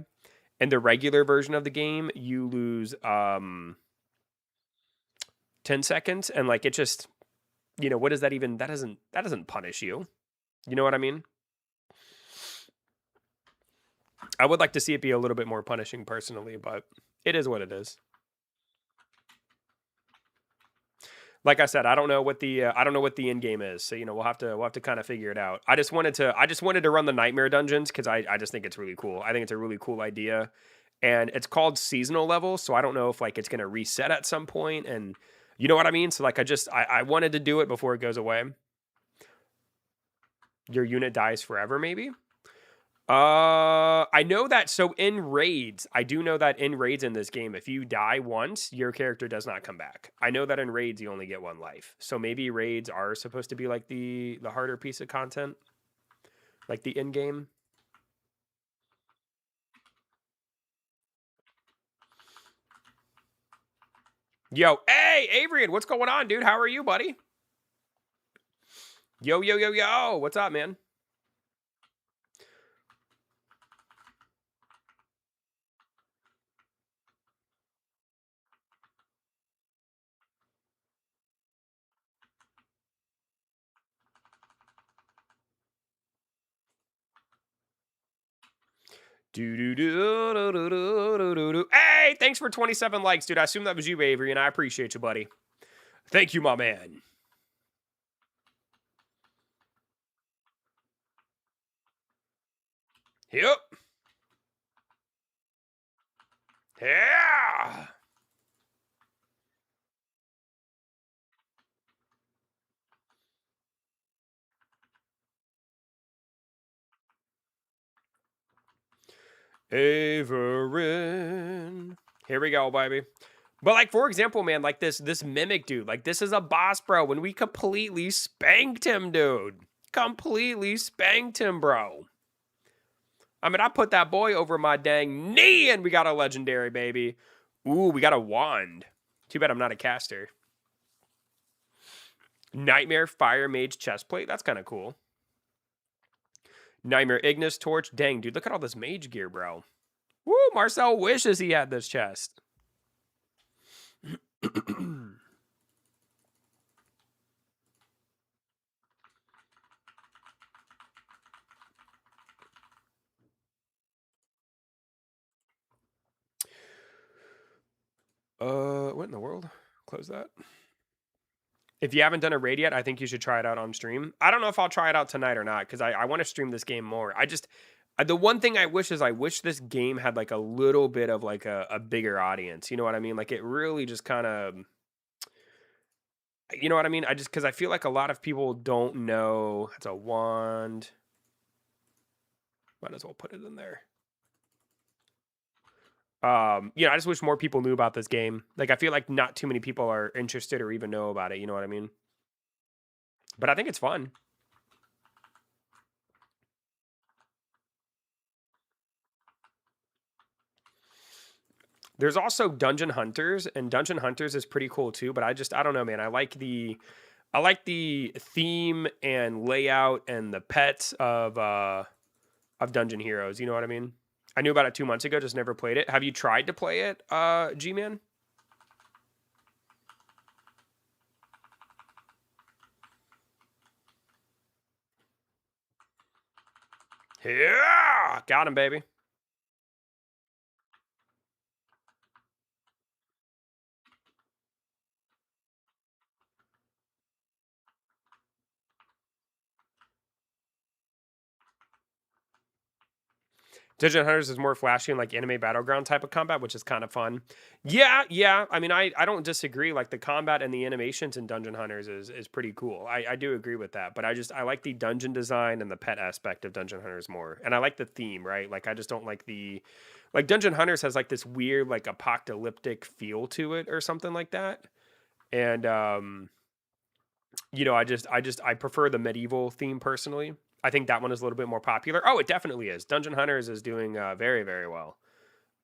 In the regular version of the game, you lose 10 seconds. And, like, it just... what does that even... That doesn't punish you. You know what I mean? I would like to see it be a little bit more punishing personally, but it is what it is. Like I said, I don't know what the end game is, so we'll have to kind of figure it out. I just wanted to run the nightmare dungeons because I just think it's really cool. I think it's a really cool idea, and it's called seasonal level, so I don't know if like it's gonna reset at some point, and you know what I mean. So like I wanted to do it before it goes away. Your unit dies forever, maybe. I know that. So in raids, I do know that in raids in this game, if you die once, your character does not come back. I know that in raids you only get one life. So maybe raids are supposed to be like the harder piece of content, like the end game. Yo, hey, Avrian, what's going on, dude? How are you, buddy? Yo, yo, yo, yo, what's up, man? Hey, thanks for 27 likes, dude. I assume that was you, Avery, and I appreciate you, buddy. Thank you, my man. Yep. Yeah. Averin. Here we go, baby. But like, for example, man, like this mimic dude, like this is a boss, bro. When we completely spanked him, dude. Completely spanked him, bro. I mean, I put that boy over my dang knee and we got a legendary, baby. Ooh, we got a wand. Too bad I'm not a caster. Nightmare Fire Mage chestplate. That's kind of cool. Nightmare Ignis Torch. Dang, dude, look at all this mage gear, bro. Woo, Marcel wishes he had this chest. What in the world? Close that. If you haven't done a raid yet, I think you should try it out on stream. I don't know if I'll try it out tonight or not because I want to stream this game more. The one thing I wish is I wish this game had like a little bit of like a bigger audience. You know what I mean? Like it really just kind of, you know what I mean? Because I feel like a lot of people don't know. It's a wand. Might as well put it in there. I just wish more people knew about this game. Like I feel like not too many people are interested or even know about it. You know what I mean? But I think it's fun. There's also Dungeon Hunters, and Dungeon Hunters is pretty cool too. But I don't know, man. I like the theme and layout and the pets of Dungeon Heroes. You know what I mean? I knew about it 2 months ago, just never played it. Have you tried to play it, G-Man? Yeah, got him, baby. Dungeon Hunters is more flashy and like anime battleground type of combat, which is kind of fun. Yeah. I mean, I don't disagree. Like the combat and the animations in Dungeon Hunters is pretty cool. I do agree with that. But I like the dungeon design and the pet aspect of Dungeon Hunters more. And I like the theme, right? Like I just don't like like Dungeon Hunters has like this weird like apocalyptic feel to it or something like that. And I prefer the medieval theme personally. I think that one is a little bit more popular. Oh, it definitely is. Dungeon Hunters is doing very, very well.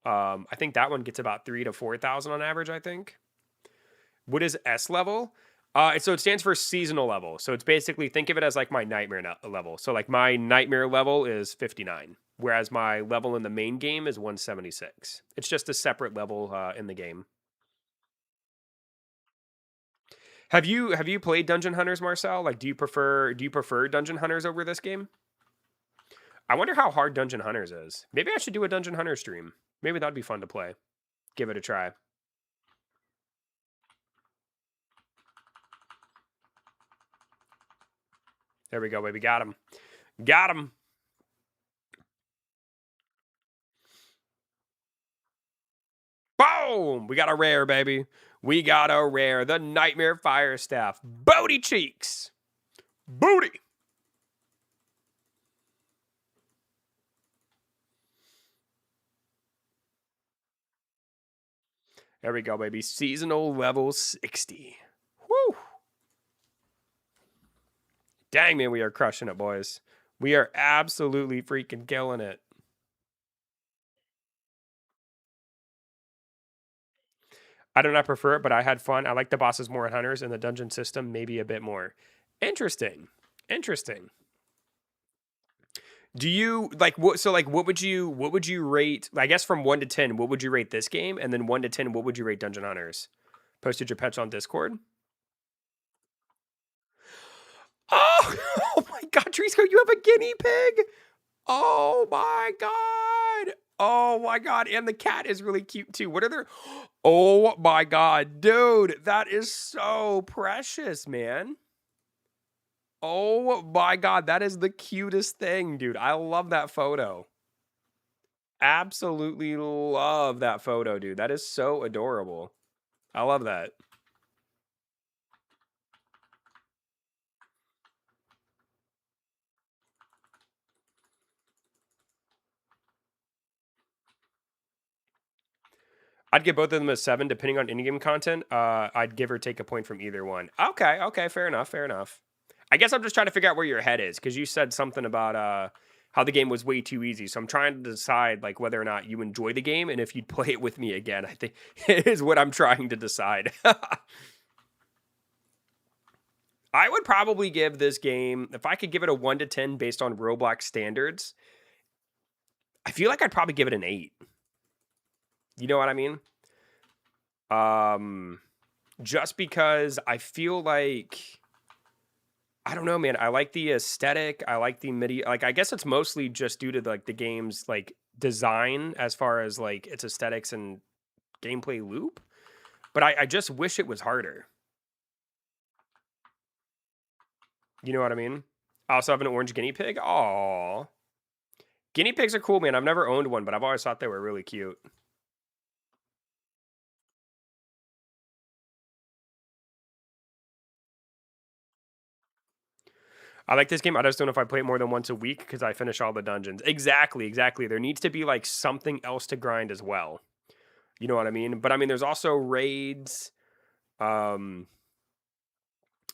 I think that one gets about 3,000 to 4,000 on average. I think. What is S level? So it stands for seasonal level. So it's basically think of it as like my nightmare level. So like my nightmare level is 59, whereas my level in the main game is 176. It's just a separate level in the game. Have you played Dungeon Hunters, Marcel? Like, do you prefer Dungeon Hunters over this game? I wonder how hard Dungeon Hunters is. Maybe I should do a Dungeon Hunter stream. Maybe that'd be fun to play. Give it a try. There we go, baby. Got him. Got him. Boom! We got a rare, baby. We got a rare. The Nightmare Fire Staff. Booty cheeks. Booty. There we go, baby. Seasonal level 60. Woo! Dang, man, we are crushing it, boys. We are absolutely freaking killing it. I do not prefer it, but I had fun. I like the bosses more in Hunters and the dungeon system maybe a bit more. Interesting. Interesting. Do you like what? So like, what would you rate? I guess from 1 to 10, what would you rate this game? And then 1 to 10, what would you rate Dungeon Hunters? Posted your pets on Discord. Oh, oh my God, Trisco, you have a guinea pig. Oh my God. Oh my God. And the cat is really cute too. What are their? Oh my God, dude, that is so precious, man. Oh my God, that is the cutest thing, dude. I love that photo. Absolutely love that photo, dude. That is so adorable. I love that. I'd give both of them a 7, depending on in-game content. I'd give or take a point from either one. Okay, fair enough. I guess I'm just trying to figure out where your head is, because you said something about how the game was way too easy. So I'm trying to decide like whether or not you enjoy the game and if you'd play it with me again. I think is what I'm trying to decide. I would probably give this game, if I could give it a 1 to 10 based on Roblox standards, I feel like I'd probably give it an 8. You know what I mean? Just because I feel like, I don't know, man. I like the aesthetic. I like the MIDI. Like, I guess it's mostly just due to like the game's like design as far as like its aesthetics and gameplay loop. But I just wish it was harder. You know what I mean? I also have an orange guinea pig. Aww. Guinea pigs are cool, man. I've never owned one, but I've always thought they were really cute. I like this game. I just don't know if I play it more than once a week because I finish all the dungeons. Exactly. There needs to be like something else to grind as well. You know what I mean? But I mean, there's also raids. You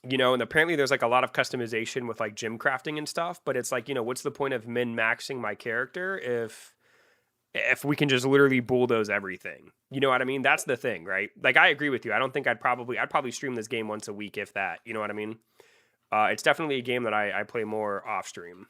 know, and apparently there's like a lot of customization with like gym crafting and stuff. But it's like, you know, what's the point of min-maxing my character if we can just literally bulldoze everything? You know what I mean? That's the thing, right? Like, I agree with you. I don't think I'd probably stream this game once a week, if that. You know what I mean? It's definitely a game that I play more off stream.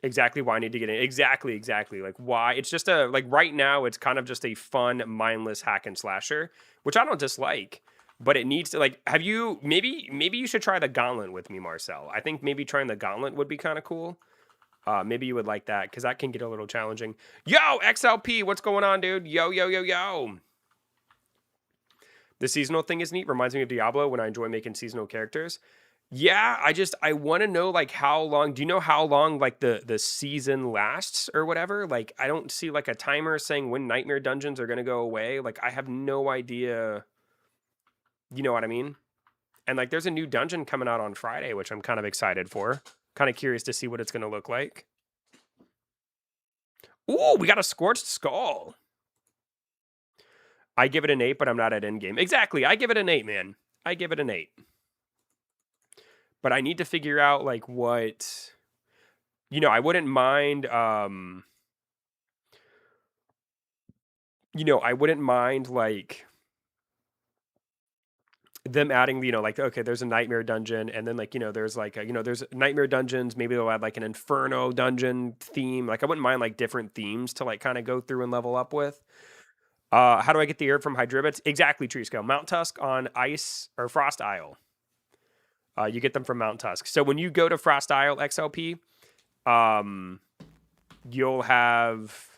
Exactly why I need to get in. Exactly. Like, why? It's just like right now, it's kind of just a fun, mindless hack and slasher, which I don't dislike. But it needs to, like, have you, maybe you should try the Gauntlet with me, Marcel. I think maybe trying the Gauntlet would be kind of cool. Maybe you would like that, because that can get a little challenging. Yo, XLP, what's going on, dude? Yo. The seasonal thing is neat. Reminds me of Diablo when I enjoy making seasonal characters. Yeah, I want to know, like, how long, do you know how long, like, the season lasts or whatever? Like, I don't see, like, a timer saying when Nightmare Dungeons are going to go away. Like, I have no idea. You know what I mean? And, like, there's a new dungeon coming out on Friday, which I'm kind of excited for. Kind of curious to see what it's going to look like. Ooh, we got a Scorched Skull. I give it an 8, but I'm not at endgame. Exactly, I give it an 8, man. I give it an 8. But I need to figure out, like, what... You know, I wouldn't mind... You know, I wouldn't mind, like... them adding, you know, like, okay, there's a Nightmare Dungeon, and then, like, you know, there's, like, you know, there's Nightmare Dungeons, maybe they'll add, like, an Inferno Dungeon theme. Like, I wouldn't mind, like, different themes to, like, kind of go through and level up with. How do I get the herb from Hydribits? Exactly, Treescale. Mount Tusk on Ice, or Frost Isle. You get them from Mount Tusk. So when you go to Frost Isle XLP, you'll have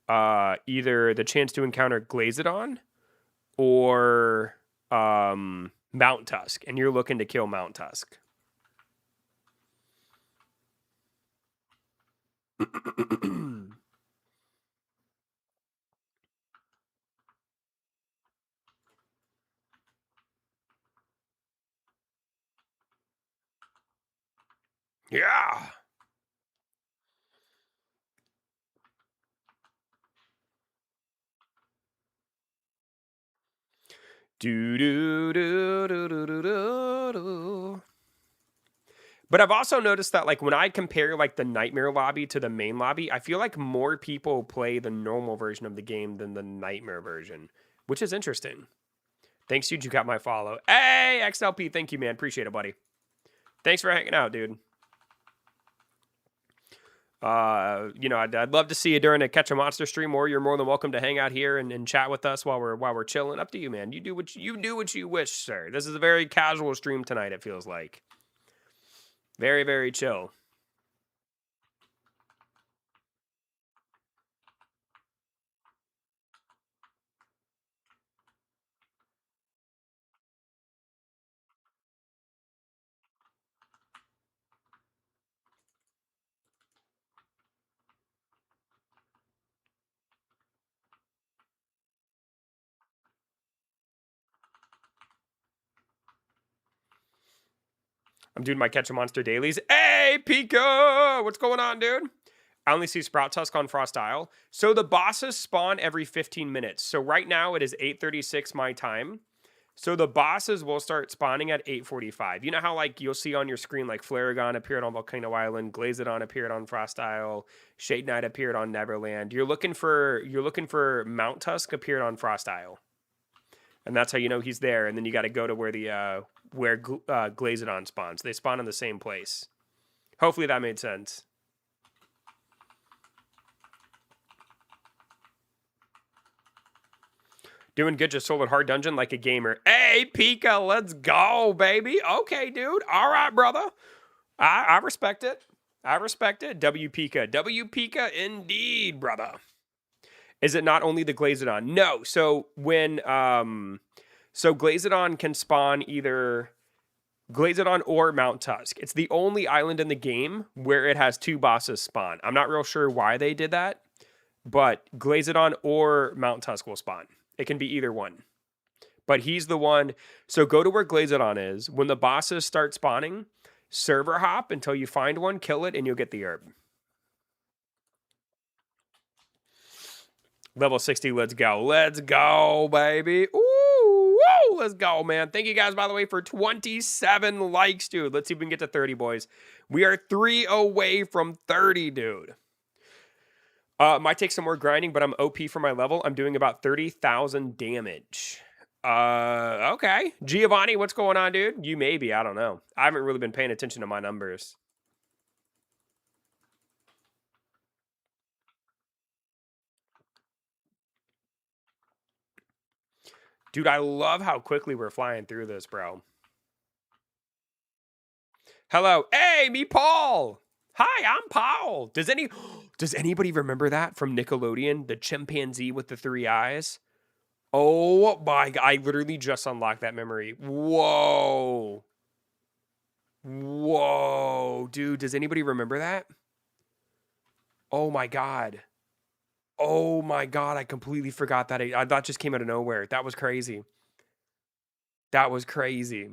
either the chance to encounter Glazodon or Mount Tusk, and you're looking to kill Mount Tusk. Yeah. Do do do do do do do. But I've also noticed that, like, when I compare, like, the Nightmare lobby to the main lobby, I feel like more people play the normal version of the game than the Nightmare version, which is interesting. Thanks, dude. You got my follow. Hey, XLP. Thank you, man. Appreciate it, buddy. Thanks for hanging out, dude. You know, I'd love to see you during a Catch a Monster stream, or you're more than welcome to hang out here and chat with us while we're chilling. Up to you, man. You do what you wish, sir. This is a very casual stream tonight, it feels like. Very, very chill. I'm doing my Catch a Monster dailies. Hey, Pico! What's going on, dude? I only see Sprout Tusk on Frost Isle. So the bosses spawn every 15 minutes. So right now it is 8:36 my time. So the bosses will start spawning at 8:45. You know how, like, you'll see on your screen, like, Flaregon appeared on Volcano Island, Glazodon appeared on Frost Isle, Shade Knight appeared on Neverland. You're looking for Mount Tusk appeared on Frost Isle. And that's how you know he's there. And then you got to go to where the Glazodon spawns. They spawn in the same place. Hopefully that made sense. Doing good, just sold hard dungeon like a gamer. Hey, Pika, let's go, baby. Okay, dude. All right, brother. I respect it. I respect it. W Pika indeed, brother. Is it not only the Glazodon? No. So when so Glazodon can spawn either Glazodon or Mount Tusk. It's the only island in the game where it has two bosses spawn. I'm not real sure why they did that, but Glazodon or Mount Tusk will spawn. It can be either one. But he's the one. So go to where Glazodon is. When the bosses start spawning, server hop until you find one, kill it, and you'll get the herb. Level 60, let's go. Let's go, baby. Ooh, woo, let's go, man. Thank you guys, by the way, for 27 likes, dude. Let's see if we can get to 30, boys. We are 3 away from 30, dude. Might take some more grinding, but I'm OP for my level. I'm doing about 30,000 damage. Okay. Giovanni, what's going on, dude? You may be. I don't know. I haven't really been paying attention to my numbers. Dude, I love how quickly we're flying through this, bro. Hello. Hey, me, Paul. Hi, I'm Paul. Does anybody remember that from Nickelodeon? The chimpanzee with the 3 eyes? Oh my God. I literally just unlocked that memory. Whoa. Whoa. Dude, does anybody remember that? Oh my God. Oh my God. I completely forgot that. That just came out of nowhere. That was crazy. That was crazy.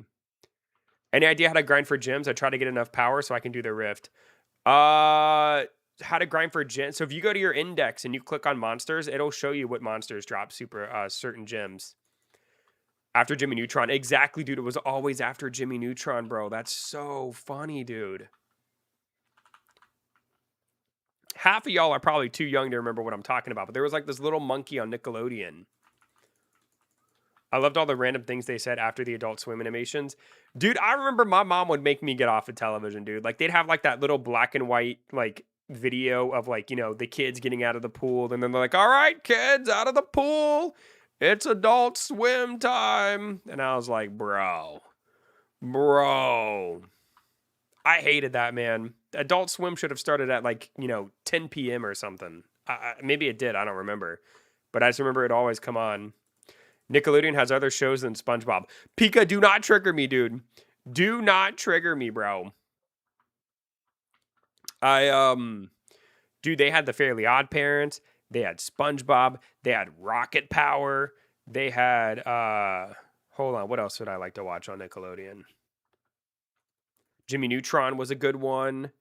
Any idea how to grind for gems? I try to get enough power so I can do the rift. How to grind for gems. So if you go to your index and you click on monsters, it'll show you what monsters drop certain gems. After Jimmy Neutron. Exactly, dude. It was always after Jimmy Neutron, bro. That's so funny, dude. Half of y'all are probably too young to remember what I'm talking about, but there was like this little monkey on Nickelodeon. I loved all the random things they said after the Adult Swim animations. Dude, I remember my mom would make me get off of television, dude. Like, they'd have, like, that little black and white, like, video of, like, you know, the kids getting out of the pool. And then they're like, all right, kids, out of the pool. It's Adult Swim time. And I was like, bro, Bro. I hated that, man. Adult Swim should have started at 10 p.m. or something. Maybe it did. I don't remember. But I just remember it always come on. Nickelodeon has other shows than SpongeBob. Pika, do not trigger me, dude. Do not trigger me, bro. Dude, they had the Fairly Odd Parents. They had SpongeBob. They had Rocket Power. They had, hold on. What else would I like to watch on Nickelodeon? Jimmy Neutron was a good one.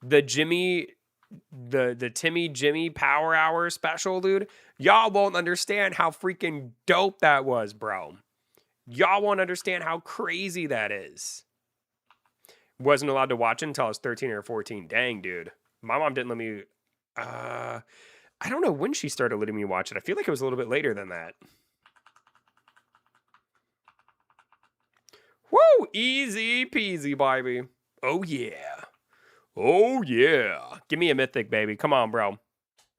The Timmy Jimmy Power Hour special, dude. Y'all won't understand how freaking dope that was, bro. Y'all won't understand how crazy that is. Wasn't allowed to watch it until I was 13 or 14. Dang, dude. My mom didn't let me... I don't know when she started letting me watch it. I feel like it was a little bit later than that. Woo! Easy peasy, baby. Oh, yeah. Oh, yeah. Give me a mythic, baby. Come on, bro.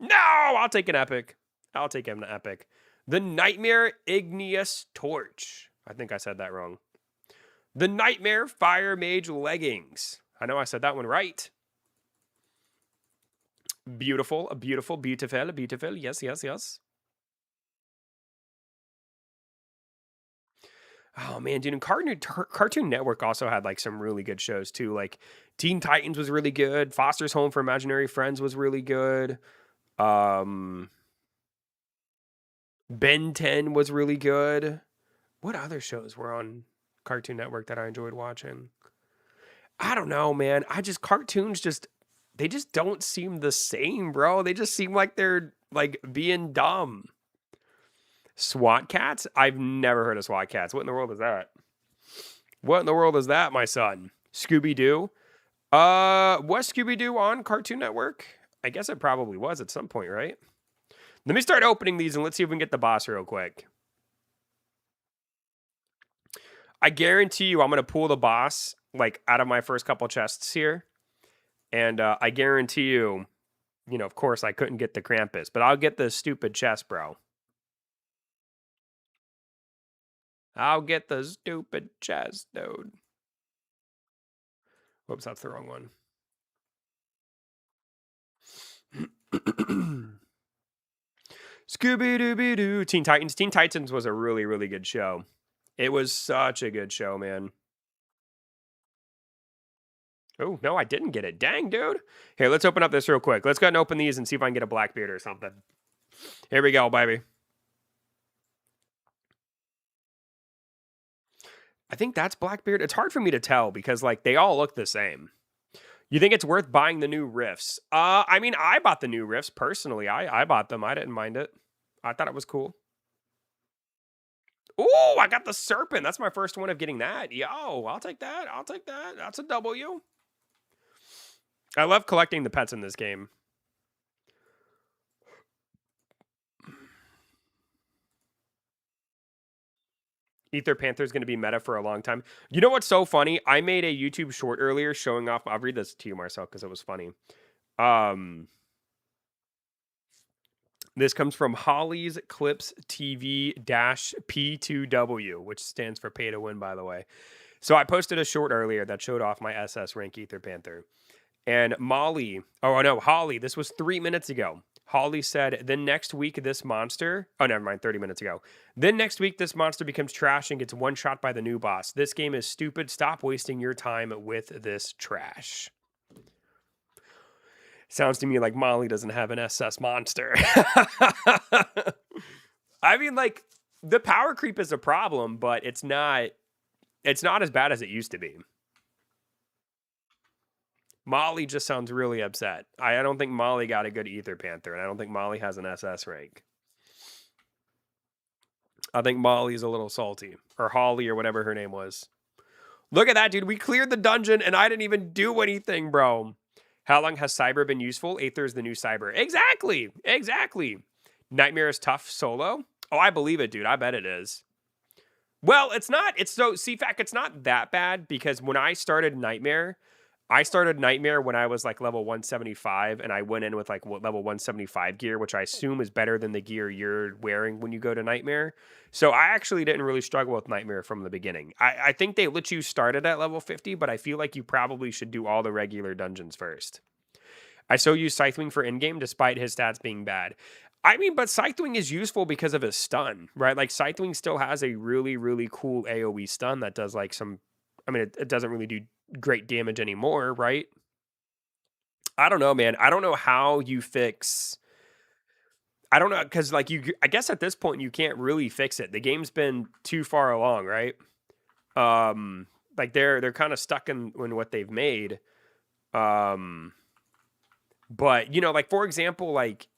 No! I'll take an epic. I'll take an epic. The Nightmare Igneous Torch. I think I said that wrong. The Nightmare Fire Mage Leggings. I know I said that one right. Beautiful, beautiful, beautiful, beautiful. Yes, yes, yes. Oh man, dude, and Cartoon Network also had like some really good shows too. Like Teen Titans was really good. Foster's Home for Imaginary Friends was really good. Ben 10 was really good. What other shows were on Cartoon Network that I enjoyed watching? I don't know, man. Cartoons they just don't seem the same, bro. They just seem like they're like being dumb. SWAT Cats? I've never heard of SWAT Cats. What in the world is that? What in the world is that, my son? Scooby-Doo? Was Scooby-Doo on Cartoon Network? I guess it probably was at some point, right? Let me start opening these and let's see if we can get the boss real quick. I guarantee you I'm going to pull the boss like out of my first couple chests here. And I guarantee you, of course I couldn't get the Krampus, but I'll get the stupid chest, bro. I'll get the stupid chest, dude. Whoops, that's the wrong one. Scooby-Dooby-Doo. Teen Titans. Teen Titans was a really, really good show. It was such a good show, man. Oh, no, I didn't get it. Dang, dude. Here, let's open up this real quick. Let's go ahead and open these and see if I can get a Blackbeard or something. Here we go, baby. I think that's Blackbeard. It's hard for me to tell because, like, they all look the same. You think it's worth buying the new riffs? I mean, I bought the new riffs personally. I bought them. I didn't mind it. I thought it was cool. Oh, I got the serpent. That's my first one of getting that. Yo, I'll take that. I'll take that. That's a W. I love collecting the pets in this game. Ether Panther's going to be meta for a long time. You know what's so funny? I made a YouTube short earlier showing off. I'll read this to you, Marcel, because it was funny. This comes from Holly's Clips TV-P2W, which stands for pay to win, by the way. So I posted a short earlier that showed off my SS rank Ether Panther. And Holly, this was 3 minutes ago. Holly said, then next week this monster... Oh, never mind, 30 minutes ago. Then next week this monster becomes trash and gets one shot by the new boss. This game is stupid. Stop wasting your time with this trash. Sounds to me like Molly doesn't have an SS monster. I mean, like, the power creep is a problem, but it's not as bad as it used to be. Molly just sounds really upset. I don't think Molly got a good Ether Panther, and I don't think Molly has an SS rank. I think Molly's a little salty. Or Holly, or whatever her name was. Look at that, dude. We cleared the dungeon, and I didn't even do anything, bro. How long has Cyber been useful? Aether is the new Cyber. Exactly. Exactly. Nightmare is tough solo? Oh, I believe it, dude. I bet it is. Well, it's not. It's not that bad, because when I started Nightmare... I started Nightmare when I was like level 175, and I went in with like level 175 gear, which I assume is better than the gear you're wearing when you go to Nightmare. So I actually didn't really struggle with Nightmare from the beginning. I think they let you start it at level 50, but I feel like you probably should do all the regular dungeons first. I so use Scythewing for in-game despite his stats being bad. I mean, but Scythewing is useful because of his stun, right? Like Scythewing still has a really, really cool AoE stun that does like some, I mean, it doesn't really do great damage anymore, right? I don't know, man. I don't know how you fix. I don't know, because like I guess at this point you can't really fix it. The game's been too far along, right? Like they're kind of stuck in what they've made. Um, but you know, like for example, like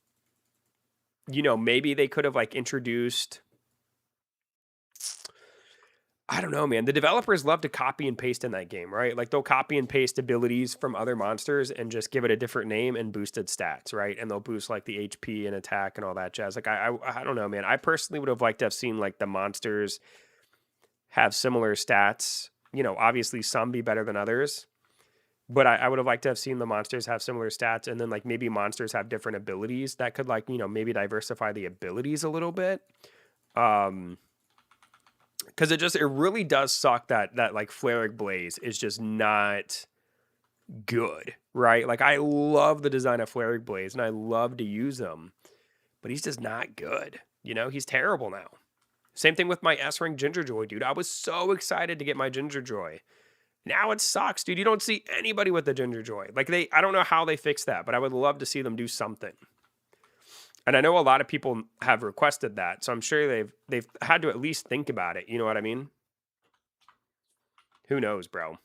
you know, maybe they could have like introduced. I don't know, man. The developers love to copy and paste in that game, right? Like they'll copy and paste abilities from other monsters and just give it a different name and boosted stats, right? And they'll boost like the HP and attack and all that jazz. Like I don't know, man. I personally would have liked to have seen like the monsters have similar stats. You know, obviously some be better than others, but I would have liked to have seen the monsters have similar stats, and then like maybe monsters have different abilities that could like, you know, maybe diversify the abilities a little bit. Because it really does suck that like Fleric Blaze is just not good, right? Like I love the design of Fleric Blaze and I love to use him, but he's just not good. You know, he's terrible now. Same thing with my S-Ring Gingerjoy, dude. I was so excited to get my Gingerjoy. Now it sucks, dude. You don't see anybody with the Gingerjoy. Like I don't know how they fix that, but I would love to see them do something. And I know a lot of people have requested that, so I'm sure they've had to at least think about it. You know what I mean? Who knows, bro?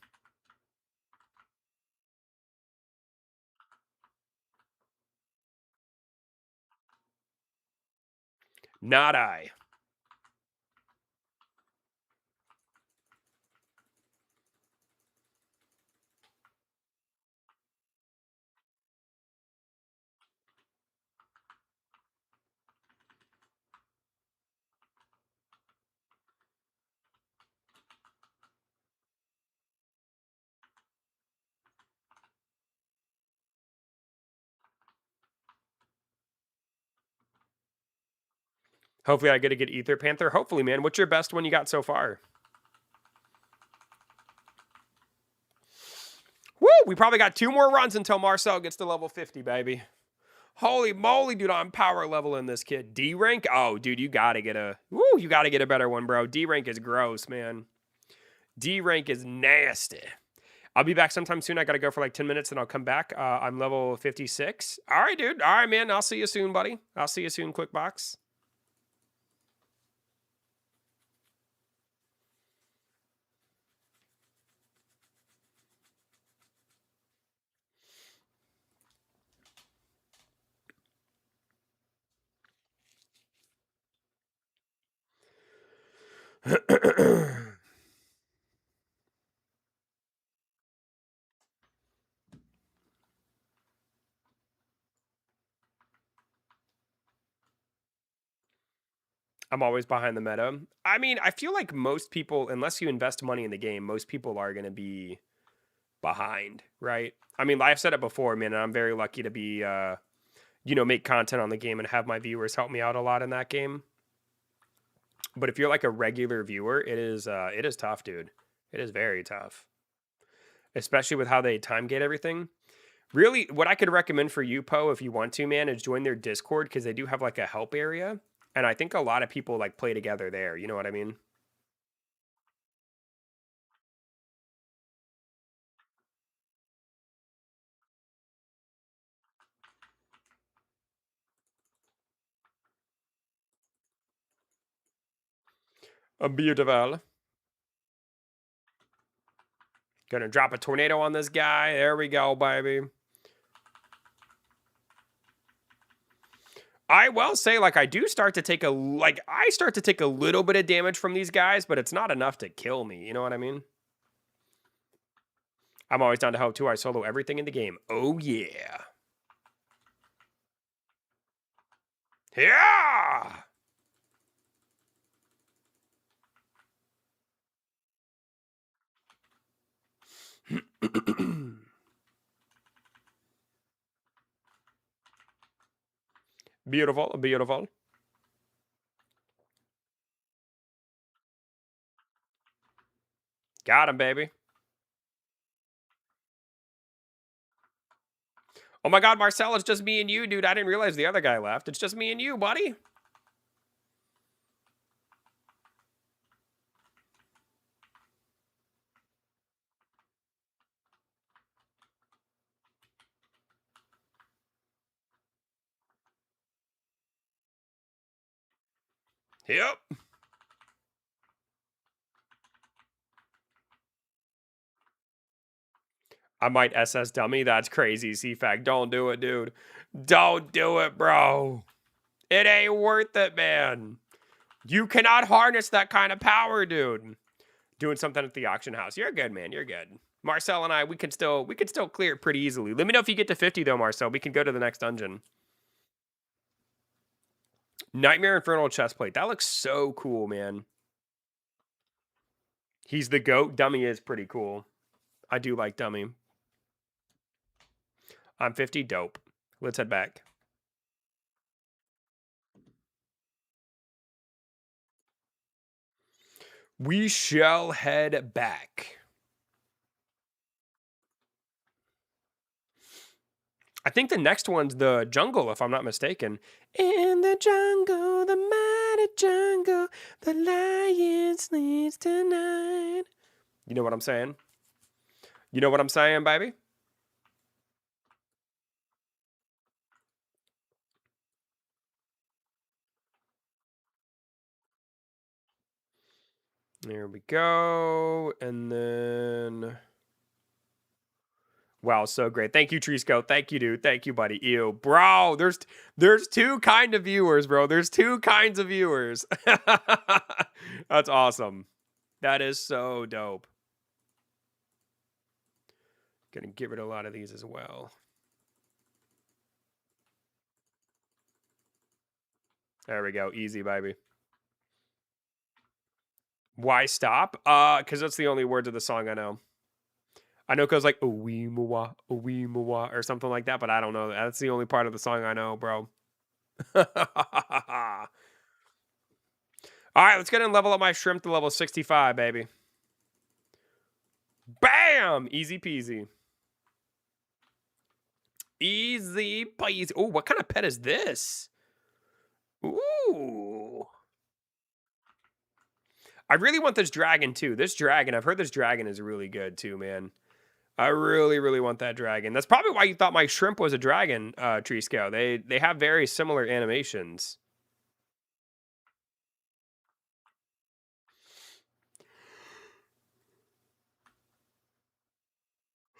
Not I. Hopefully I get a good Ether Panther. Hopefully, man. What's your best one you got so far? Woo! We probably got 2 more runs until Marcel gets to level 50, baby. Holy moly, dude, I'm power leveling this kid. D rank? Oh, dude, you gotta get a better one, bro. D rank is gross, man. D rank is nasty. I'll be back sometime soon. I gotta go for like 10 minutes and I'll come back. I'm level 56. All right, dude. All right, man. I'll see you soon, buddy. I'll see you soon, Quickbox. I'm always behind the meta. I mean, I feel like most people, unless you invest money in the game, most people are going to be behind, right? I mean, I've said it before, man, and I'm very lucky to be, you know, make content on the game and have my viewers help me out a lot in that game. But if you're like a regular viewer, it is tough, dude. It is very tough, especially with how they time gate everything. Really, what I could recommend for you, Poe, if you want to, man, is join their Discord because they do have like a help area. And I think a lot of people like play together there. You know what I mean? A beautiful. Gonna drop a tornado on this guy. There we go, baby. I will say, like, I start to take a little bit of damage from these guys, but it's not enough to kill me. You know what I mean? I'm always down to help too. I solo everything in the game. Oh yeah. Yeah. Beautiful, beautiful. Got him, baby. Oh my god, Marcel, it's just me and you, dude. I didn't realize the other guy left. It's just me and you, buddy. Yep. I might SS dummy. That's crazy, CFAC. Don't do it, dude. Don't do it, bro. It ain't worth it, man. You cannot harness that kind of power, dude. Doing something at the auction house. You're good, man. You're good. Marcel and I, we can still clear it pretty easily. Let me know if you get to 50 though, Marcel. We can go to the next dungeon. Nightmare Infernal chestplate. That looks so cool, man. He's the goat. Dummy is pretty cool. I do like Dummy. I'm 50. Dope. Let's head back. We shall head back. I think the next one's the jungle, if I'm not mistaken. In the jungle, the mighty jungle, the lion sleeps tonight. You know what I'm saying? You know what I'm saying, baby? There we go. And then... Wow, so great. Thank you, Trisco. Thank you, dude. Thank you, buddy. Ew. Bro, there's two kind of viewers, bro. There's two kinds of viewers. That's awesome. That is so dope. Gonna get rid of a lot of these as well. There we go. Easy, baby. Why stop? Because that's the only words of the song I know. I know it goes like "Oweemawa, Oweemawa" or something like that, but I don't know. That's the only part of the song I know, bro. All right, let's get and level up my shrimp to level 65, baby. Bam! Easy peasy. Easy peasy. Oh, what kind of pet is this? Ooh. I really want this dragon, too. This dragon, I've heard this dragon is really good, too, man. I really, really want that dragon. That's probably why you thought my shrimp was a dragon, Tree Scale. They have very similar animations.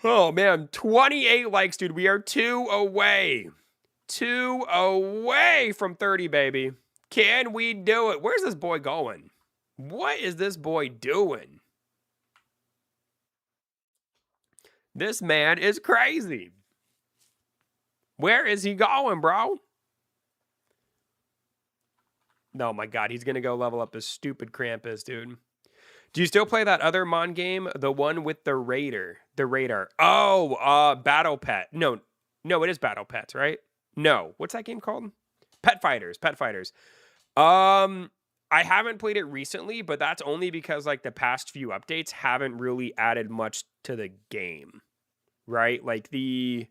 Oh, man. 28 likes, dude. We are 2 away. 2 away from 30, baby. Can we do it? Where's this boy going? What is this boy doing? This man is crazy. Where is he going, bro? Oh my god, he's gonna go level up this stupid Krampus, dude. Do you still play that other Mon game? The one with the Raider. The Radar. Oh, Battle Pet. No, it is Battle Pets, right? No. What's that game called? Pet Fighters. Pet Fighters. I haven't played it recently, but that's only because like the past few updates haven't really added much to the game. Right? Like they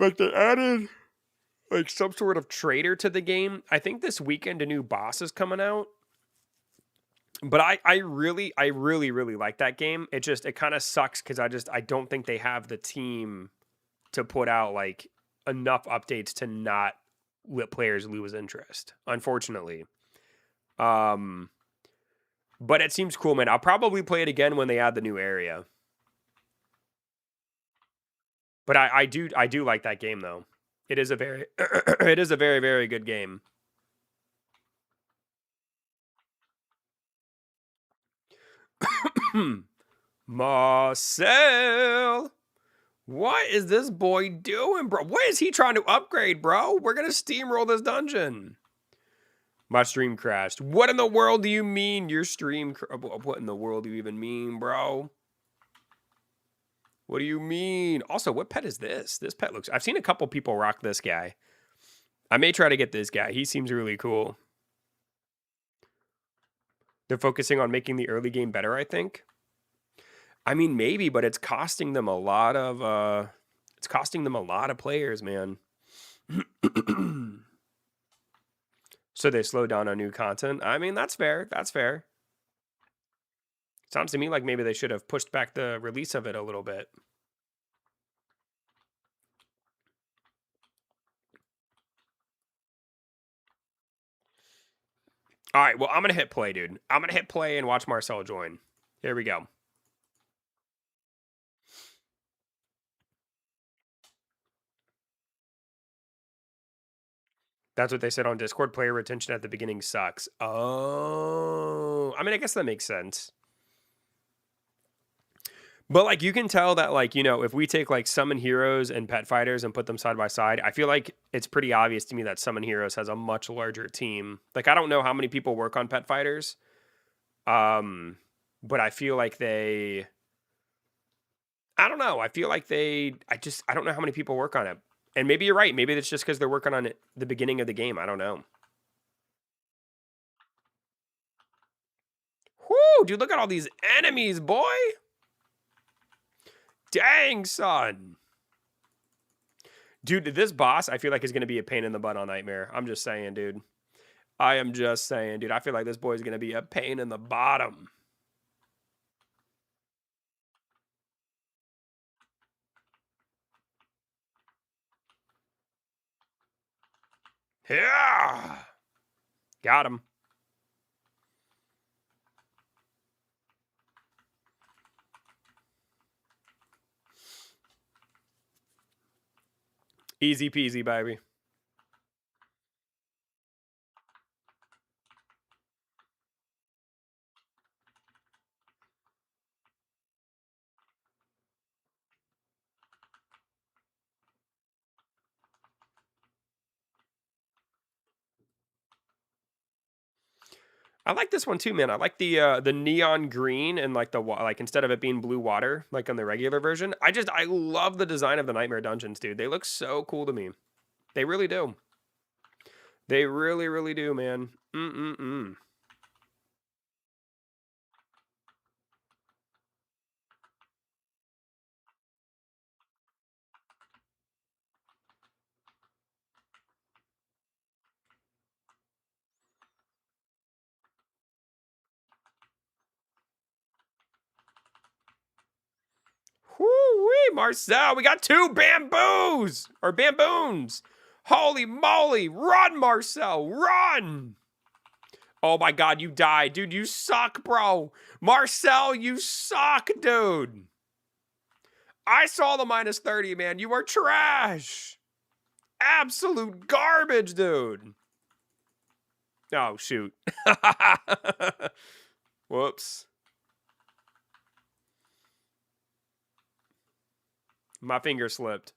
added like some sort of trader to the game. I think this weekend a new boss is coming out. But I really like that game. It kind of sucks because I don't think they have the team to put out like enough updates to not let players lose interest, unfortunately. But it seems cool, man. I'll probably play it again when they add the new area. But I do like that game though. It is a very very good game. Marcel, what is this boy doing, bro? What is he trying to upgrade, bro? We're gonna steamroll this dungeon. My stream crashed. What in the world do you mean your stream? What in the world do you even mean, bro? What do you mean? Also, what pet is this? This pet looks... I've seen a couple people rock this guy. I may try to get this guy. He seems really cool. They're focusing on making the early game better, I think. I mean, maybe, but it's costing them a lot of players, man. So they slow down on new content. I mean, that's fair. That's fair. Sounds to me like maybe they should have pushed back the release of it a little bit. All right, well, I'm going to hit play, dude. I'm going to hit play and watch Marcel join. Here we go. That's what they said on Discord. Player retention at the beginning sucks. Oh, I mean, I guess that makes sense. But, like, you can tell that, like, you know, if we take, like, Summon Heroes and Pet Fighters and put them side by side, I feel like it's pretty obvious to me that Summon Heroes has a much larger team. Like, I don't know how many people work on Pet Fighters. But I feel like they... I don't know. I feel like I don't know how many people work on it. And maybe you're right. Maybe it's just because they're working on it the beginning of the game. I don't know. Whoo, dude, look at all these enemies, boy. Dang, son. Dude, this boss, I feel like is going to be a pain in the butt on Nightmare. I'm just saying, dude. I am just saying, dude. I feel like this boy is going to be a pain in the bottom. Yeah. Got him. Easy peasy, baby. I like this one too, man. I like the neon green and like like instead of it being blue water like on the regular version. I love the design of the Nightmare dungeons, dude. They look so cool to me. They really do. They really, really do, man. Whoo-wee, Marcel, we got 2 bamboos or bamboons. Holy moly, run, Marcel, run. Oh my God, you died. Dude, you suck, bro. Marcel, you suck, dude. I saw the -30, man. You are trash. Absolute garbage, dude. Oh, shoot. Whoops. My finger slipped.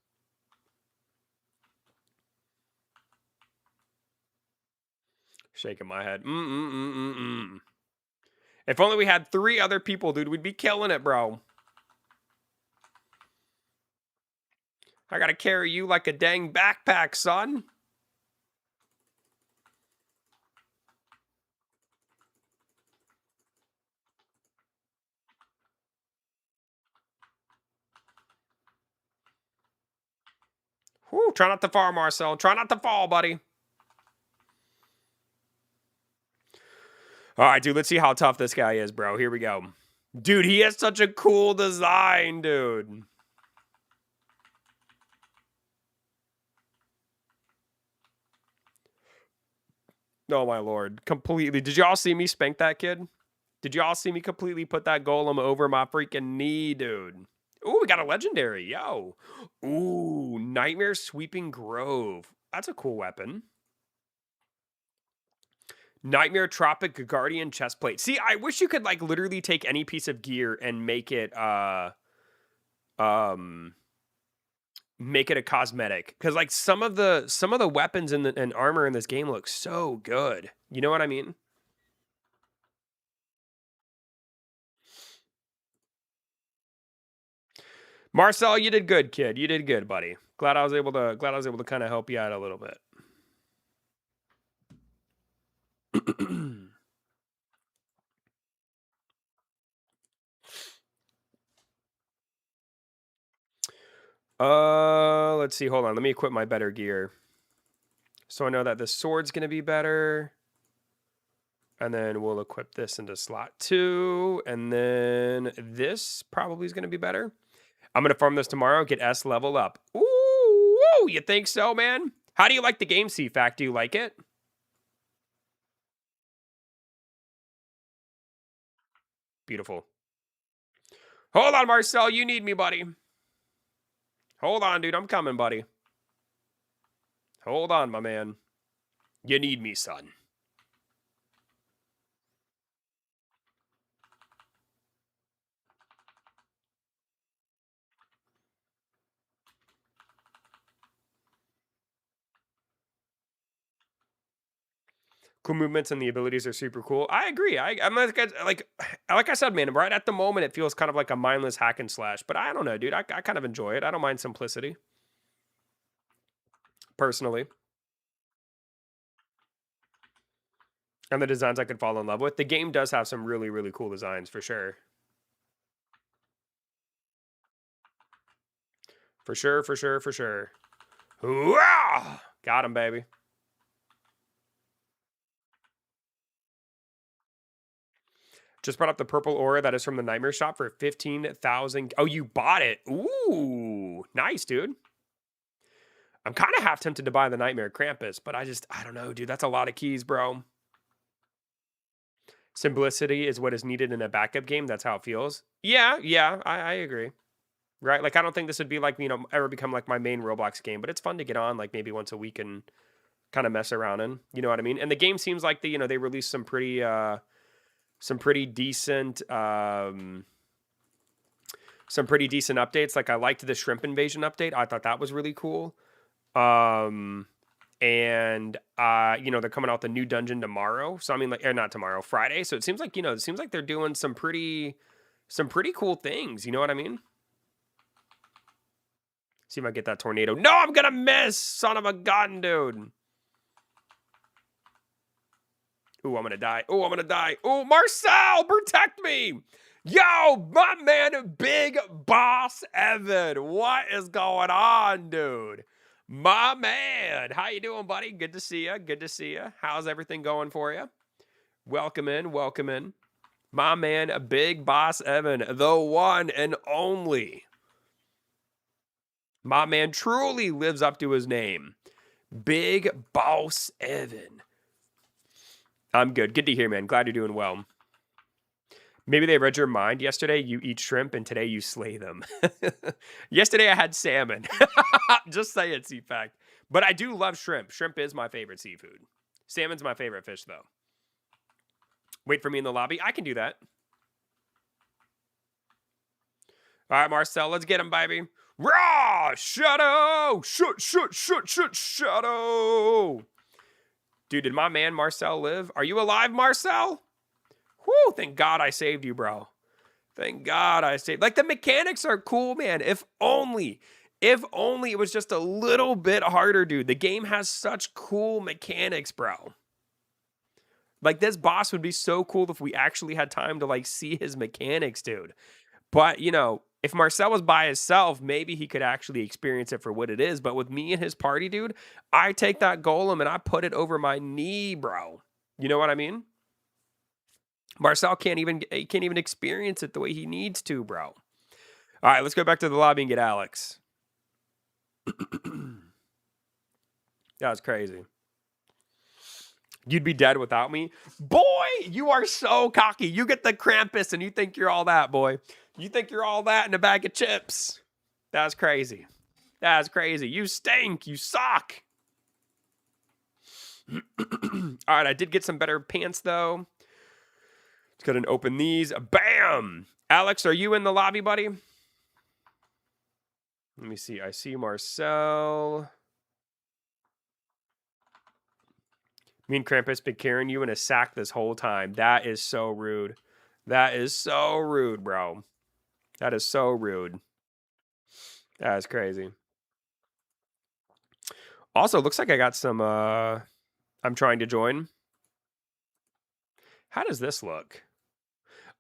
Shaking my head. If only we had 3 other people, dude, we'd be killing it, bro. I gotta carry you like a dang backpack, son. Whew, try not to fall, Marcel. Try not to fall, buddy. All right, dude, let's see how tough this guy is, bro. Here we go. Dude, he has such a cool design, dude. Oh, my Lord. Completely. Did y'all see me spank that kid? Did y'all see me completely put that golem over my freaking knee, dude? Ooh, we got a legendary. Yo. Ooh, Nightmare Sweeping Grove. That's a cool weapon. Nightmare Tropic Guardian Chestplate. See, I wish you could like literally take any piece of gear and make it make it a cosmetic, because like some of the weapons and armor in this game look so good. You know what I mean? Marcel, you did good, kid. You did good, buddy. Glad I was able to kind of help you out a little bit. Let's see. Hold on. Let me equip my better gear. So I know that the sword's going to be better. And then we'll equip this into slot 2. And then this probably is going to be better. I'm going to farm this tomorrow. Get S level up. Ooh, you think so, man? How do you like the game, CFAC? Do you like it? Beautiful. Hold on, Marcel. You need me, buddy. Hold on, dude. I'm coming, buddy. Hold on, my man. You need me, son. Cool movements and the abilities are super cool. I agree. I'm like I said, man. Right at the moment, it feels kind of like a mindless hack and slash. But I don't know, dude. I kind of enjoy it. I don't mind simplicity, personally. And the designs I could fall in love with. The game does have some really, really cool designs for sure. For sure, for sure, for sure. Hoo-ah! Got him, baby. Just brought up the purple aura that is from the Nightmare Shop for 15,000. Oh, you bought it. Ooh, nice, dude. I'm kind of half tempted to buy the Nightmare Krampus, but I don't know, dude. That's a lot of keys, bro. Simplicity is what is needed in a backup game. That's how it feels. Yeah, I agree. Right? Like, I don't think this would be like, ever become like my main Roblox game, but it's fun to get on like maybe once a week and kind of mess around in. You know what I mean? And the game seems like they released some pretty decent updates. Like, I liked the shrimp invasion update. I thought that was really cool. And they're coming out with a new dungeon tomorrow. So I mean, like, or not tomorrow, Friday. So it seems like they're doing some pretty cool things. You know what I mean? See if I get that tornado. No, I'm gonna miss, son of a gun, dude. Ooh, I'm gonna die. Ooh, I'm gonna die. Ooh, Marcel, protect me. Yo, my man, Big Boss Evan. What is going on, dude? My man. How you doing, buddy? Good to see you. Good to see you. How's everything going for you? Welcome in. Welcome in. My man, Big Boss Evan, the one and only. My man truly lives up to his name. Big Boss Evan. I'm good. Good to hear, man. Glad you're doing well. Maybe they read your mind. Yesterday, you eat shrimp, and today you slay them. Yesterday, I had salmon. Just say it, CFAC. But I do love shrimp. Shrimp is my favorite seafood. Salmon's my favorite fish, though. Wait for me in the lobby. I can do that. All right, Marcel, let's get him, baby. Raw! Shadow! Shadow! Dude, did my man Marcel live? Are you alive, Marcel? Whew, thank God I saved you, bro. Thank God I saved. Like, the mechanics are cool, man. If only it was just a little bit harder, dude. The game has such cool mechanics, bro. Like, this boss would be so cool if we actually had time to, like, see his mechanics, dude. But, if Marcel was by himself, maybe he could actually experience it for what it is. But with me and his party, dude, I take that golem and I put it over my knee, bro. You know what I mean? Marcel can't even experience it the way he needs to, bro. All right, let's go back to the lobby and get Alex. That was crazy. You'd be dead without me? Boy, you are so cocky. You get the Krampus and you think you're all that, boy. You think you're all that in a bag of chips. That's crazy. That's crazy. You stink. You suck. All right, I did get some better pants, though. Let's go ahead and open these. Bam! Alex, are you in the lobby, buddy? Let me see. I see Marcel. Me and Krampus been carrying you in a sack this whole time. That is so rude. That is so rude, bro. That is so rude. That is crazy. Also, looks like I got some, I'm trying to join. How does this look?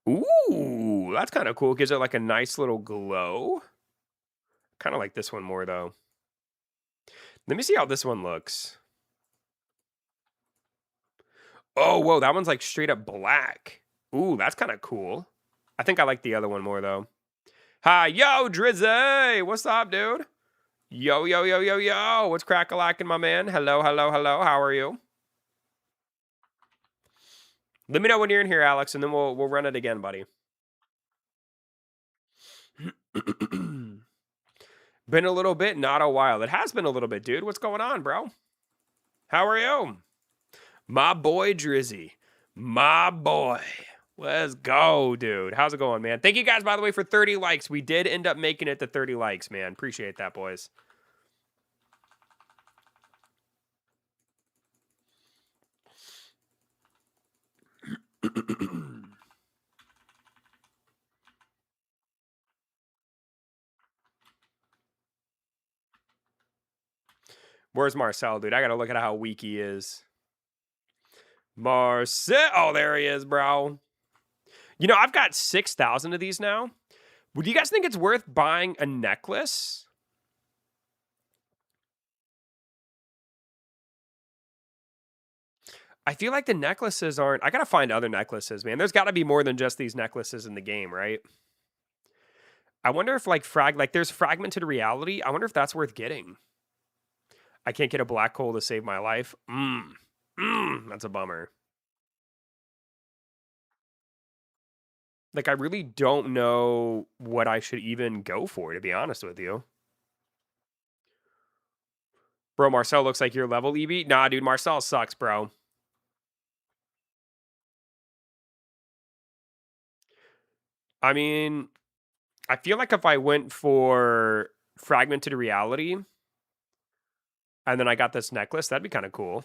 Ooh, that's kind of cool. Gives it like a nice little glow. Kind of like this one more though. Let me see how this one looks. Oh, whoa, that one's like straight up black. Ooh, that's kind of cool. I think I like the other one more though. Hi, yo, Drizzy. What's up, dude? Yo, yo, yo, yo, yo. What's crack-a-lackin', my man? Hello, hello, hello. How are you? Let me know when you're in here, Alex, and then we'll run it again, buddy. Been a little bit, not a while. It has been a little bit, dude. What's going on, bro? How are you? My boy Drizzy. My boy. Let's go, dude. How's it going, man? Thank you guys, by the way, for 30 likes. We did end up making it to 30 likes, man. Appreciate that, boys. Where's Marcel, dude? I gotta look at how weak he is. Marcel. Oh, there he is, bro. You know, I've got 6,000 of these now. Would you guys think it's worth buying a necklace? I feel like the necklaces aren't... I gotta find other necklaces, man. There's gotta be more than just these necklaces in the game, right? I wonder if, like, there's fragmented reality. I wonder if that's worth getting. I can't get a black hole to save my life. That's a bummer. Like, I really don't know what I should even go for, to be honest with you. Bro, Marcel looks like your level, EB. Nah, dude, Marcel sucks, bro. I mean, I feel like if I went for fragmented reality and then I got this necklace, that'd be kind of cool.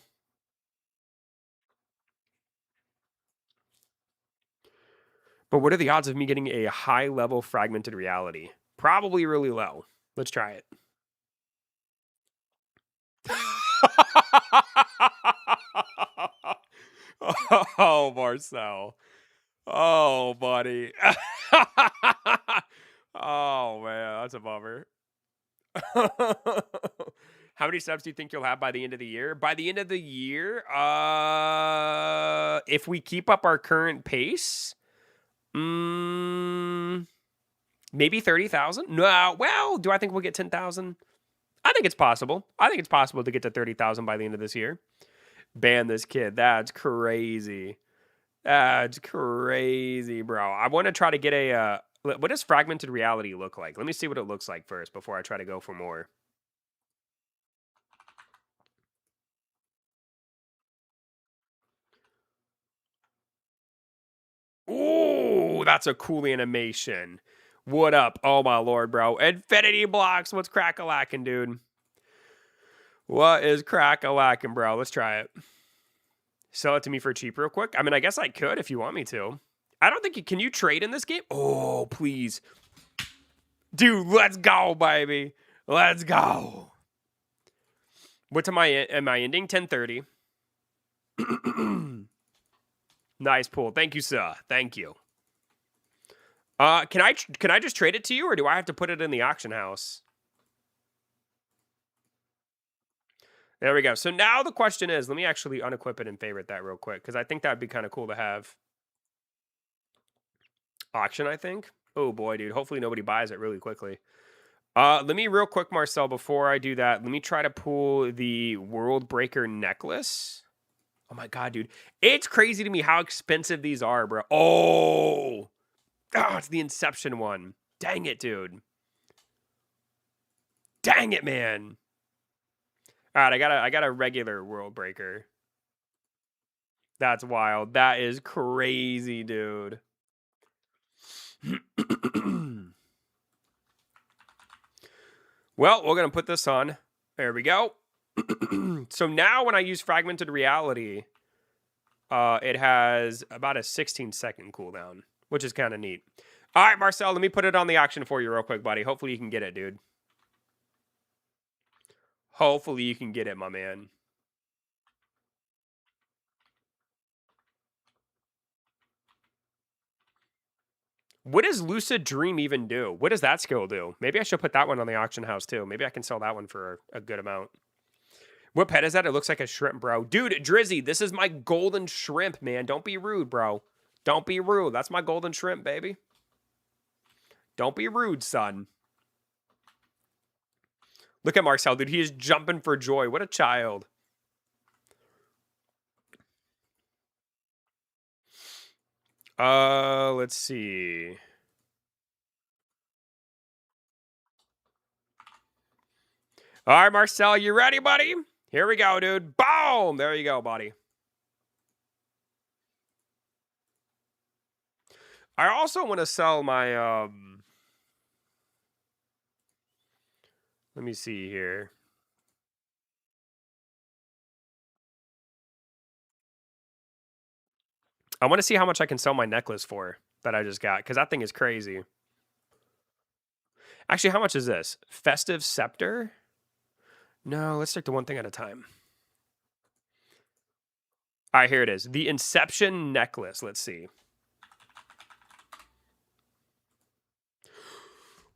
But what are the odds of me getting a high-level fragmented reality? Probably really low. Let's try it. Oh, Marcel. Oh, buddy. Oh, man. That's a bummer. How many subs do you think you'll have by the end of the year? By the end of the year, if we keep up our current pace, maybe 30,000? No, well, do I think we'll get 10,000? I think it's possible. I think it's possible to get to 30,000 by the end of this year. Ban this kid. That's crazy. That's crazy, bro. I want to try to get a... what does fragmented reality look like? Let me see what it looks like first before I try to go for more. Ooh, that's a cool animation. What up? Oh, my lord, bro. Infinity blocks. What's crack-a-lacking, dude? What is crack-a-lacking, bro? Let's try it. Sell it to me for cheap real quick. I mean, I guess I could if you want me to. I don't think you... Can you trade in this game? Oh, please. Dude, let's go, baby. Let's go. What am I ending? 10:30. Nice pull. Thank you, sir. Thank you. Can I just trade it to you, or do I have to put it in the auction house? There we go. So now the question is, let me actually unequip it and favorite that real quick, because I think that would be kind of cool to have. Auction, I think. Oh boy, dude. Hopefully nobody buys it really quickly. Let me real quick, Marcel, before I do that, let me try to pull the World Breaker necklace. Oh my god, dude. It's crazy to me how expensive these are, bro. Oh, it's the Inception one. Dang it, dude. Dang it, man. All right, I got a regular World Breaker. That's wild. That is crazy, dude. Well, we're going to put this on. There we go. So now when I use fragmented reality, it has about a 16-second cooldown, which is kind of neat. All right, Marcel, let me put it on the auction for you real quick, buddy. Hopefully you can get it, dude. Hopefully you can get it, my man. What does Lucid Dream even do? What does that skill do? Maybe I should put that one on the auction house too. Maybe I can sell that one for a good amount. What pet is that? It looks like a shrimp, bro. Dude, Drizzy, this is my golden shrimp, man. Don't be rude, bro. Don't be rude. That's my golden shrimp, baby. Don't be rude, son. Look at Marcel, dude. He is jumping for joy. What a child. Let's see. All right, Marcel, you ready, buddy? Here we go, dude. Boom! There you go, buddy. I also want to sell my, let me see here. I want to see how much I can sell my necklace for that I just got, because that thing is crazy. Actually, how much is this? Festive Scepter? No, let's stick to one thing at a time. All right, here it is. The Inception Necklace. Let's see.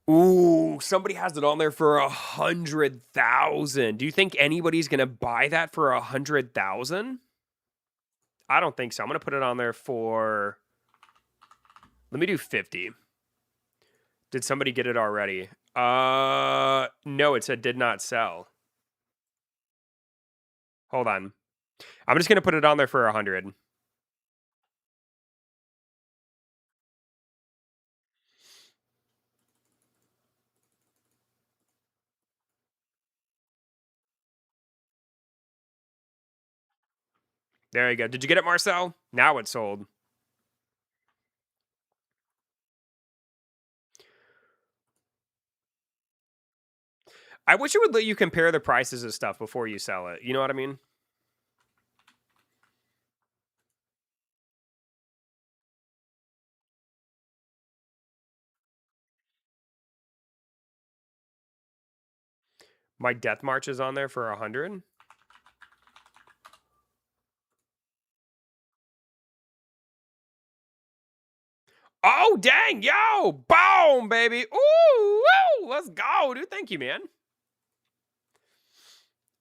Ooh, somebody has it on there for 100,000. Do you think anybody's gonna buy that for 100,000? I don't think so. I'm gonna put it on there for. Let me do 50. Did somebody get it already? No, it said did not sell. Hold on. I'm just gonna put it on there for 100. There you go. Did you get it, Marcel? Now it's sold. I wish it would let you compare the prices of stuff before you sell it. You know what I mean? My Death March is on there for 100. Oh, dang, yo! Boom, baby! Ooh, woo! Let's go, dude. Thank you, man.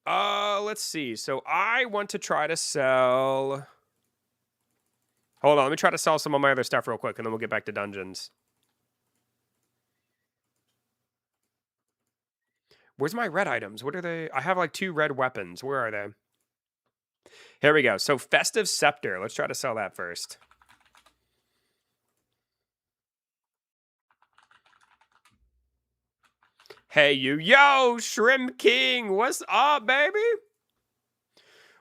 Let's see. So I want to try to sell. Hold on, let me try to sell some of my other stuff real quick, and then we'll get back to dungeons. Where's my red items? What are they? I have like 2 red weapons. Where are they? Here we go. So Festive Scepter. Let's try to sell that first. Hey, you. Yo, Shrimp King. What's up, baby?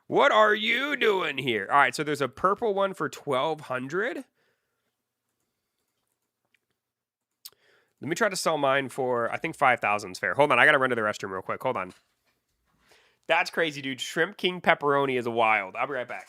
What are you doing here? All right, so there's a purple one for 1,200. Let me try to sell mine for, I think 5,000 is fair. Hold on, I got to run to the restroom real quick. Hold on. That's crazy, dude. Shrimp King Pepperoni is wild. I'll be right back.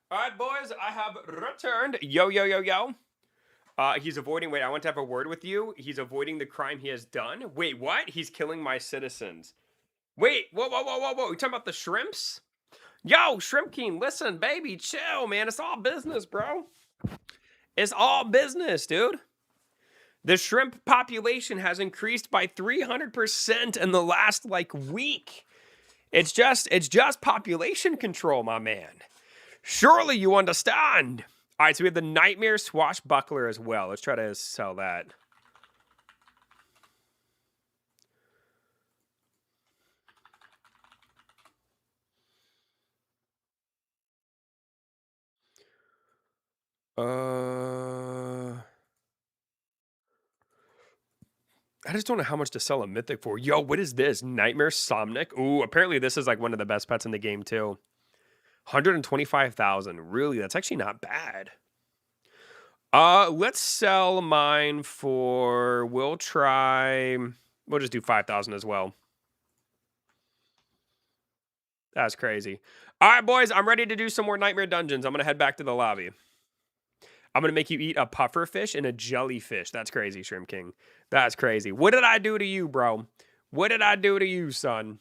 All right, boys, I have returned. Yo, yo, yo, yo. He's avoiding. Wait, I want to have a word with you. He's avoiding the crime he has done. Wait, what? He's killing my citizens. Wait, whoa. You talking about the shrimps? Yo, Shrimp King, listen, baby, chill, man. It's all business, bro. It's all business, dude. The shrimp population has increased by 300% in the last like week. It's just population control, my man. Surely you understand. All right, so we have the Nightmare Swashbuckler as well. Let's try to sell that. I just don't know how much to sell a mythic for. Yo, what is this? Nightmare Somnic? Ooh, apparently this is like one of the best pets in the game too. 125,000. Really, that's actually not bad. Let's sell mine for, we'll just do 5,000 as well. That's crazy. All right, boys, I'm ready to do some more Nightmare Dungeons. I'm going to head back to the lobby. I'm going to make you eat a puffer fish and a jellyfish. That's crazy, Shrimp King. That's crazy. What did I do to you, bro? What did I do to you, son?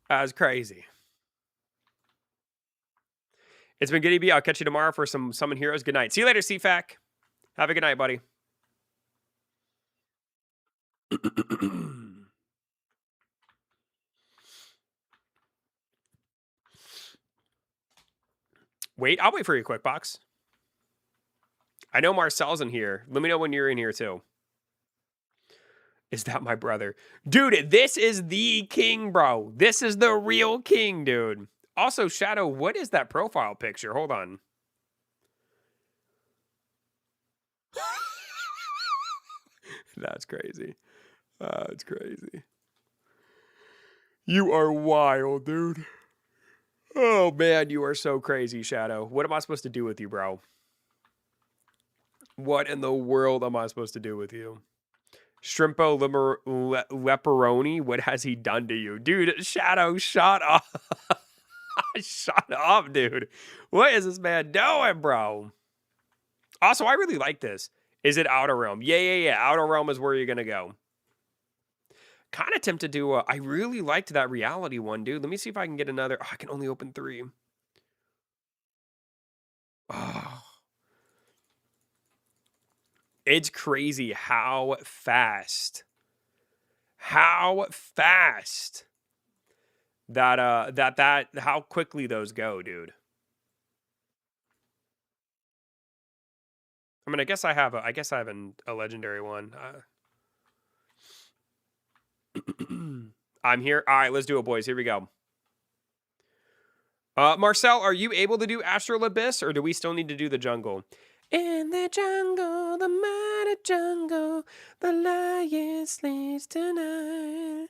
That's crazy. It's been good, EB. I'll catch you tomorrow for some Summon Heroes. Good night. See you later, CFAC. Have a good night, buddy. Wait, I'll wait for you, quick box. I know Marcel's in here. Let me know when you're in here, too. Is that my brother? Dude, this is the king, bro. This is the real king, dude. Also, Shadow, what is that profile picture? Hold on. That's crazy. That's crazy. You are wild, dude. Oh, man, you are so crazy, Shadow. What am I supposed to do with you, bro? What in the world am I supposed to do with you? Shrimpo Leperoni, what has he done to you? Dude, Shadow, shut up. Shut up, dude. What is this man doing, bro? Also, I really like this. Is it Outer Realm? Yeah. Outer Realm is where you're going to go. Kind of tempted to... I really liked that reality one, dude. Let me see if I can get another... Oh, I can only open 3. Oh. It's crazy how fast that how quickly those go, dude. I mean, I guess I have a legendary one. I'm here. All right, let's do it, boys. Here we go. Marcel, are you able to do Astral Abyss, or do we still need to do the jungle? In the jungle, the mighty jungle, the lion sleeps tonight.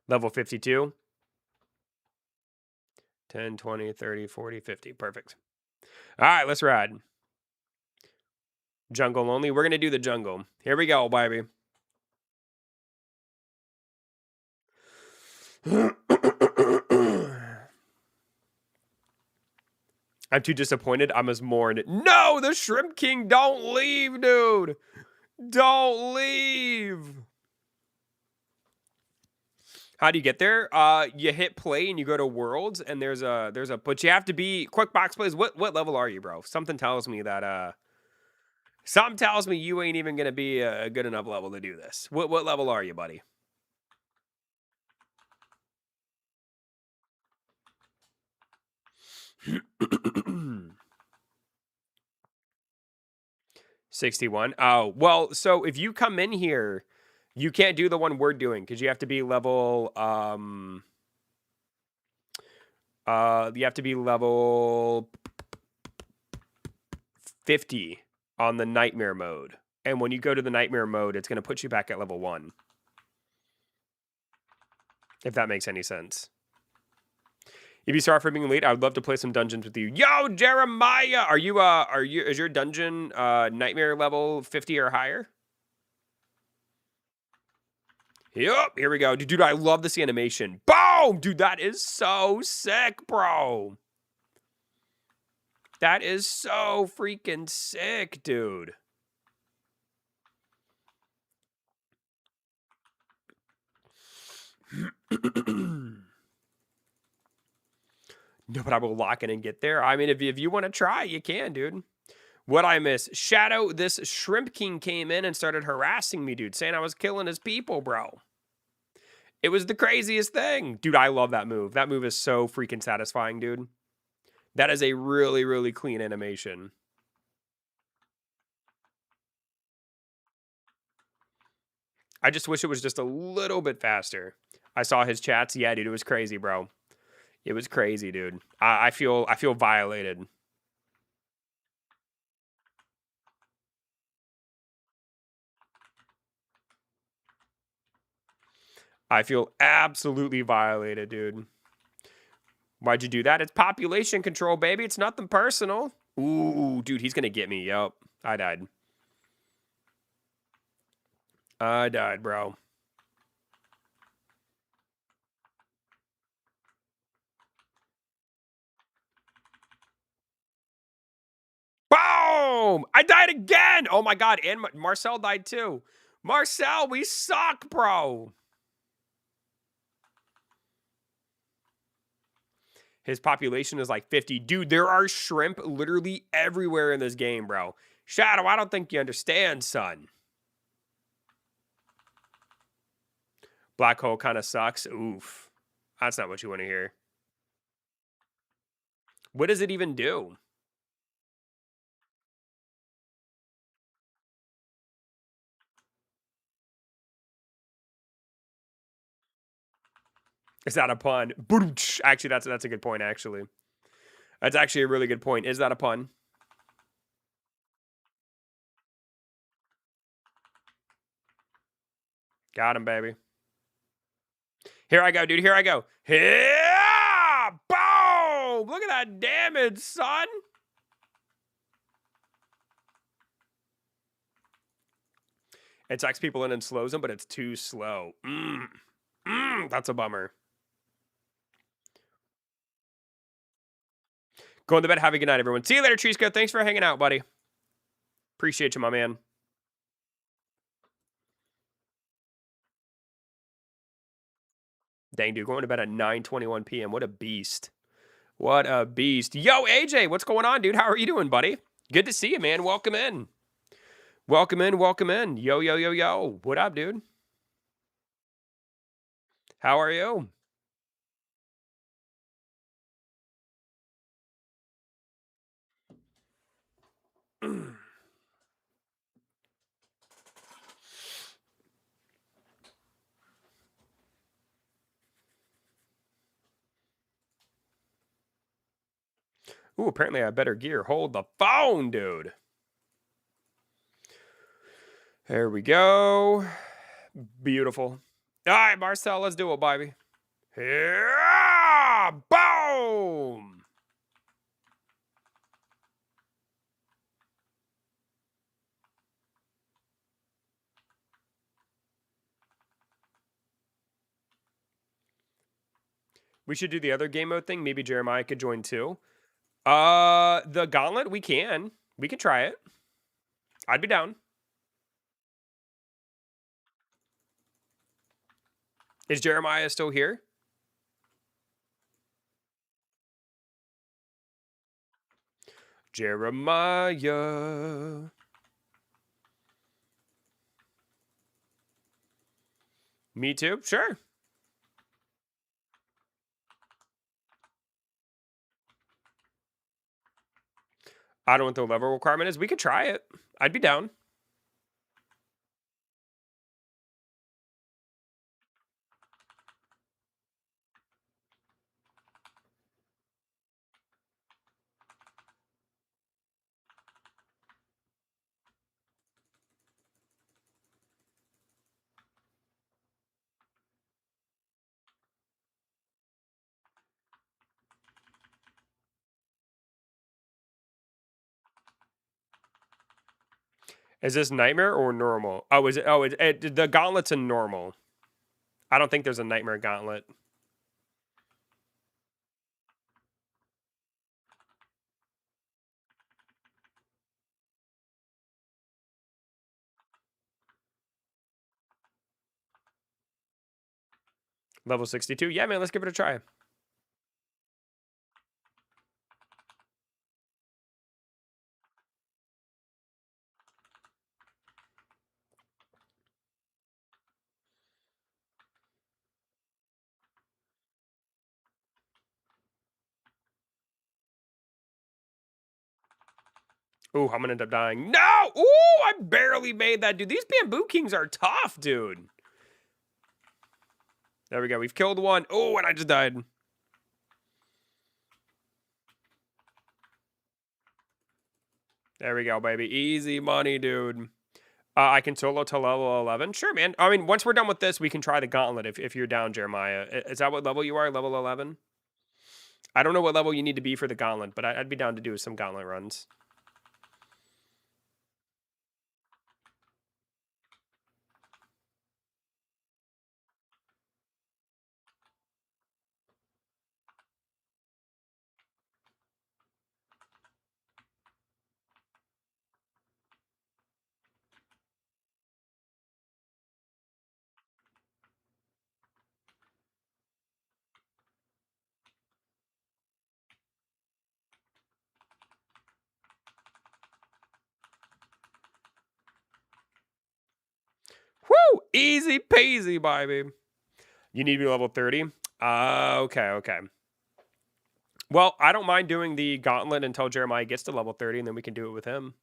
Level 52. 10, 20, 30, 40, 50. Perfect. All right, let's ride. Jungle only. We're going to do the jungle. Here we go, baby. I'm too disappointed. I'm as mourned. No, the Shrimp King, don't leave, dude. Don't leave. How do you get there? You hit play and you go to Worlds, and there's a but you have to be quick box plays. What level are you, bro? Something tells me that something tells me you ain't even gonna be a good enough level to do this. What level are you, buddy? $61. Oh, well, so if you come in here, you can't do the one we're doing because you have to be level you have to be level 50 on the nightmare mode. And when you go to the nightmare mode, it's going to put you back at level 1. If that makes any sense. If you sorry for being late, I would love to play some dungeons with you. Yo, Jeremiah! Is your dungeon nightmare level 50 or higher? Yep, here we go. Dude, I love this animation. Boom! Dude, that is so sick, bro. That is so freaking sick, dude. No, but I will lock in and get there. I mean, if you want to try, you can, dude. What I miss? Shadow, this Shrimp King came in and started harassing me, dude, saying I was killing his people, bro. It was the craziest thing. Dude, I love that move. That move is so freaking satisfying, dude. That is a really, really clean animation. I just wish it was just a little bit faster. I saw his chats. Yeah, dude, it was crazy, bro. It was crazy, dude. I feel violated. I feel absolutely violated, dude. Why'd you do that? It's population control, baby. It's nothing personal. Ooh, dude, he's gonna get me. Yup. I died. I died, bro. Boom! I died again! Oh my god, and Marcel died too. Marcel, we suck, bro. His population is like 50. Dude, there are shrimp literally everywhere in this game, bro. Shadow, I don't think you understand, son. Black hole kind of sucks. Oof. That's not what you want to hear. What does it even do? Is that a pun? Actually, that's a good point, actually. That's actually a really good point. Is that a pun? Got him, baby. Here I go, dude. Here I go. Yeah! Boom! Look at that damage, son. It sucks people in and slows them, but it's too slow. That's a bummer. Going to bed. Have a good night, everyone. See you later, Trisco. Thanks for hanging out, buddy. Appreciate you, my man. Dang, dude. Going to bed at 9:21 p.m. What a beast. What a beast. Yo, AJ, what's going on, dude? How are you doing, buddy? Good to see you, man. Welcome in. Welcome in. Welcome in. Yo, yo, yo, yo. What up, dude? How are you? Ooh, apparently I have better gear. Hold the phone, dude. There we go. Beautiful. All right, Marcel, let's do it, baby. Yeah! Boom! We should do the other game mode thing. Maybe Jeremiah could join too. The gauntlet, we can. We can try it. I'd be down. Is Jeremiah still here? Jeremiah. Me too? Sure. I don't know what the level requirement is. We could try it. I'd be down. Is this nightmare or normal? Oh, is it? Oh, the gauntlet's in normal. I don't think there's a nightmare gauntlet. Level 62. Yeah, man, let's give it a try. Ooh, I'm gonna end up dying. No! Ooh, I barely made that, dude. These Bamboo Kings are tough, dude. There we go. We've killed one. Oh, and I just died. There we go, baby. Easy money, dude. I can solo to level 11. Sure, man. I mean, once we're done with this, we can try the gauntlet if you're down, Jeremiah. Is that what level you are? Level 11? I don't know what level you need to be for the gauntlet, but I'd be down to do some gauntlet runs. Woo! Easy peasy, baby. You need to be level 30? Okay. Well, I don't mind doing the gauntlet until Jeremiah gets to level 30, and then we can do it with him.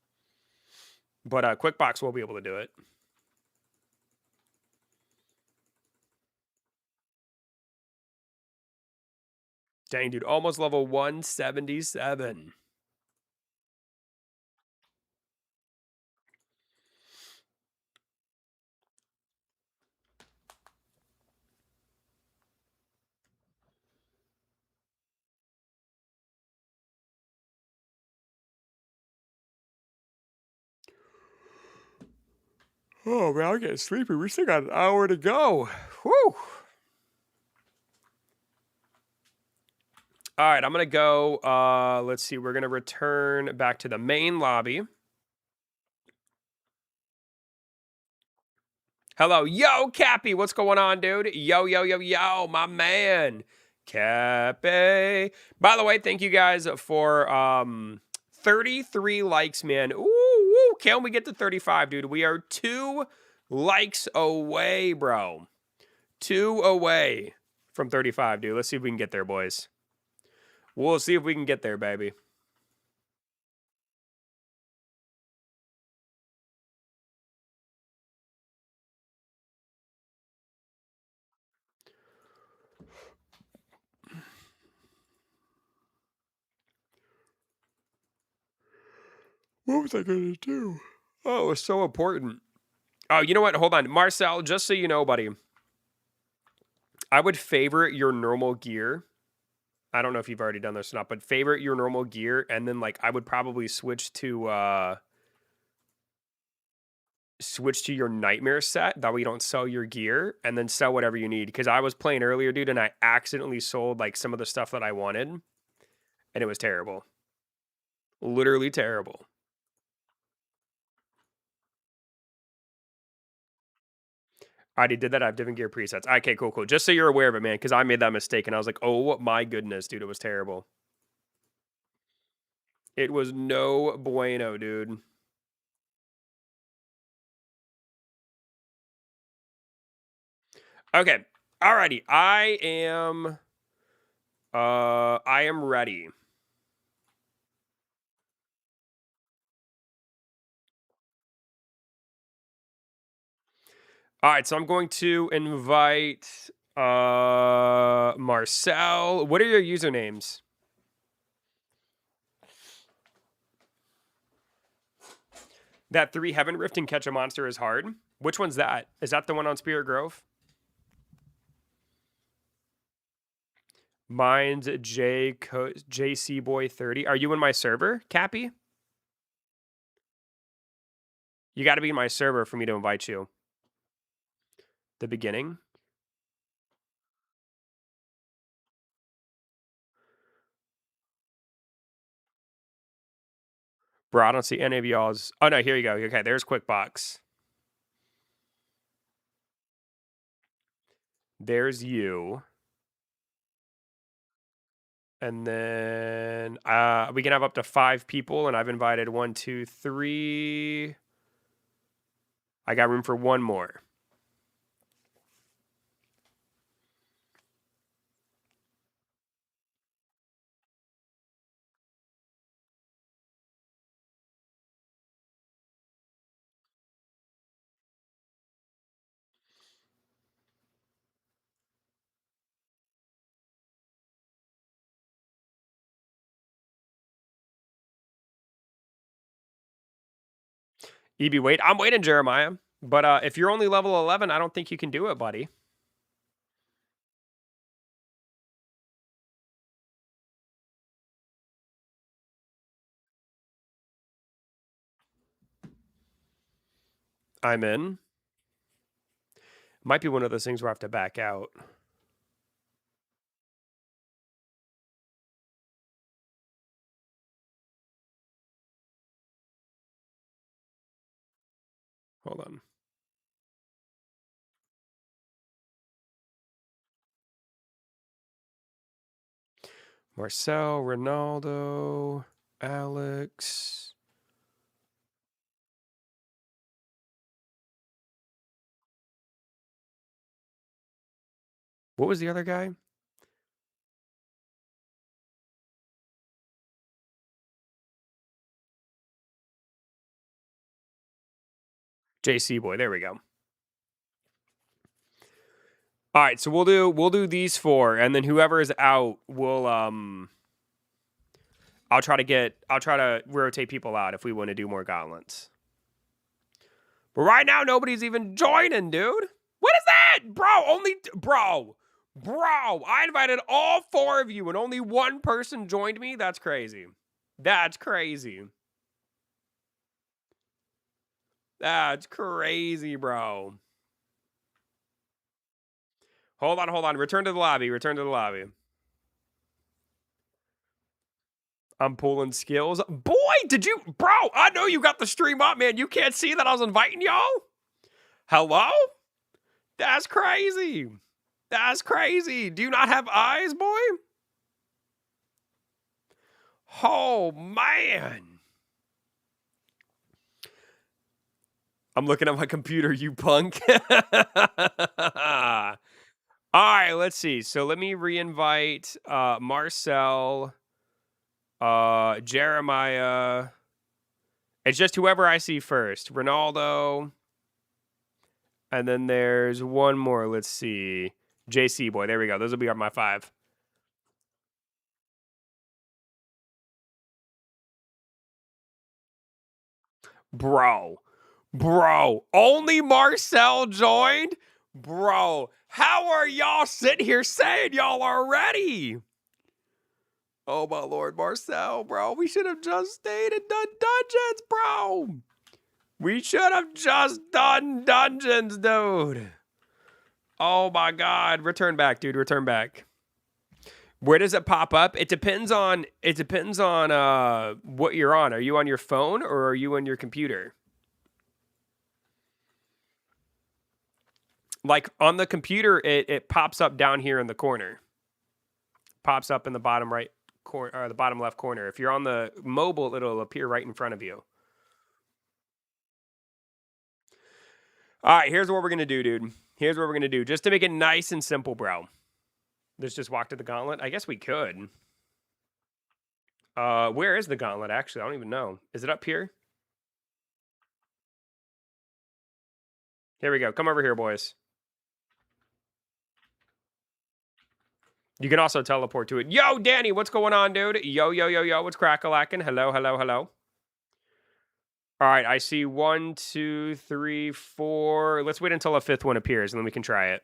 But Quickbox will be able to do it. Dang, dude. Almost level 177. Oh, man, I'm getting sleepy. We still got an hour to go. Whew. All right, I'm going to go. Let's see. We're going to return back to the main lobby. Hello. Yo, Cappy. What's going on, dude? Yo, my man. Cappy. By the way, thank you guys for 33 likes, man. Ooh, can we get to 35, dude? We are 2 likes away, bro. 2 away from 35, dude. Let's see if we can get there, boys. We'll see if we can get there, baby. What was I going to do? Oh, it was so important. Oh, you know what? Hold on. Marcel, just so you know, buddy, I would favorite your normal gear. I don't know if you've already done this or not, but favorite your normal gear, and then like I would probably switch to your nightmare set. That way you don't sell your gear, and then sell whatever you need. Because I was playing earlier, dude, and I accidentally sold like some of the stuff that I wanted, and it was terrible. Literally terrible. I already did that. I have different gear presets. Okay, cool. Just so you're aware of it, man, because I made that mistake, and I was like, oh my goodness, dude, it was terrible. It was no bueno, dude. Okay. Alrighty. I am ready. All right, so I'm going to invite Marcel. What are your usernames? That 3 Heaven Rift and Catch a Monster is hard. Which one's that? Is that the one on Spirit Grove? Mine's JC Boy 30. Are you in my server, Cappy? You got to be in my server for me to invite you. The beginning. Bro, I don't see any of y'all's. Oh, no, here you go. Okay, there's Quickbox. There's you. And then we can have up to 5 people, and I've invited 1, 2, 3. I got room for 1 more. EB, wait. I'm waiting, Jeremiah. But if you're only level 11, I don't think you can do it, buddy. I'm in. Might be one of those things where I have to back out. Hold on. Marcel, Ronaldo, Alex. What was the other guy? JC boy. There we go. All right, so we'll do these 4, and then whoever is out, we'll I'll try to rotate people out if we want to do more gauntlets. But right now, nobody's even joining, dude. What is that, bro? Bro, I invited all 4 of you, and only 1 person joined me. That's crazy. That's crazy. That's crazy, bro. Hold on. Return to the lobby. I'm pulling skills. Boy, bro, I know you got the stream up, man. You can't see that I was inviting y'all? Hello? That's crazy. Do you not have eyes, boy? Oh, man. I'm looking at my computer, you punk. All right, let's see. So let me re-invite Marcel, Jeremiah. It's just whoever I see first. Ronaldo. And then there's 1 more. Let's see. JC boy. There we go. Those will be my 5. Bro. Only Marcel joined? Bro. How are y'all sitting here saying y'all are ready? Oh, my Lord, Marcel, bro. We should have just stayed and done dungeons, bro. We should have just done dungeons, dude. Oh, my God. Return back, dude. Return back. Where does it pop up? It depends on what you're on. Are you on your phone or are you on your computer? Like on the computer, it pops up down here in the corner. Pops up in the bottom right corner or the bottom left corner. If you're on the mobile, it'll appear right in front of you. All right, here's what we're gonna do, dude. Here's what we're gonna do, just to make it nice and simple, bro. Let's just walk to the gauntlet. I guess we could. Where is the gauntlet? Actually, I don't even know. Is it up here? Here we go. Come over here, boys. You can also teleport to it. Yo, Danny, what's going on, dude? Yo, what's crack-a-lackin'? Hello. All right, I see 1, 2, 3, 4. Let's wait until a 5th one appears, and then we can try it.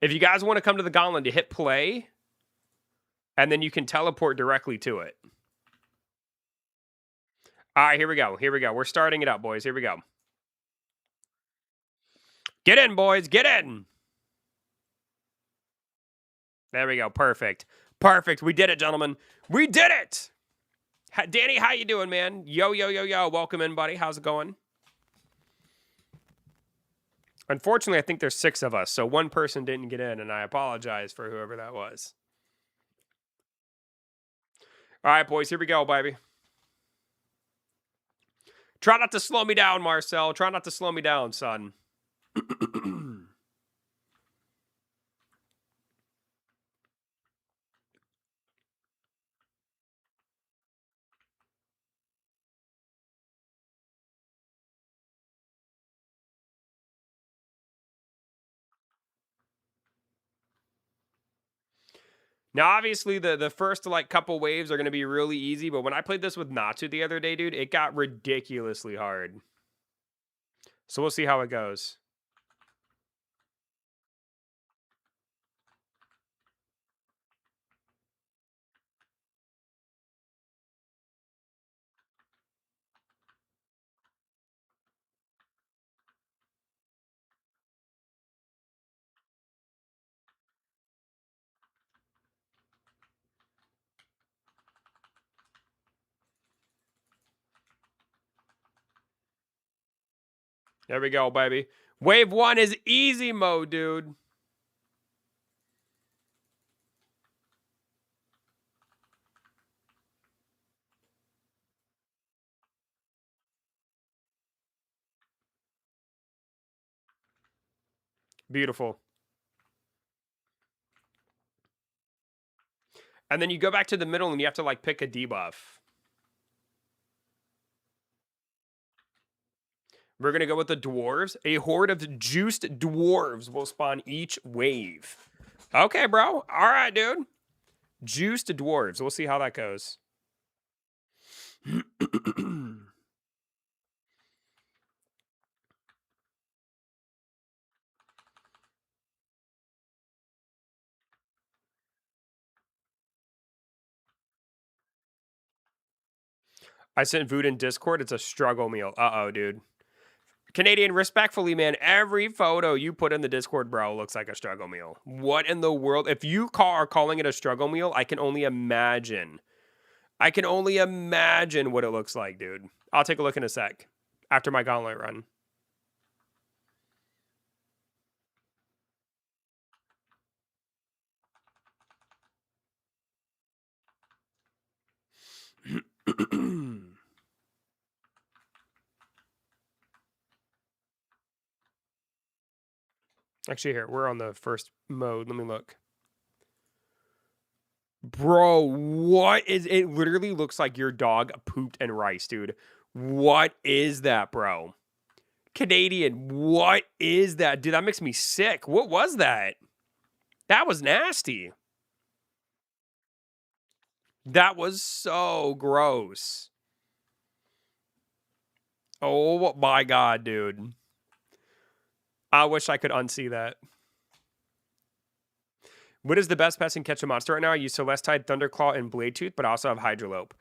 If you guys want to come to the gauntlet, you hit play, and then you can teleport directly to it. All right, here we go. We're starting it up, boys. Here we go. Get in, boys. Get in. There we go. Perfect. We did it, gentlemen. We did it. Danny, how you doing, man? Yo, yo, yo, yo. Welcome in, buddy. How's it going? Unfortunately, I think there's 6 of us, so one person didn't get in, and I apologize for whoever that was. All right, boys, here we go, baby. Try not to slow me down, Marcel. Try not to slow me down, son. Now, obviously, the first like couple waves are going to be really easy, but when I played this with Natsu the other day, dude, it got ridiculously hard. So we'll see how it goes. There we go, baby. Wave 1 is easy mode, dude. Beautiful. And then you go back to the middle and you have to like pick a debuff. We're going to go with the dwarves. A horde of juiced dwarves will spawn each wave. Okay, bro. All right, dude. Juiced dwarves. We'll see how that goes. I sent Vood in Discord. It's a struggle meal. Uh-oh, dude. Canadian, respectfully, man, every photo you put in the Discord, bro, looks like a struggle meal. What in the world? If you are calling it a struggle meal, I can only imagine. I can only imagine what it looks like, dude. I'll take a look in a sec after my gauntlet run. Actually, here, we're on the first mode. Let me look. Bro, what is it? Literally looks like your dog pooped in rice, dude. What is that, bro? Canadian, what is that? Dude, that makes me sick. What was that? That was nasty. That was so gross. Oh my god, dude. I wish I could unsee that. What is the best pest in Catch a Monster right now? I use Celestine, Thunderclaw, and Bladetooth, but I also have Hydrolope.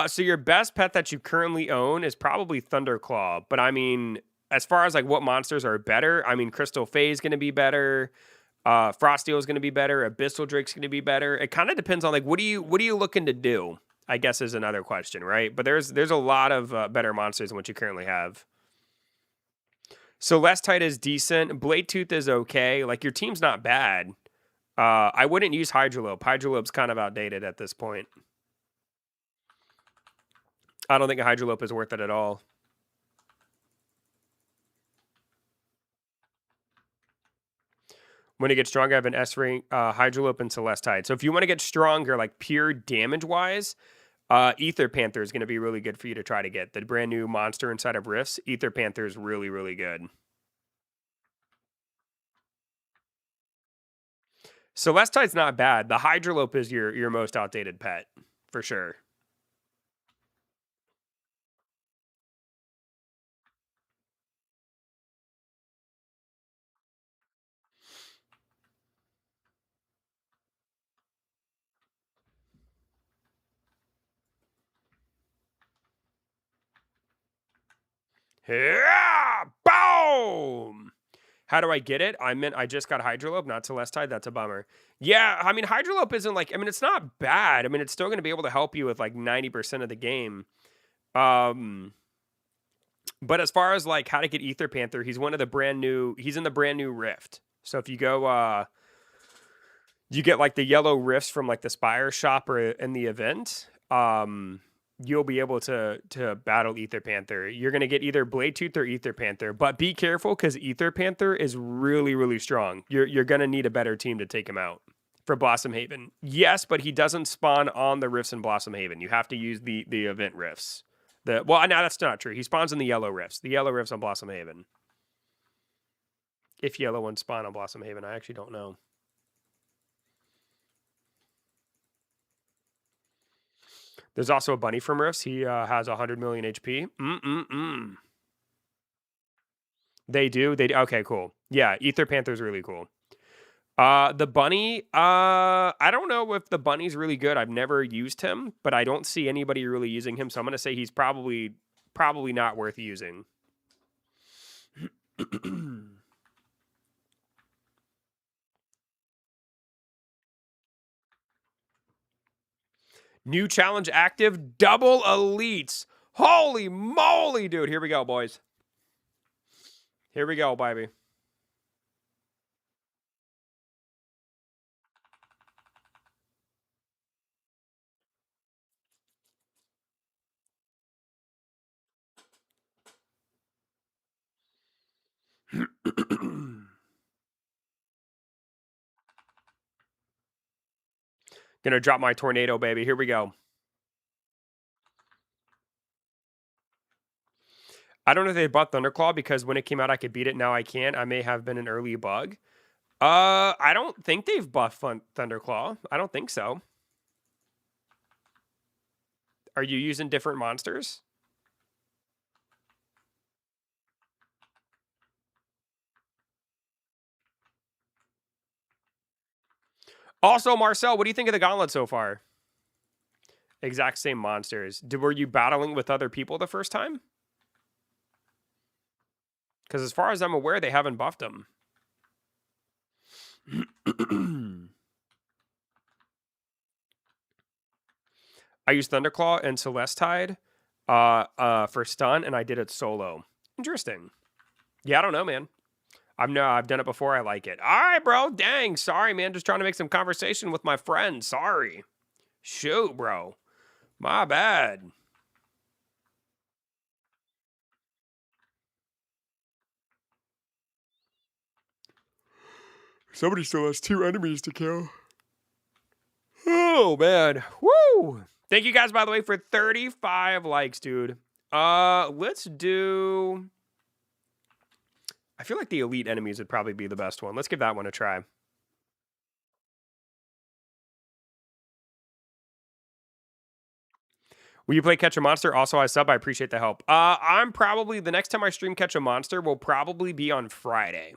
So your best pet that you currently own is probably Thunderclaw. But I mean, as far as like what monsters are better, I mean, Crystal Fae is going to be better. Frosteel is going to be better. Abyssal Drake's going to be better. It kind of depends on like what are you looking to do? I guess is another question, right? But there's a lot of better monsters than what you currently have. Celestite is decent. Bladetooth is okay. Like your team's not bad. I wouldn't use Hydrolope. Hydrolope's kind of outdated at this point. I don't think a Hydrolope is worth it at all. When you get stronger, I have an S rank, Hydrolope and Celestite. So if you want to get stronger, like pure damage wise, Ether Panther is going to be really good for you to try to get. The brand new monster inside of Rifts, Ether Panther is really, really good. Celestite's not bad. The Hydrolope is your most outdated pet, for sure. Yeah! Boom! How do I get it? I just got Hydrolope, not Celestide. That's a bummer. Yeah, I mean, Hydrolope isn't like, I mean, it's not bad. I mean, it's still going to be able to help you with like 90% of the game. But as far as like how to get Ether Panther, he's in the brand new Rift. So if you go, you get like the yellow rifts from like the Spire shop or in the event. You'll be able to battle Ether Panther. You're going to get either Blade Tooth or Ether Panther, but be careful because Ether Panther is really, really strong. You're going to need a better team to take him out. For Blossom Haven. Yes, but he doesn't spawn on the rifts in Blossom Haven. You have to use the event rifts. Well, no, that's not true. He spawns in the yellow rifts. The yellow rifts on Blossom Haven. If yellow ones spawn on Blossom Haven, I actually don't know. There's also a bunny from rifts. He has 100 million HP. They do? Okay, cool. Yeah, Ether Panther's really cool. The bunny, I don't know if the bunny's really good. I've never used him, but I don't see anybody really using him, so I'm going to say he's probably not worth using. New challenge active, double elites. Holy moly, dude. Here we go, boys. Here we go, baby. Gonna drop my tornado, baby. Here we go. I don't know if they bought Thunderclaw because when it came out, I could beat it. Now I can't. I may have been an early bug. I don't think they've buffed Thunderclaw. I don't think so. Are you using different monsters? Also, Marcel, what do you think of the gauntlet so far? Exact same monsters. Were you battling with other people the first time? Because as far as I'm aware, they haven't buffed them. I used Thunderclaw and Celestide for stun, and I did it solo. Interesting. Yeah, I don't know, man. I've done it before. I like it. All right, bro. Dang. Sorry, man. Just trying to make some conversation with my friend. Sorry. Shoot, bro. My bad. Somebody still has 2 enemies to kill. Oh, man. Woo! Thank you guys, by the way, for 35 likes, dude. Let's do... I feel like the elite enemies would probably be the best one. Let's give that one a try. Will you play Catch a Monster? Also, I sub. I appreciate the help. I'm probably... The next time I stream Catch a Monster will probably be on Friday.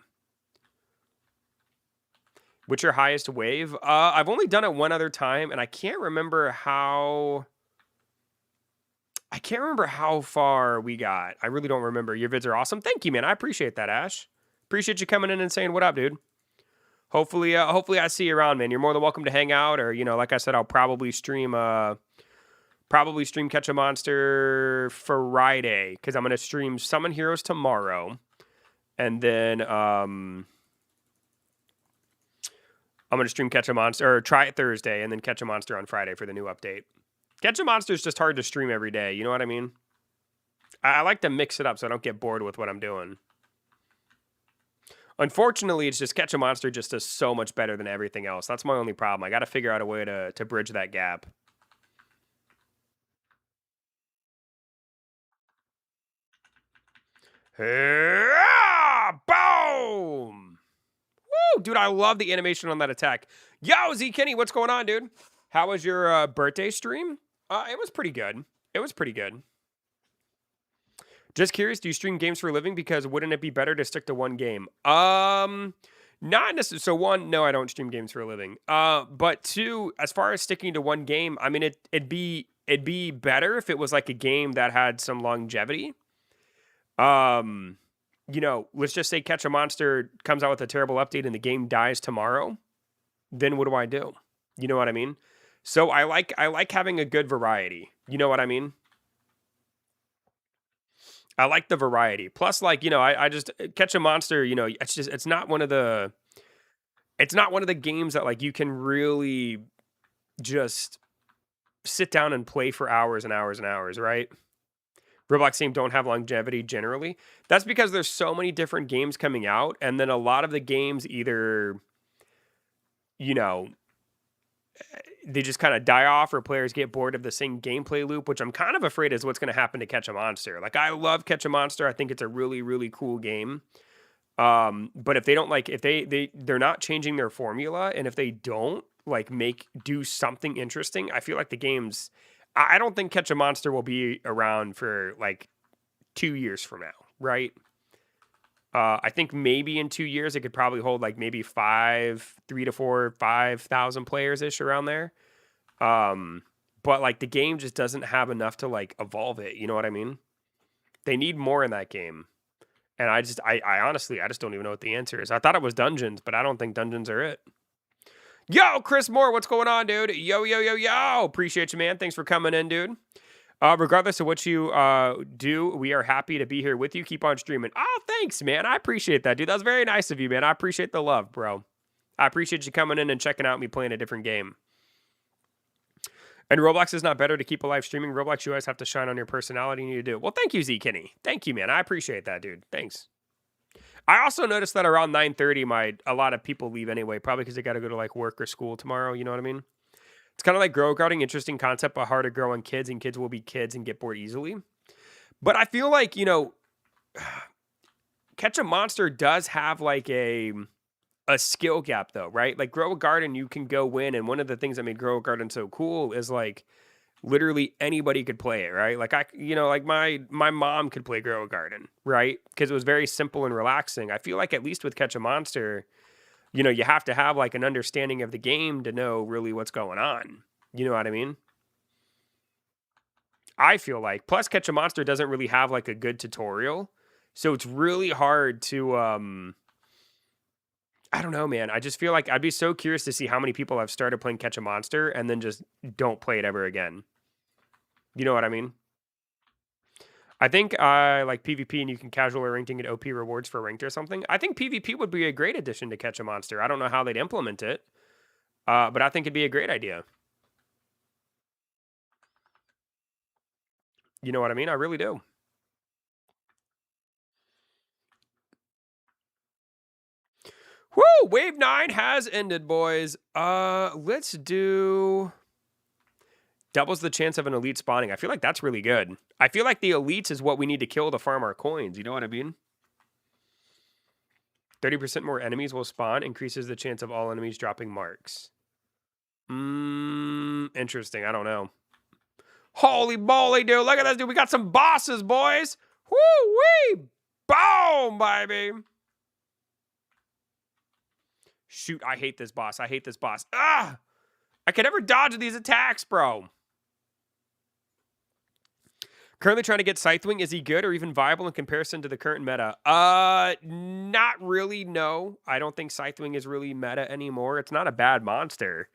What's your highest wave? I've only done it one other time, and I can't remember how... I can't remember how far we got. I really don't remember. Your vids are awesome. Thank you, man. I appreciate that, Ash. Appreciate you coming in and saying what up, dude. Hopefully I see you around, man. You're more than welcome to hang out, or, you know, like I said, I'll probably stream Catch a Monster Friday, because I'm going to stream Summon Heroes tomorrow. And then, I'm going to stream Catch a Monster, or try it Thursday, and then Catch a Monster on Friday for the new update. Catch a Monster is just hard to stream every day. You know what I mean? I like to mix it up so I don't get bored with what I'm doing. Unfortunately, it's just Catch a Monster just does so much better than everything else. That's my only problem. I got to figure out a way to bridge that gap. Boom! Woo! Dude, I love the animation on that attack. Yo, Z Kenny, what's going on, dude? How was your birthday stream? It was pretty good. It was pretty good. Just curious, do you stream games for a living? Because wouldn't it be better to stick to one game? Not necessarily. So one, no, I don't stream games for a living. But two, as far as sticking to one game, I mean, it'd be better if it was like a game that had some longevity. you know, let's just say Catch a Monster comes out with a terrible update and the game dies tomorrow, then what do? You know what I mean? So I like having a good variety. You know what I mean? I like the variety. Plus, like, you know, I just Catch a Monster, you know, it's not one of the games that like you can really just sit down and play for hours and hours and hours, right? Roblox games don't have longevity generally. That's because there's so many different games coming out, and then a lot of the games either, you know, they just kind of die off or players get bored of the same gameplay loop, which I'm kind of afraid is what's going to happen to Catch a Monster. Like, I love Catch a Monster. I think it's a really, really cool game. But if they don't like, if they're not changing their formula, and if they don't like do something interesting, I feel like the games, I don't think Catch a Monster will be around for like 2 years from now, right? I think maybe in 2 years it could probably hold like maybe 3 to 4, 5,000 players ish around there. But like the game just doesn't have enough to like evolve it. You know what I mean? They need more in that game. And I honestly, I just don't even know what the answer is. I thought it was dungeons, but I don't think dungeons are it. Yo, Chris Moore, what's going on, dude? Yo. Appreciate you, man. Thanks for coming in, dude. Regardless of what you do, we are happy to be here with you. Keep on streaming. Oh, thanks, man. I appreciate that, dude. That was very nice of you, man. I appreciate the love, bro. I appreciate you coming in and checking out me playing a different game. And Roblox is not better to keep alive streaming. Roblox, you always have to shine on your personality and you do. Well, thank you, Z Kenny. Thank you, man. I appreciate that, dude. Thanks. I also noticed that around 9:30, a lot of people leave anyway, probably because they got to go to like work or school tomorrow. You know what I mean? It's kind of like grow guarding, interesting concept, but hard to grow on kids, and kids will be kids and get bored easily. But I feel like, you know, Catch a Monster does have like a skill gap though, right? Like Grow a Garden, you can go win, and one of the things that made Grow a Garden so cool is like literally anybody could play it, right? Like my mom could play Grow a Garden, right? Because it was very simple and relaxing. I feel like at least with Catch a Monster, you know, you have to have like an understanding of the game to know really what's going on. You know what I mean? I feel like. Plus, Catch a Monster doesn't really have like a good tutorial, so it's really hard to I don't know, man. I just feel like I'd be so curious to see how many people have started playing Catch a Monster and then just don't play it ever again. You know what I mean? I think I like PvP and you can casual or ranked and get OP rewards for ranked or something. I think PvP would be a great addition to Catch a Monster. I don't know how they'd implement it, but I think it'd be a great idea. You know what I mean? I really do. Woo! Wave 9 has ended, boys. Let's do doubles the chance of an elite spawning. I feel like that's really good. I feel like the elites is what we need to kill to farm our coins. You know what I mean? 30% more enemies will spawn, increases the chance of all enemies dropping marks. Interesting. I don't know. Holy moly, dude. Look at this, dude. We got some bosses, boys. Woo-wee! Boom, baby. Shoot, I hate this boss. I hate this boss. Ah! I can never dodge these attacks, bro. Currently trying to get Scythewing. Is he good or even viable in comparison to the current meta? Not really, no. I don't think Scythewing is really meta anymore. It's not a bad monster.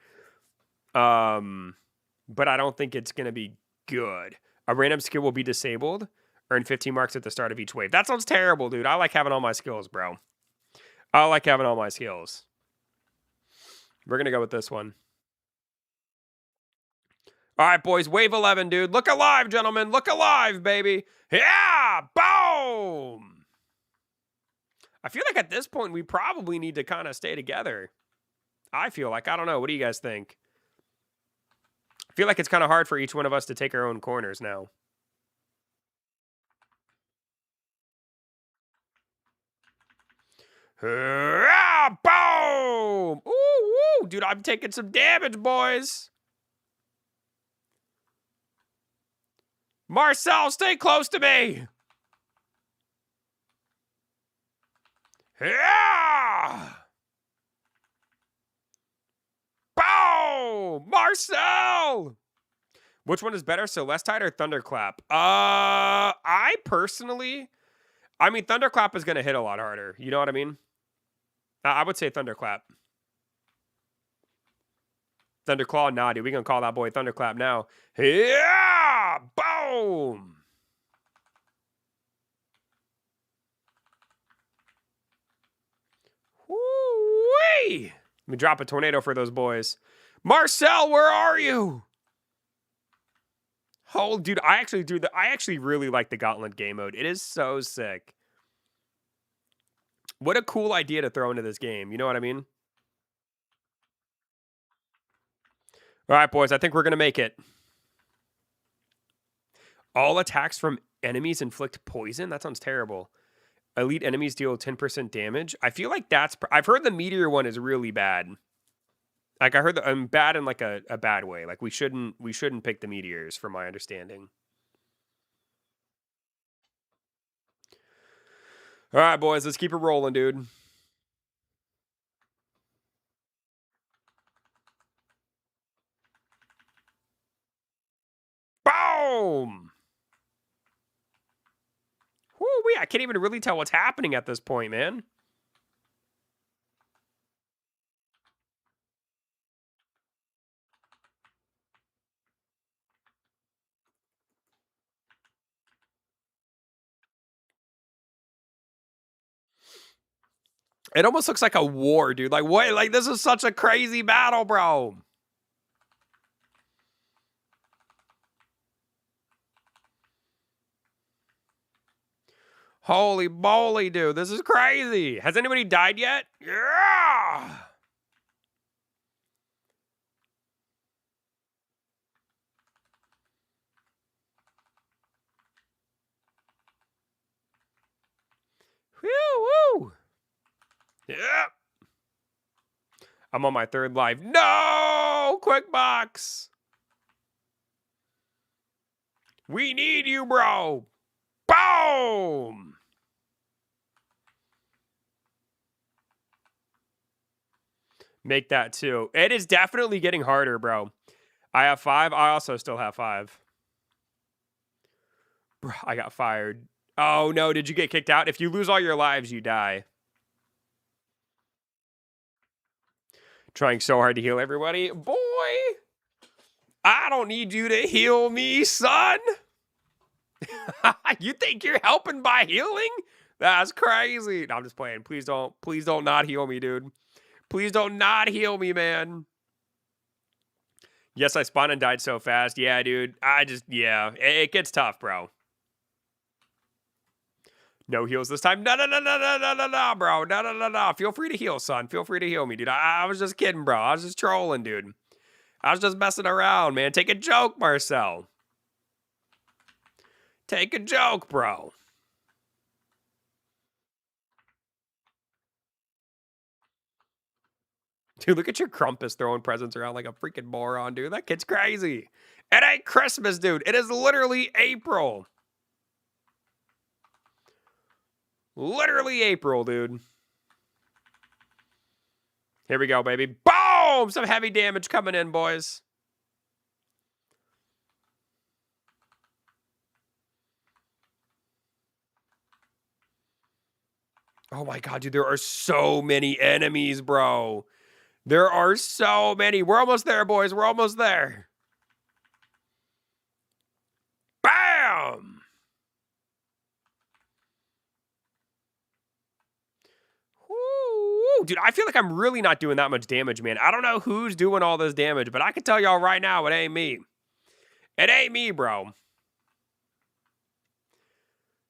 But I don't think it's going to be good. A random skill will be disabled. Earn 15 marks at the start of each wave. That sounds terrible, dude. I like having all my skills, bro. I like having all my skills. We're going to go with this one. All right, boys. Wave 11, dude. Look alive, gentlemen. Look alive, baby. Yeah! Boom! I feel like at this point, we probably need to kind of stay together. I feel like. I don't know. What do you guys think? I feel like it's kind of hard for each one of us to take our own corners now. Ah, boom! Ooh, dude, I'm taking some damage, boys. Marcel, stay close to me. Yeah! Boom! Marcel! Which one is better, Celestine or Thunderclap? I personally, I mean, Thunderclap is going to hit a lot harder. You know what I mean? I would say Thunderclap. Thunderclaw, nah, dude. We going to call that boy Thunderclap now. Yeah! Boom! Woo-wee! Let me drop a tornado for those boys. Marcel, where are you? Oh, dude, I actually really like the Gauntlet game mode. It is so sick. What a cool idea to throw into this game. You know what I mean? All right, boys, I think we're going to make it. All attacks from enemies inflict poison? That sounds terrible. Elite enemies deal 10% damage. I feel like I've heard the meteor one is really bad. Like, I heard bad in, like, a bad way. Like, we shouldn't pick the meteors, from my understanding. All right, boys, let's keep it rolling, dude. Boom! Woo-wee, I can't even really tell what's happening at this point, man. It almost looks like a war, dude. Like, what? Like, this is such a crazy battle, bro. Holy moly, dude. This is crazy. Has anybody died yet? Yeah! Woo! Yeah. I'm on my 3rd life. No! Quick box. We need you, bro. Boom! Make that 2. It is definitely getting harder, bro. I have 5. I also still have 5. Bro, I got fired. Oh, no. Did you get kicked out? If you lose all your lives, you die. Trying so hard to heal everybody. Boy, I don't need you to heal me, son. You think you're helping by healing? That's crazy. No, I'm just playing. Please don't not heal me, dude. Please don't not heal me, man. Yes, I spawned and died so fast. Yeah, dude. Yeah. It gets tough, bro. No heals this time. No, bro. No. Feel free to heal, son. Feel free to heal me, dude. I was just kidding, bro. I was just trolling, dude. I was just messing around, man. Take a joke, Marcel. Take a joke, bro. Dude, look at your Crumpus throwing presents around like a freaking moron, dude. That kid's crazy. It ain't Christmas, dude. It is literally April. Literally April, dude. Here we go, baby. Boom! Some heavy damage coming in, boys. Oh my god, dude. There are so many enemies, bro. There are so many. We're almost there, boys. We're almost there. Bam! Woo! Dude, I feel like I'm really not doing that much damage, man. I don't know who's doing all this damage, but I can tell y'all right now, it ain't me. It ain't me, bro.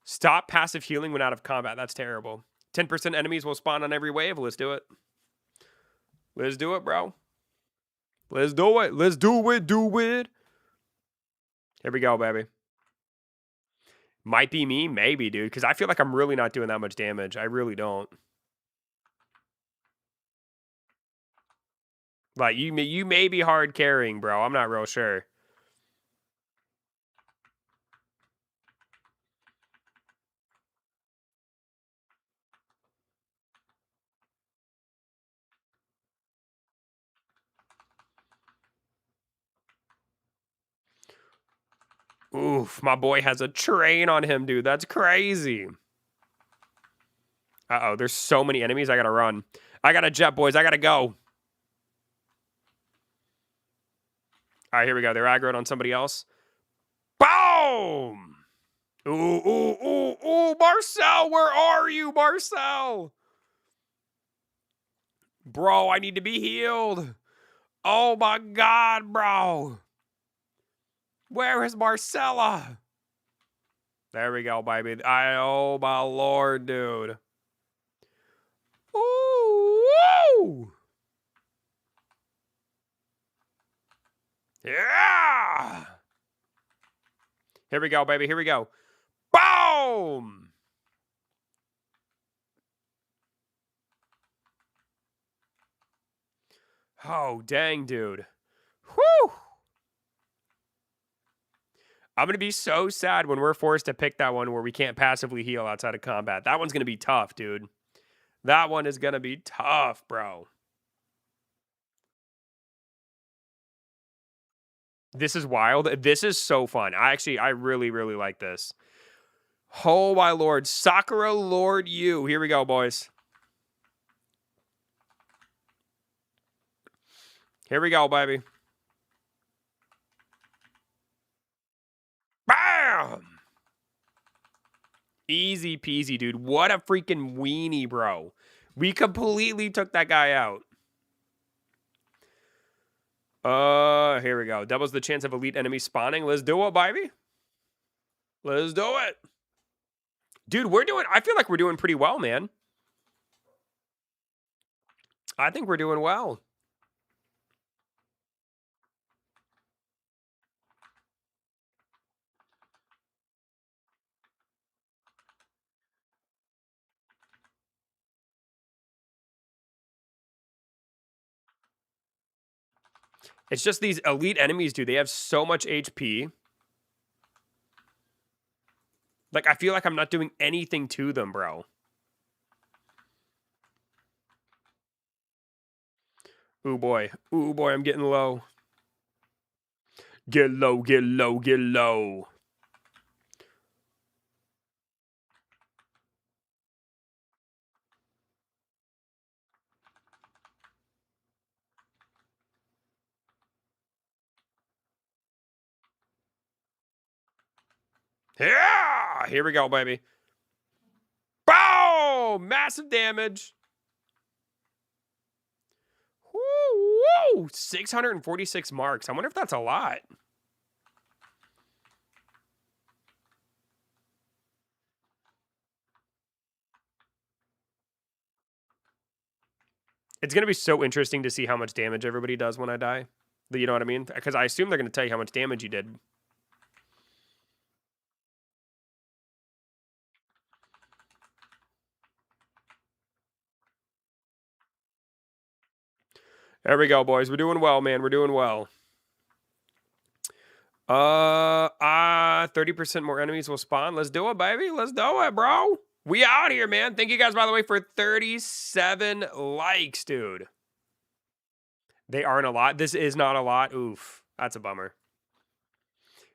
Stop passive healing when out of combat. That's terrible. 10% enemies will spawn on every wave. Let's do it. Let's do it, bro. Let's do it. Let's do it. Here we go, baby. Might be me. Maybe, dude. Because I feel like I'm really not doing that much damage. I really don't. Like, you may be hard carrying, bro. I'm not real sure. Oof, my boy has a train on him, dude. That's crazy. Uh-oh, there's so many enemies. I gotta run. I got a jet, boys. I gotta go. All right, here we go. They're aggroed on somebody else. Boom! Ooh, ooh, ooh, ooh. Marcel, where are you, Marcel? Bro, I need to be healed. Oh, my God, bro. Where is Marcella? There we go, baby. Oh, my Lord, dude. Ooh, woo! Yeah! Here we go, baby. Here we go. Boom! Oh, dang, dude. Whew! I'm going to be so sad when we're forced to pick that one where we can't passively heal outside of combat. That one's going to be tough, dude. That one is going to be tough, bro. This is wild. This is so fun. I really, really like this. Oh, my Lord. Sakura Lord you. Here we go, boys. Here we go, baby. Bam! Easy peasy, dude. What a freaking weenie, bro. We completely took that guy out. Here we go. Doubles the chance of elite enemy spawning. Let's do it, baby. Let's do it. Dude, I feel like we're doing pretty well, man. I think we're doing well. It's just these elite enemies, dude. They have so much HP. Like, I feel like I'm not doing anything to them, bro. Ooh, boy. Ooh, boy, I'm getting low. Get low, get low, get low. Yeah! Here we go, baby. Boom! Massive damage. Woo! 646 marks. I wonder if that's a lot. It's going to be so interesting to see how much damage everybody does when I die. You know what I mean? Because I assume they're going to tell you how much damage you did. There we go, boys. We're doing well, man. We're doing well. 30% more enemies will spawn. Let's do it, baby. Let's do it, bro. We out here, man. Thank you guys, by the way, for 37 likes, dude. They aren't a lot. This is not a lot. Oof. That's a bummer.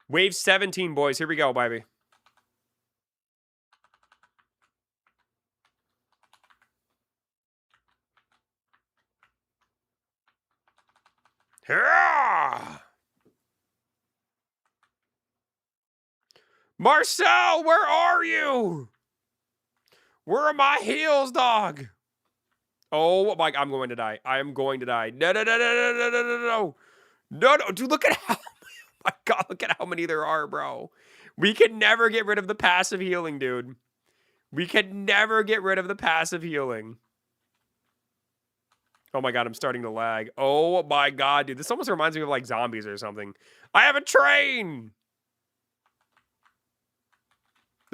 Wave 17, boys. Here we go, baby. Yeah! Marcel, where are you? Where are my heels, dog? Oh my, I'm going to die. I am going to die. No, no, no, no, no, no, no, no, no. No, no, dude, look at how, oh my God, look at how many there are, bro. We can never get rid of the passive healing, dude. We can never get rid of the passive healing. Oh my God, I'm starting to lag. Oh my God, dude. This almost reminds me of like zombies or something. I have a train.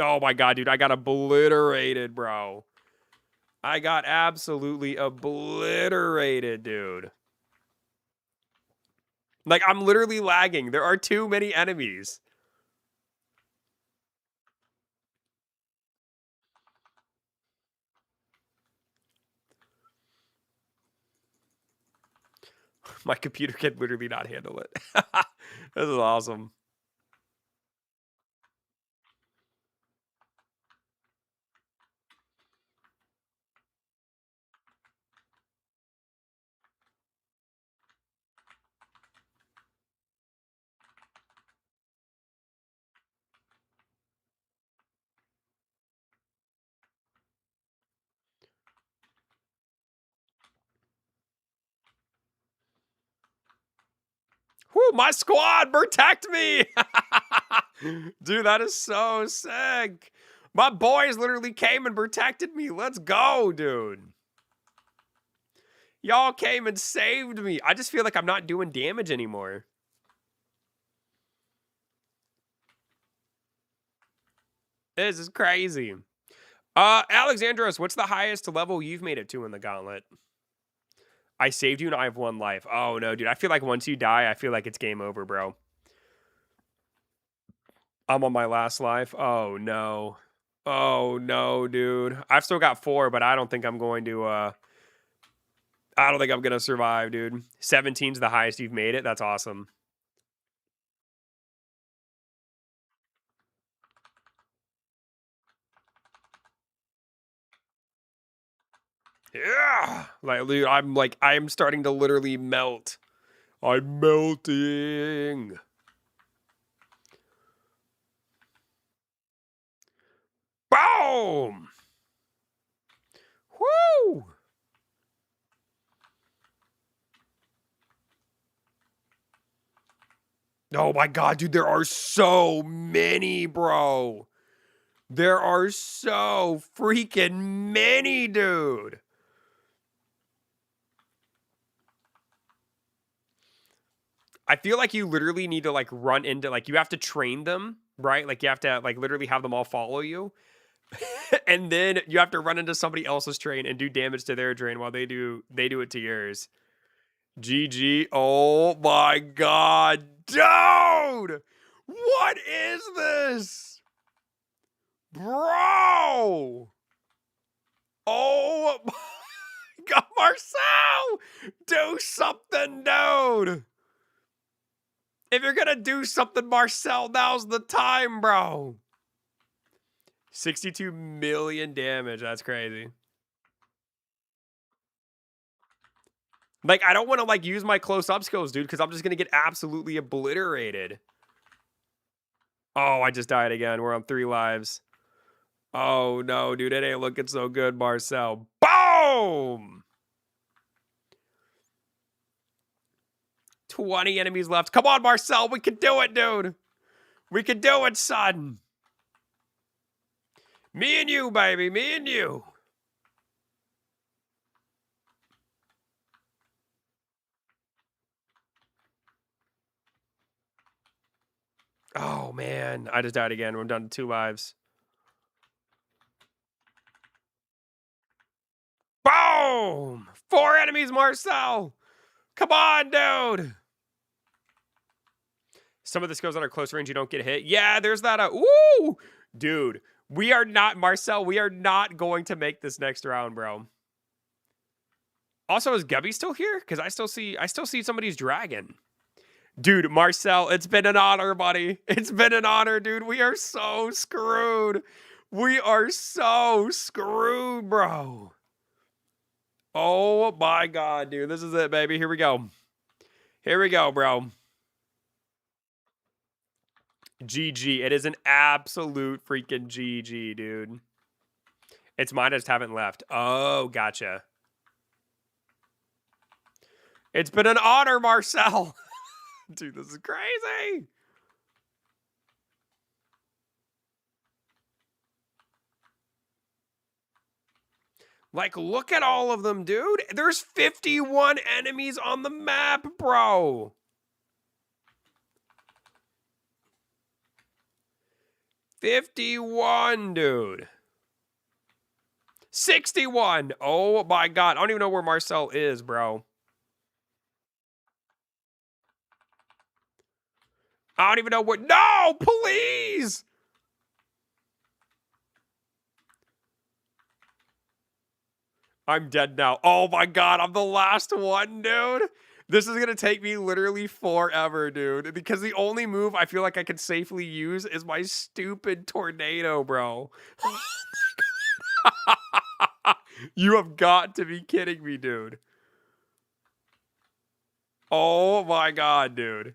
Oh my God, dude. I got obliterated, bro. I got absolutely obliterated, dude. Like, I'm literally lagging. There are too many enemies. My computer can literally not handle it. This is awesome. Whoo, my squad, protect me! Dude, that is so sick. My boys literally came and protected me. Let's go, dude. Y'all came and saved me. I just feel like I'm not doing damage anymore. This is crazy. Alexandros, what's the highest level you've made it to in the gauntlet? I saved you and I have 1 life. Oh, no, dude. I feel like once you die, I feel like it's game over, bro. I'm on my last life. Oh, no. Oh, no, dude. I've still got 4, but I don't think I'm going to, I don't think I'm going to survive, dude. 17's the highest you've made it. That's awesome. Yeah. Like, dude, I'm starting to literally melt. I'm melting. Boom! Woo! Oh my god, dude, there are so many, bro. There are so freaking many, dude. I feel like you literally need to, like, run into, like, you have to train them, right? Like, you have to, like, literally have them all follow you. And then you have to run into somebody else's train and do damage to their train while they do it to yours. GG. Oh my god. Dude! What is this? Bro! Oh my god, Marcel! Do something, dude! If you're gonna do something, Marcel, now's the time, bro. 62 million damage. That's crazy. Like, I don't want to, like, use my close-up skills, dude, because I'm just gonna get absolutely obliterated. Oh, I just died again. We're on 3 lives. Oh, no, dude. It ain't looking so good, Marcel. Boom! 20 enemies left. Come on, Marcel. We can do it, dude. We can do it, son. Me and you, baby. Me and you. Oh, man. I just died again. We're down to 2 lives. Boom! 4 enemies, Marcel. Come on, dude. Some of the skills that are close range, you don't get hit. Yeah, there's that. Ooh! Dude, we are not, Marcel, we are not going to make this next round, bro. Also, is Gubby still here? Because I still see somebody's dragon. Dude, Marcel, it's been an honor, buddy. It's been an honor, dude. We are so screwed. We are so screwed, bro. Oh my god, dude. This is it, baby. Here we go. Here we go, bro. GG. It is an absolute freaking GG, dude. It's mine. I just haven't left. Oh, gotcha. It's been an honor, Marcel. Dude, this is crazy. Like, look at all of them, dude. There's 51 enemies on the map, bro. 51, dude. 61. Oh, my God. I don't even know where Marcel is, bro. I don't even know what. No, please. I'm dead now. Oh, my God. I'm the last one, dude. This is going to take me literally forever, dude. Because the only move I feel like I can safely use is my stupid tornado, bro. Oh, my God. You have got to be kidding me, dude. Oh, my God, dude.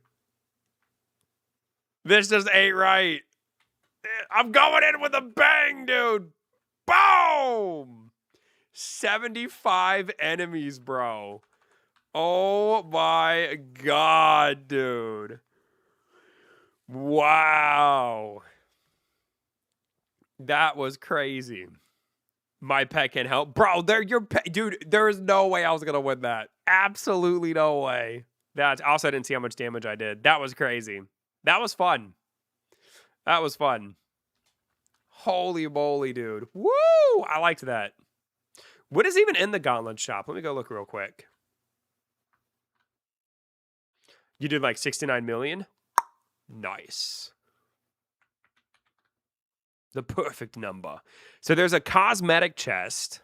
This just ain't right. I'm going in with a bang, dude. Boom! 75 enemies, bro. Oh my god, dude. Wow. That was crazy. My pet can help. Bro, your pet, dude, there is no way I was going to win that. Absolutely no way. That also, I didn't see how much damage I did. That was crazy. That was fun. That was fun. Holy moly, dude. Woo! I liked that. What is even in the gauntlet shop? Let me go look real quick. You did like 69 million? Nice. The perfect number. So there's a cosmetic chest.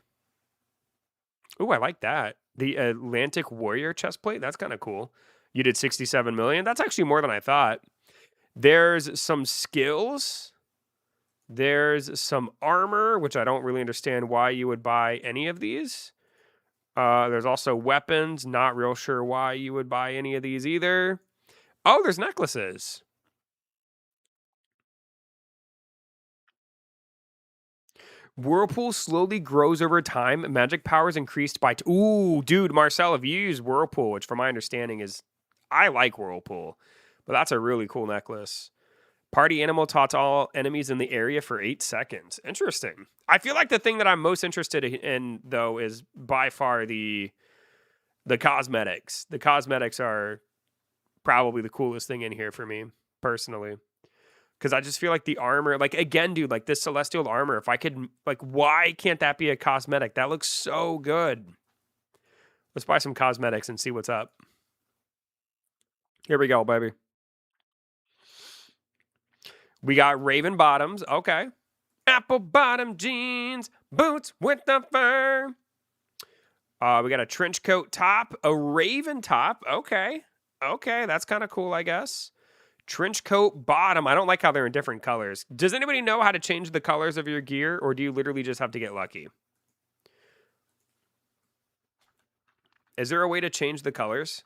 Ooh, I like that. The Atlantic Warrior chest plate. That's kind of cool. You did 67 million. That's actually more than I thought. There's some skills. There's some armor, which I don't really understand why you would buy any of these. There's also weapons. Not real sure why you would buy any of these either. Oh, there's necklaces. Whirlpool slowly grows over time. Magic powers increased by... Ooh, dude, Marcel, if you use Whirlpool, which from my understanding is... I like Whirlpool, but that's a really cool necklace. Party animal taunts all enemies in the area for 8 seconds. Interesting. I feel like the thing that I'm most interested in, though, is by far the cosmetics. The cosmetics are probably the coolest thing in here for me, personally. Because I just feel like the armor, like, again, dude, like this celestial armor, if I could, like, why can't that be a cosmetic? That looks so good. Let's buy some cosmetics and see what's up. Here we go, baby. We got Raven bottoms. Okay. Apple bottom jeans, boots with the fur. We got a trench coat top, a Raven top. Okay. Okay, that's kind of cool, I guess. Trench coat bottom. I don't like how they're in different colors. Does anybody know how to change the colors of your gear, or do you literally just have to get lucky? Is there a way to change the colors?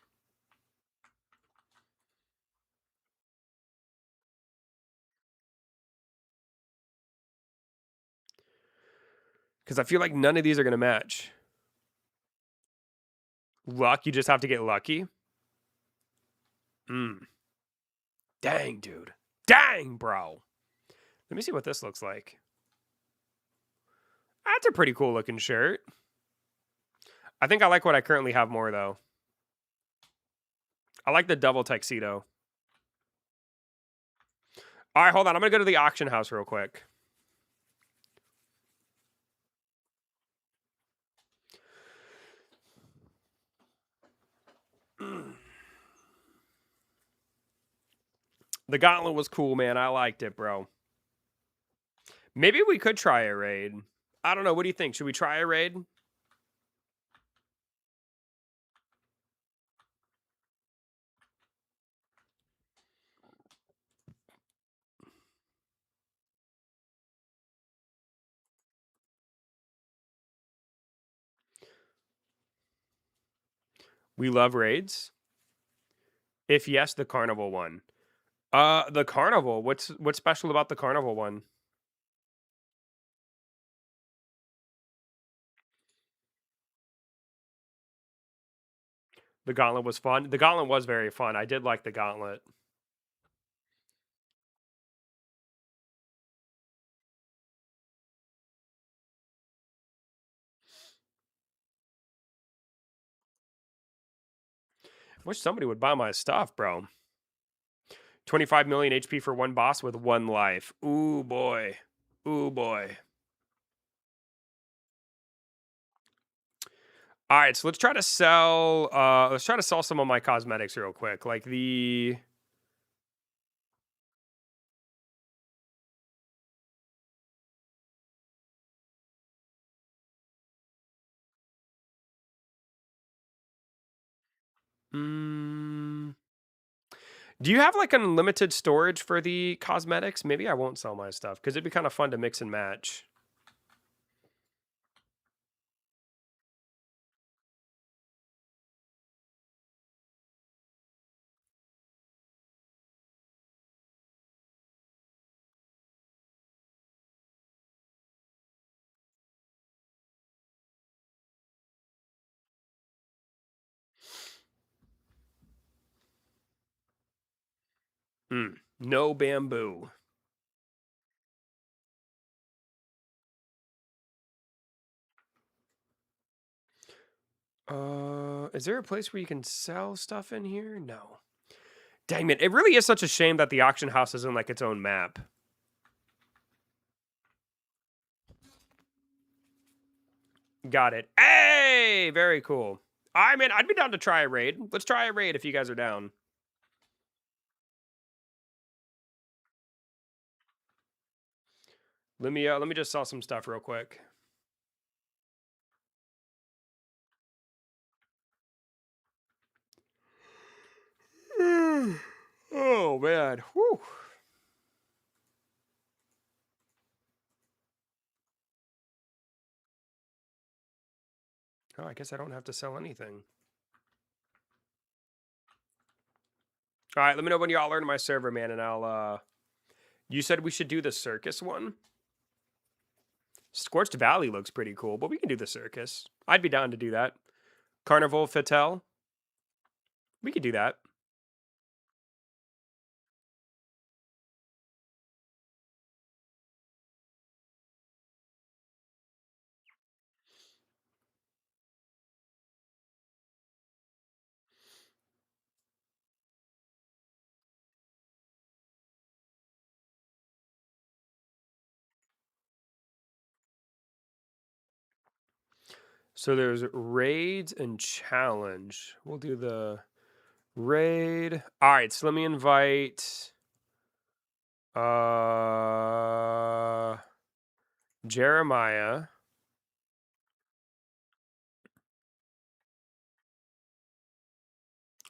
Because I feel like none of these are going to match. Luck, you just have to get lucky? Dang, dude. Dang, bro. Let me see what this looks like. That's a pretty cool looking shirt. I think I like what I currently have more, though. I like the double tuxedo. All right, hold on. I'm going to go to the auction house real quick. The gauntlet was cool, man. I liked it, bro. Maybe we could try a raid. I don't know. What do you think? Should we try a raid? We love raids. If yes, the carnival one. The carnival. What's special about the carnival one? The gauntlet was fun. The gauntlet was very fun. I did like the gauntlet. I wish somebody would buy my stuff, bro. 25 million HP for one boss with 1 life. Ooh, boy. Ooh, boy. All right, so let's try to sell some of my cosmetics real quick. Like the Do you have like unlimited storage for the cosmetics? Maybe I won't sell my stuff because it'd be kind of fun to mix and match. No bamboo. Is there a place where you can sell stuff in here? No. Dang it. It really is such a shame that the auction house isn't like its own map. Got it. Hey, very cool. I'd be down to try a raid. Let's try a raid if you guys are down. Let me just sell some stuff real quick. Oh man. Whew. Oh, I guess I don't have to sell anything. All right, let me know when y'all are in my server, man, and I'll you said we should do the circus one? Scorched Valley looks pretty cool, but we can do the circus. I'd be down to do that. Carnival Fatale. We could do that. So there's raids and challenge. We'll do the raid. All right, so let me invite Jeremiah.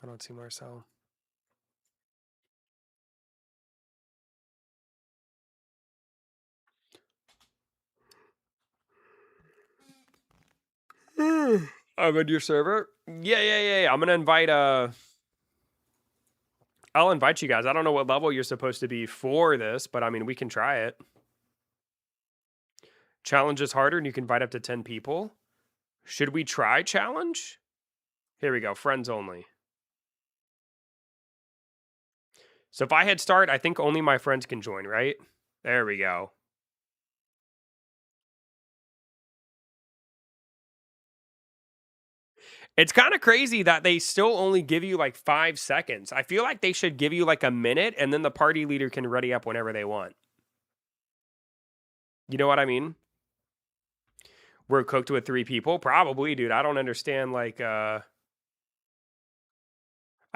I don't see Marcel. I'm in your server. Yeah. I'm gonna invite I'll invite you guys. I don't know what level you're supposed to be for this, but I mean we can try it. Challenge is harder and you can invite up to 10 people. Should we try challenge? Here we go. Friends only. So if I hit start, I think only my friends can join, right? There we go. It's kind of crazy that they still only give you like 5 seconds. I feel like they should give you like a minute and then the party leader can ready up whenever they want. You know what I mean? We're cooked with 3 people? Probably, dude. I don't understand like I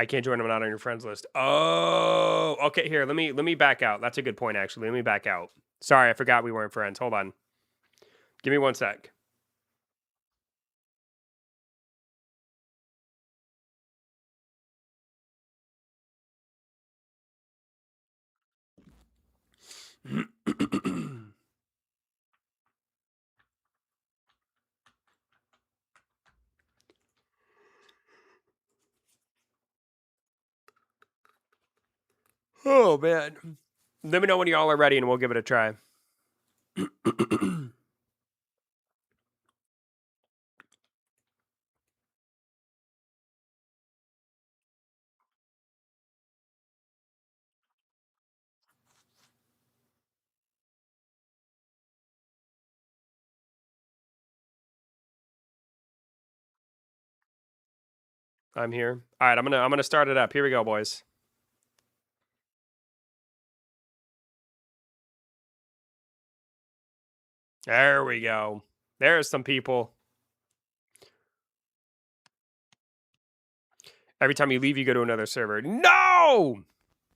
can't join them not on your friends list. Oh, okay, here. Let me back out. That's a good point actually. Let me back out. Sorry, I forgot we weren't friends. Hold on. Give me 1 sec. Oh man. Let me know when y'all are ready and we'll give it a try. I'm here. All right, I'm gonna start it up. Here we go, boys. There we go. There's some people. Every time you leave, you go to another server. No!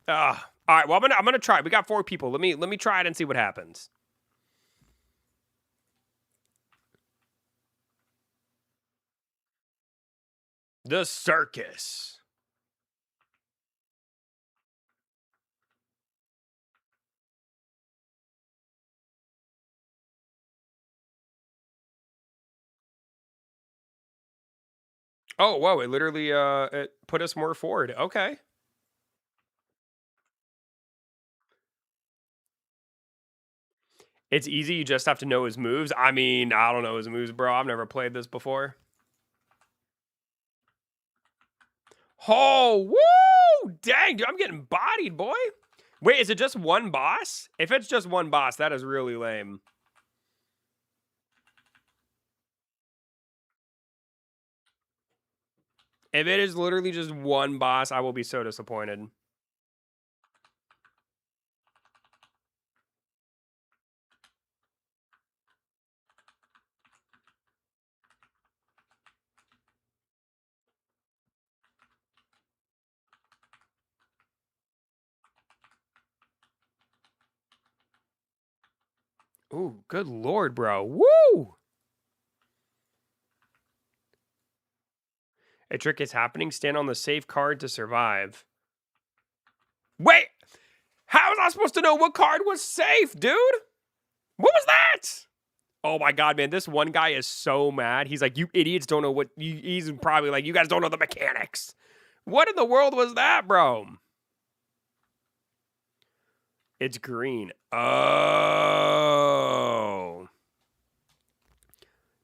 All right, well, I'm gonna try. We got 4 people. Let me try it and see what happens. The circus. Oh, whoa, it literally it put us more forward. Okay. It's easy, you just have to know his moves. I mean, I don't know his moves, bro. I've never played this before. Oh, woo! Dang, dude, I'm getting bodied, boy. Wait, is it just one boss? If it's just one boss, that is really lame. If it is literally just one boss, I will be so disappointed. Ooh, good lord, bro. Woo! A trick is happening. Stand on the safe card to survive. Wait! How was I supposed to know what card was safe, dude? What was that? Oh my god, man. This one guy is so mad. He's like, you idiots don't know what... He's probably like, you guys don't know the mechanics. What in the world was that, bro? It's green. Oh.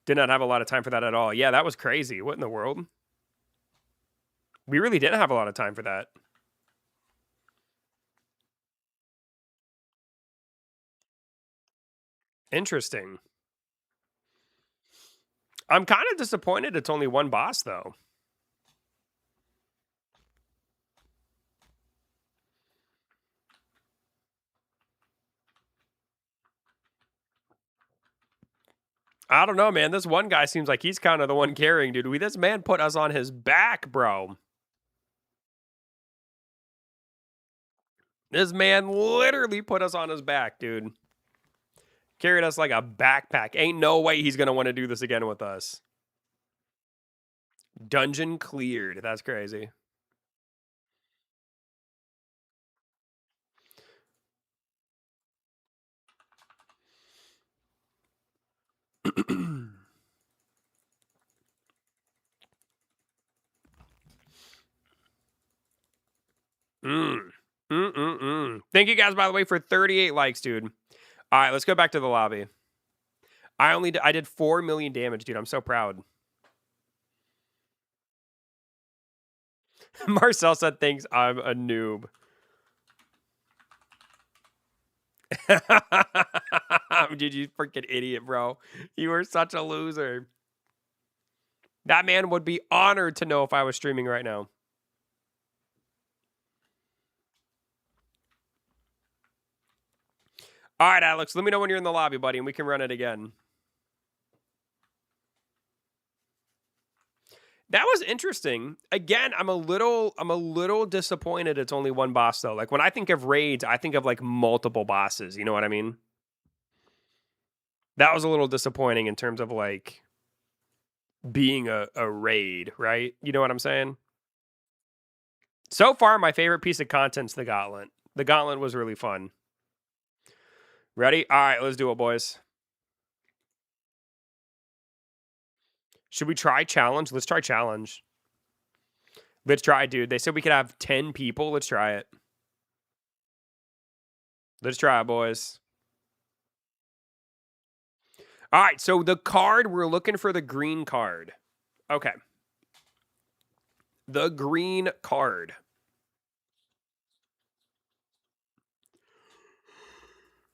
Did not have a lot of time for that at all. Yeah, that was crazy. What in the world? We really didn't have a lot of time for that. Interesting. I'm kind of disappointed it's only one boss, though. I don't know, man. This one guy seems like he's kind of the one carrying, dude. This man put us on his back, bro. This man literally put us on his back, dude. Carried us like a backpack. Ain't no way he's going to want to do this again with us. Dungeon cleared. That's crazy. Thank you guys, by the way, for 38 likes, dude. All right, let's go back to the lobby. I did 4 million damage, dude. I'm so proud. Marcel said, thanks, I'm a noob. Dude, you freaking idiot, bro. You are such a loser. That man would be honored to know if I was streaming right now. All right, Alex, let me know when you're in the lobby, buddy, and we can run it again. That was interesting. Again, I'm a little disappointed it's only one boss though. Like when I think of raids, I think of like multiple bosses, you know what I mean? That was a little disappointing in terms of like being a raid, right? You know what I'm saying? So far, my favorite piece of content's the Gauntlet. The Gauntlet was really fun. Ready? All right, let's do it, boys. Should we try challenge? Let's try challenge. Let's try, dude. They said we could have 10 people. Let's try it. Let's try it, boys. All right, so the card, we're looking for the green card. Okay. The green card.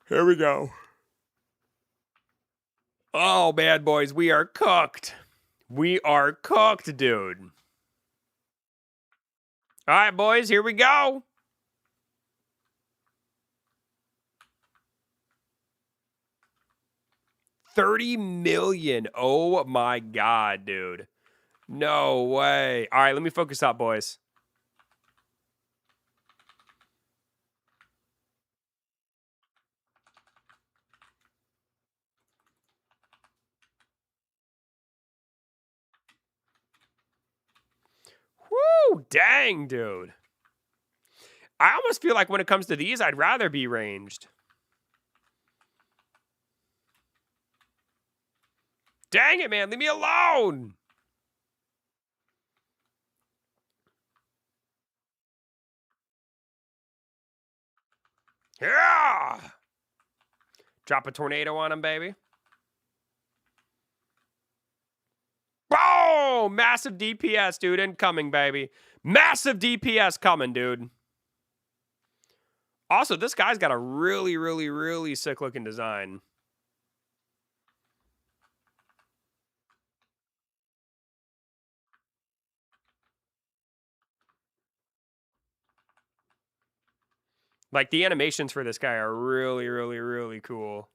Here we go. Oh, bad boys, we are cooked. We are cooked, dude. All right, boys, here we go. $30 million. Oh my god, dude. No way. All right, let me focus up, boys. Woo, dang, dude. I almost feel like when it comes to these, I'd rather be ranged. Dang it, man. Leave me alone. Yeah. Drop a tornado on him, baby. Boom! Oh, massive DPS, dude. Incoming, baby. Massive DPS coming, dude. Also, this guy's got a really, really, really sick-looking design. Like, the animations for this guy are really, really, really cool.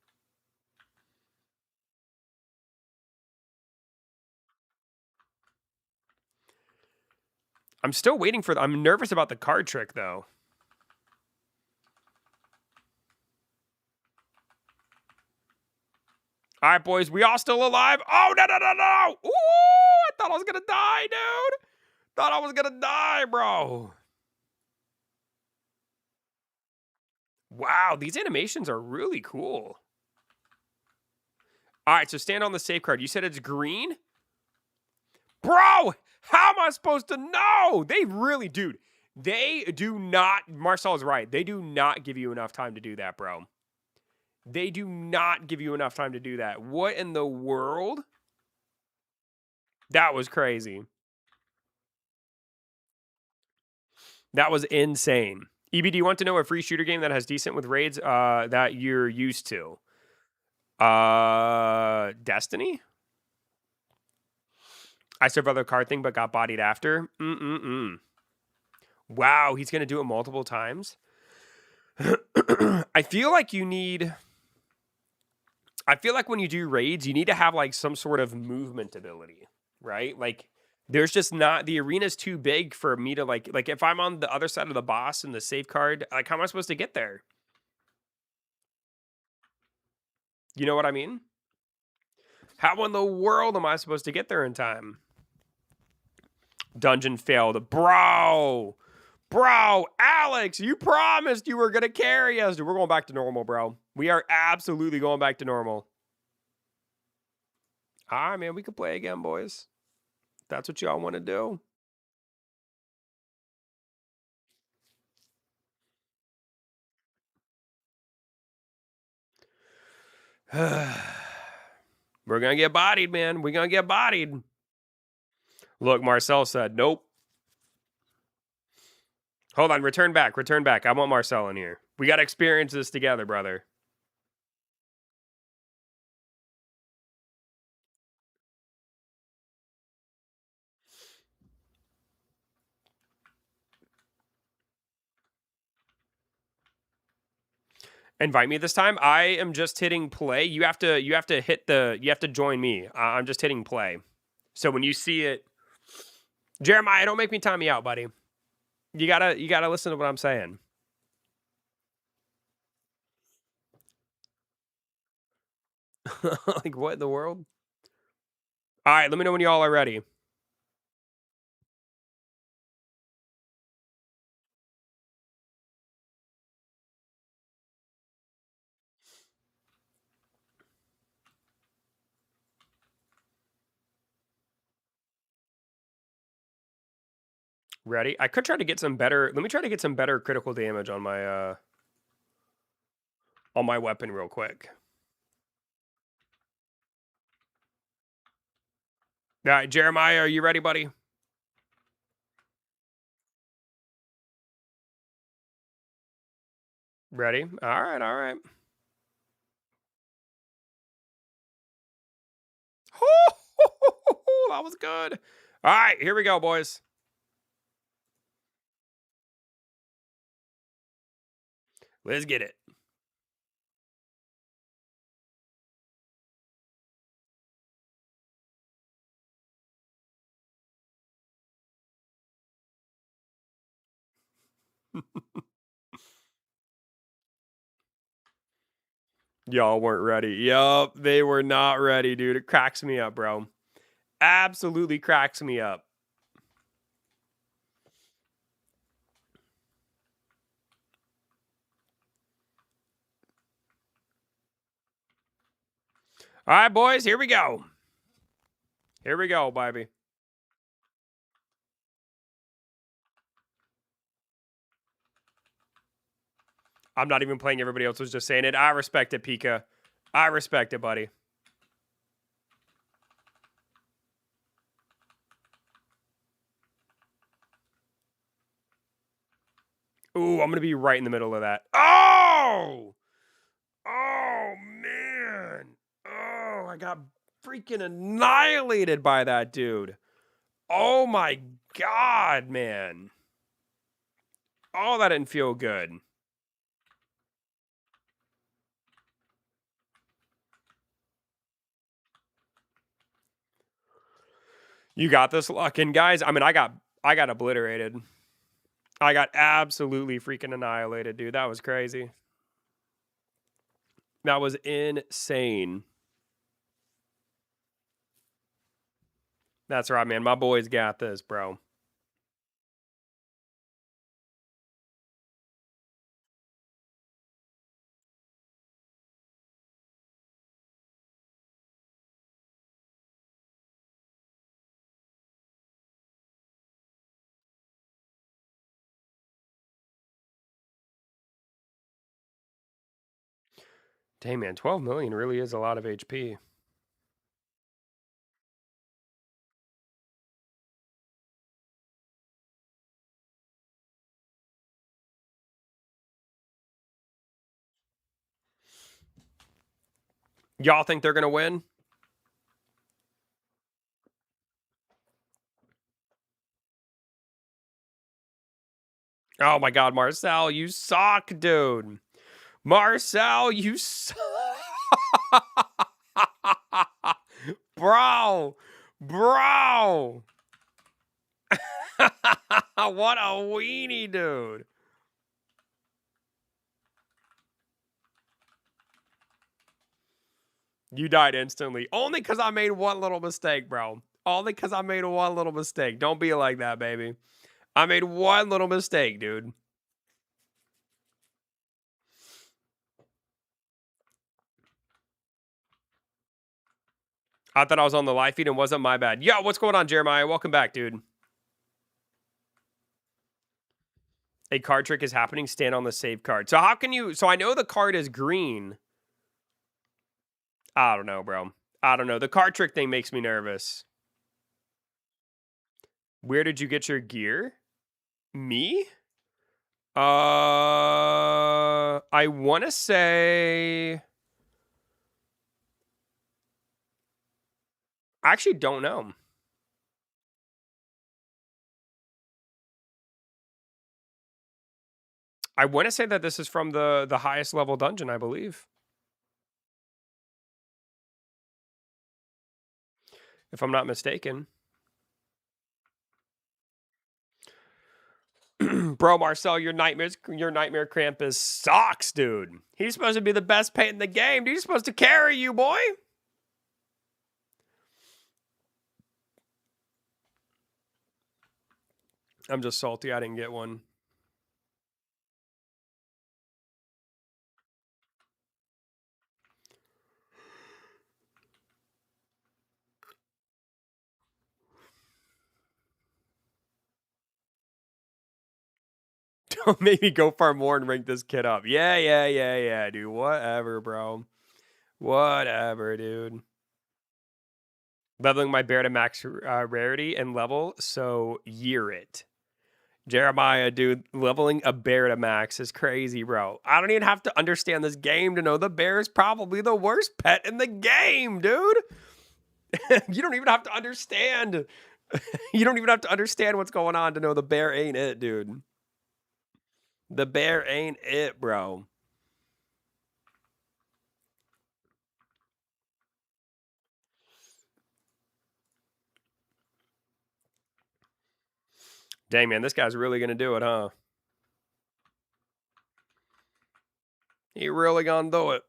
I'm still waiting for... I'm nervous about the card trick, though. All right, boys. We all still alive? Oh, no, no, no, no! Ooh! I thought I was gonna die, dude! Thought I was gonna die, bro! Wow, these animations are really cool. All right, so stand on the safe card. You said it's green? Bro, how am I supposed to know? They really, dude, they do not, Marcel is right. They do not give you enough time to do that, bro. They do not give you enough time to do that. What in the world? That was crazy. That was insane. EB, do you want to know a free shooter game that has decent with raids that you're used to? Destiny? I survived the card thing but got bodied after. Wow, he's going to do it multiple times. I feel like you need... I feel like when you do raids, you need to have like some sort of movement ability, right? Like there's just not... The arena's too big for me to like if I'm on the other side of the boss in the safe card, like how am I supposed to get there? You know what I mean? How in the world am I supposed to get there in time? Dungeon failed. Bro, Alex, you promised you were going to carry us. Dude, we're going back to normal, bro. We are absolutely going back to normal. All right, man, we can play again, boys. That's what y'all want to do. We're going to get bodied, man. We're going to get bodied. Look, Marcel said, nope. Hold on, return back. I want Marcel in here. We got to experience this together, brother. Invite me this time. I am just hitting play. You have to join me. I'm just hitting play. So when you see it, Jeremiah, don't make me time you out, buddy. You gotta listen to what I'm saying. Like what in the world? All right, let me know when y'all are ready. Ready? I could try to get some better. Let me try to get some better critical damage on my weapon real quick. All right, Jeremiah, are you ready, buddy? Ready? All right, all right. That was good. All right, here we go, boys. Let's get it. Y'all weren't ready. Yup, they were not ready, dude. It cracks me up, bro. Absolutely cracks me up. All right, boys, here we go. Here we go, baby. I'm not even playing. Everybody else was just saying it. I respect it, Pika. I respect it, buddy. Ooh, I'm going to be right in the middle of that. Oh! Oh, man. Oh, I got freaking annihilated by that dude. Oh, my God, man. Oh, that didn't feel good. You got this, Luck. And guys, I mean, I got obliterated. I got absolutely freaking annihilated, dude. That was crazy. That was insane. That's right, man. My boys got this, bro. Dang, man. 12 million really is a lot of HP. Y'all think they're going to win? Oh my God, Marcel, you suck, dude. Marcel, you suck. Bro. Bro. What a weenie, dude. You died instantly. Only because I made one little mistake, bro. Only because I made one little mistake. Don't be like that, baby. I made one little mistake, dude. I thought I was on the live feed and wasn't my bad. Yo, what's going on, Jeremiah? Welcome back, dude. A card trick is happening. Stand on the save card. So how can you... So I know the card is green. I don't know, bro. I don't know. The card trick thing makes me nervous. Where did you get your gear? Me? I want to say... I actually don't know. I want to say that this is from the highest level dungeon, I believe. If I'm not mistaken. Bro, Marcel, your nightmare Krampus sucks, dude. He's supposed to be the best pet in the game. He's supposed to carry you, boy. I'm just salty I didn't get one. Don't make me go far more and rank this kid up. Yeah, dude. Whatever, bro. Whatever, dude. Leveling my bear to max rarity and level, so year it. Jeremiah, dude, leveling a bear to max is crazy, bro. I don't even have to understand this game to know the bear is probably the worst pet in the game, dude. You don't even have to understand. You don't even have to understand what's going on to know the bear ain't it, dude. The bear ain't it, bro. Dang, man, this guy's really going to do it, huh? He really going to do it.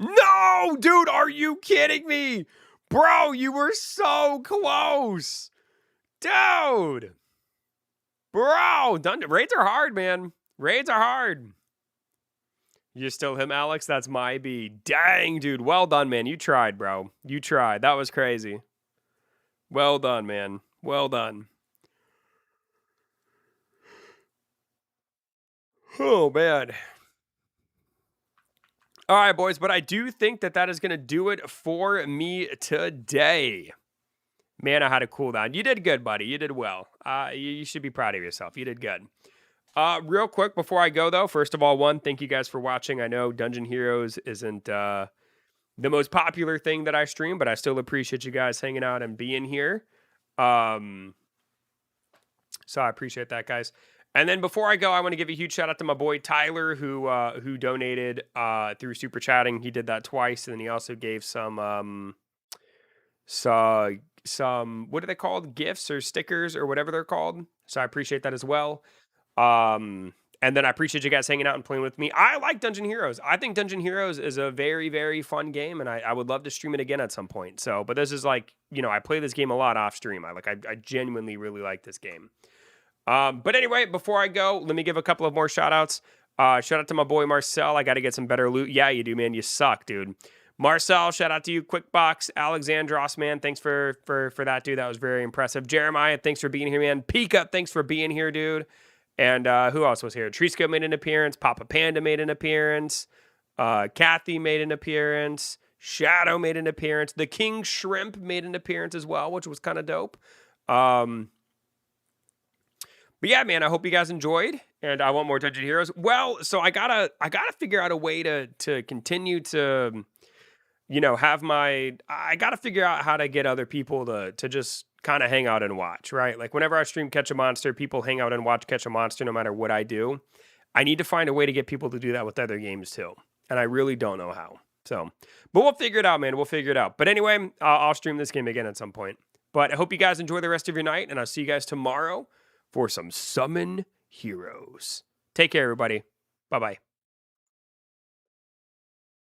No, dude, are you kidding me? Bro, you were so close. Dude. Bro, raids are hard, man. Raids are hard. You're still him, Alex? That's my B. Dang, dude. Well done, man. You tried, bro. You tried. That was crazy. Well done, man. Well done. Oh, man. All right, boys. But I do think that is going to do it for me today. Man, I had a cooldown. You did good, buddy. You did well. You should be proud of yourself. You did good. Real quick before I go, though, first of all, thank you guys for watching. I know Dungeon Heroes isn't the most popular thing that I stream, but I still appreciate you guys hanging out and being here. So I appreciate that, guys. And then before I go, I want to give a huge shout out to my boy Tyler, who donated through super chatting. He did that twice, and then he also gave some what are they called? Gifts or stickers or whatever they're called. So I appreciate that as well. And then I appreciate you guys hanging out and playing with me. I like Dungeon Heroes. I think Dungeon Heroes is a very, very fun game, and I would love to stream it again at some point. So, but this is like, I play this game a lot off stream. I genuinely really like this game. But anyway, before I go, let me give a couple of more shout outs. Shout out to my boy Marcel. I got to get some better loot. Yeah, you do, man. You suck, dude. Marcel, shout out to you. Quickbox, Alexandros, man. Thanks for that, dude. That was very impressive. Jeremiah, thanks for being here, man. Pika, thanks for being here, dude. And who else was here? Trisco made an appearance. Papa Panda made an appearance. Kathy made an appearance. Shadow made an appearance. The King Shrimp made an appearance as well, which was kind of dope. But yeah, man, I hope you guys enjoyed, and I want more Dungeon Heroes. Well, so I gotta figure out a way to continue to, I gotta figure out how to get other people to just kind of hang out and watch, right? Like whenever I stream Catch a Monster, people hang out and watch Catch a Monster no matter what I do. I need to find a way to get people to do that with other games too, and I really don't know how. So, but we'll figure it out, man. We'll figure it out. But anyway, I'll stream this game again at some point. But I hope you guys enjoy the rest of your night, and I'll see you guys tomorrow for some Summon Heroes. Take care, everybody. Bye-bye.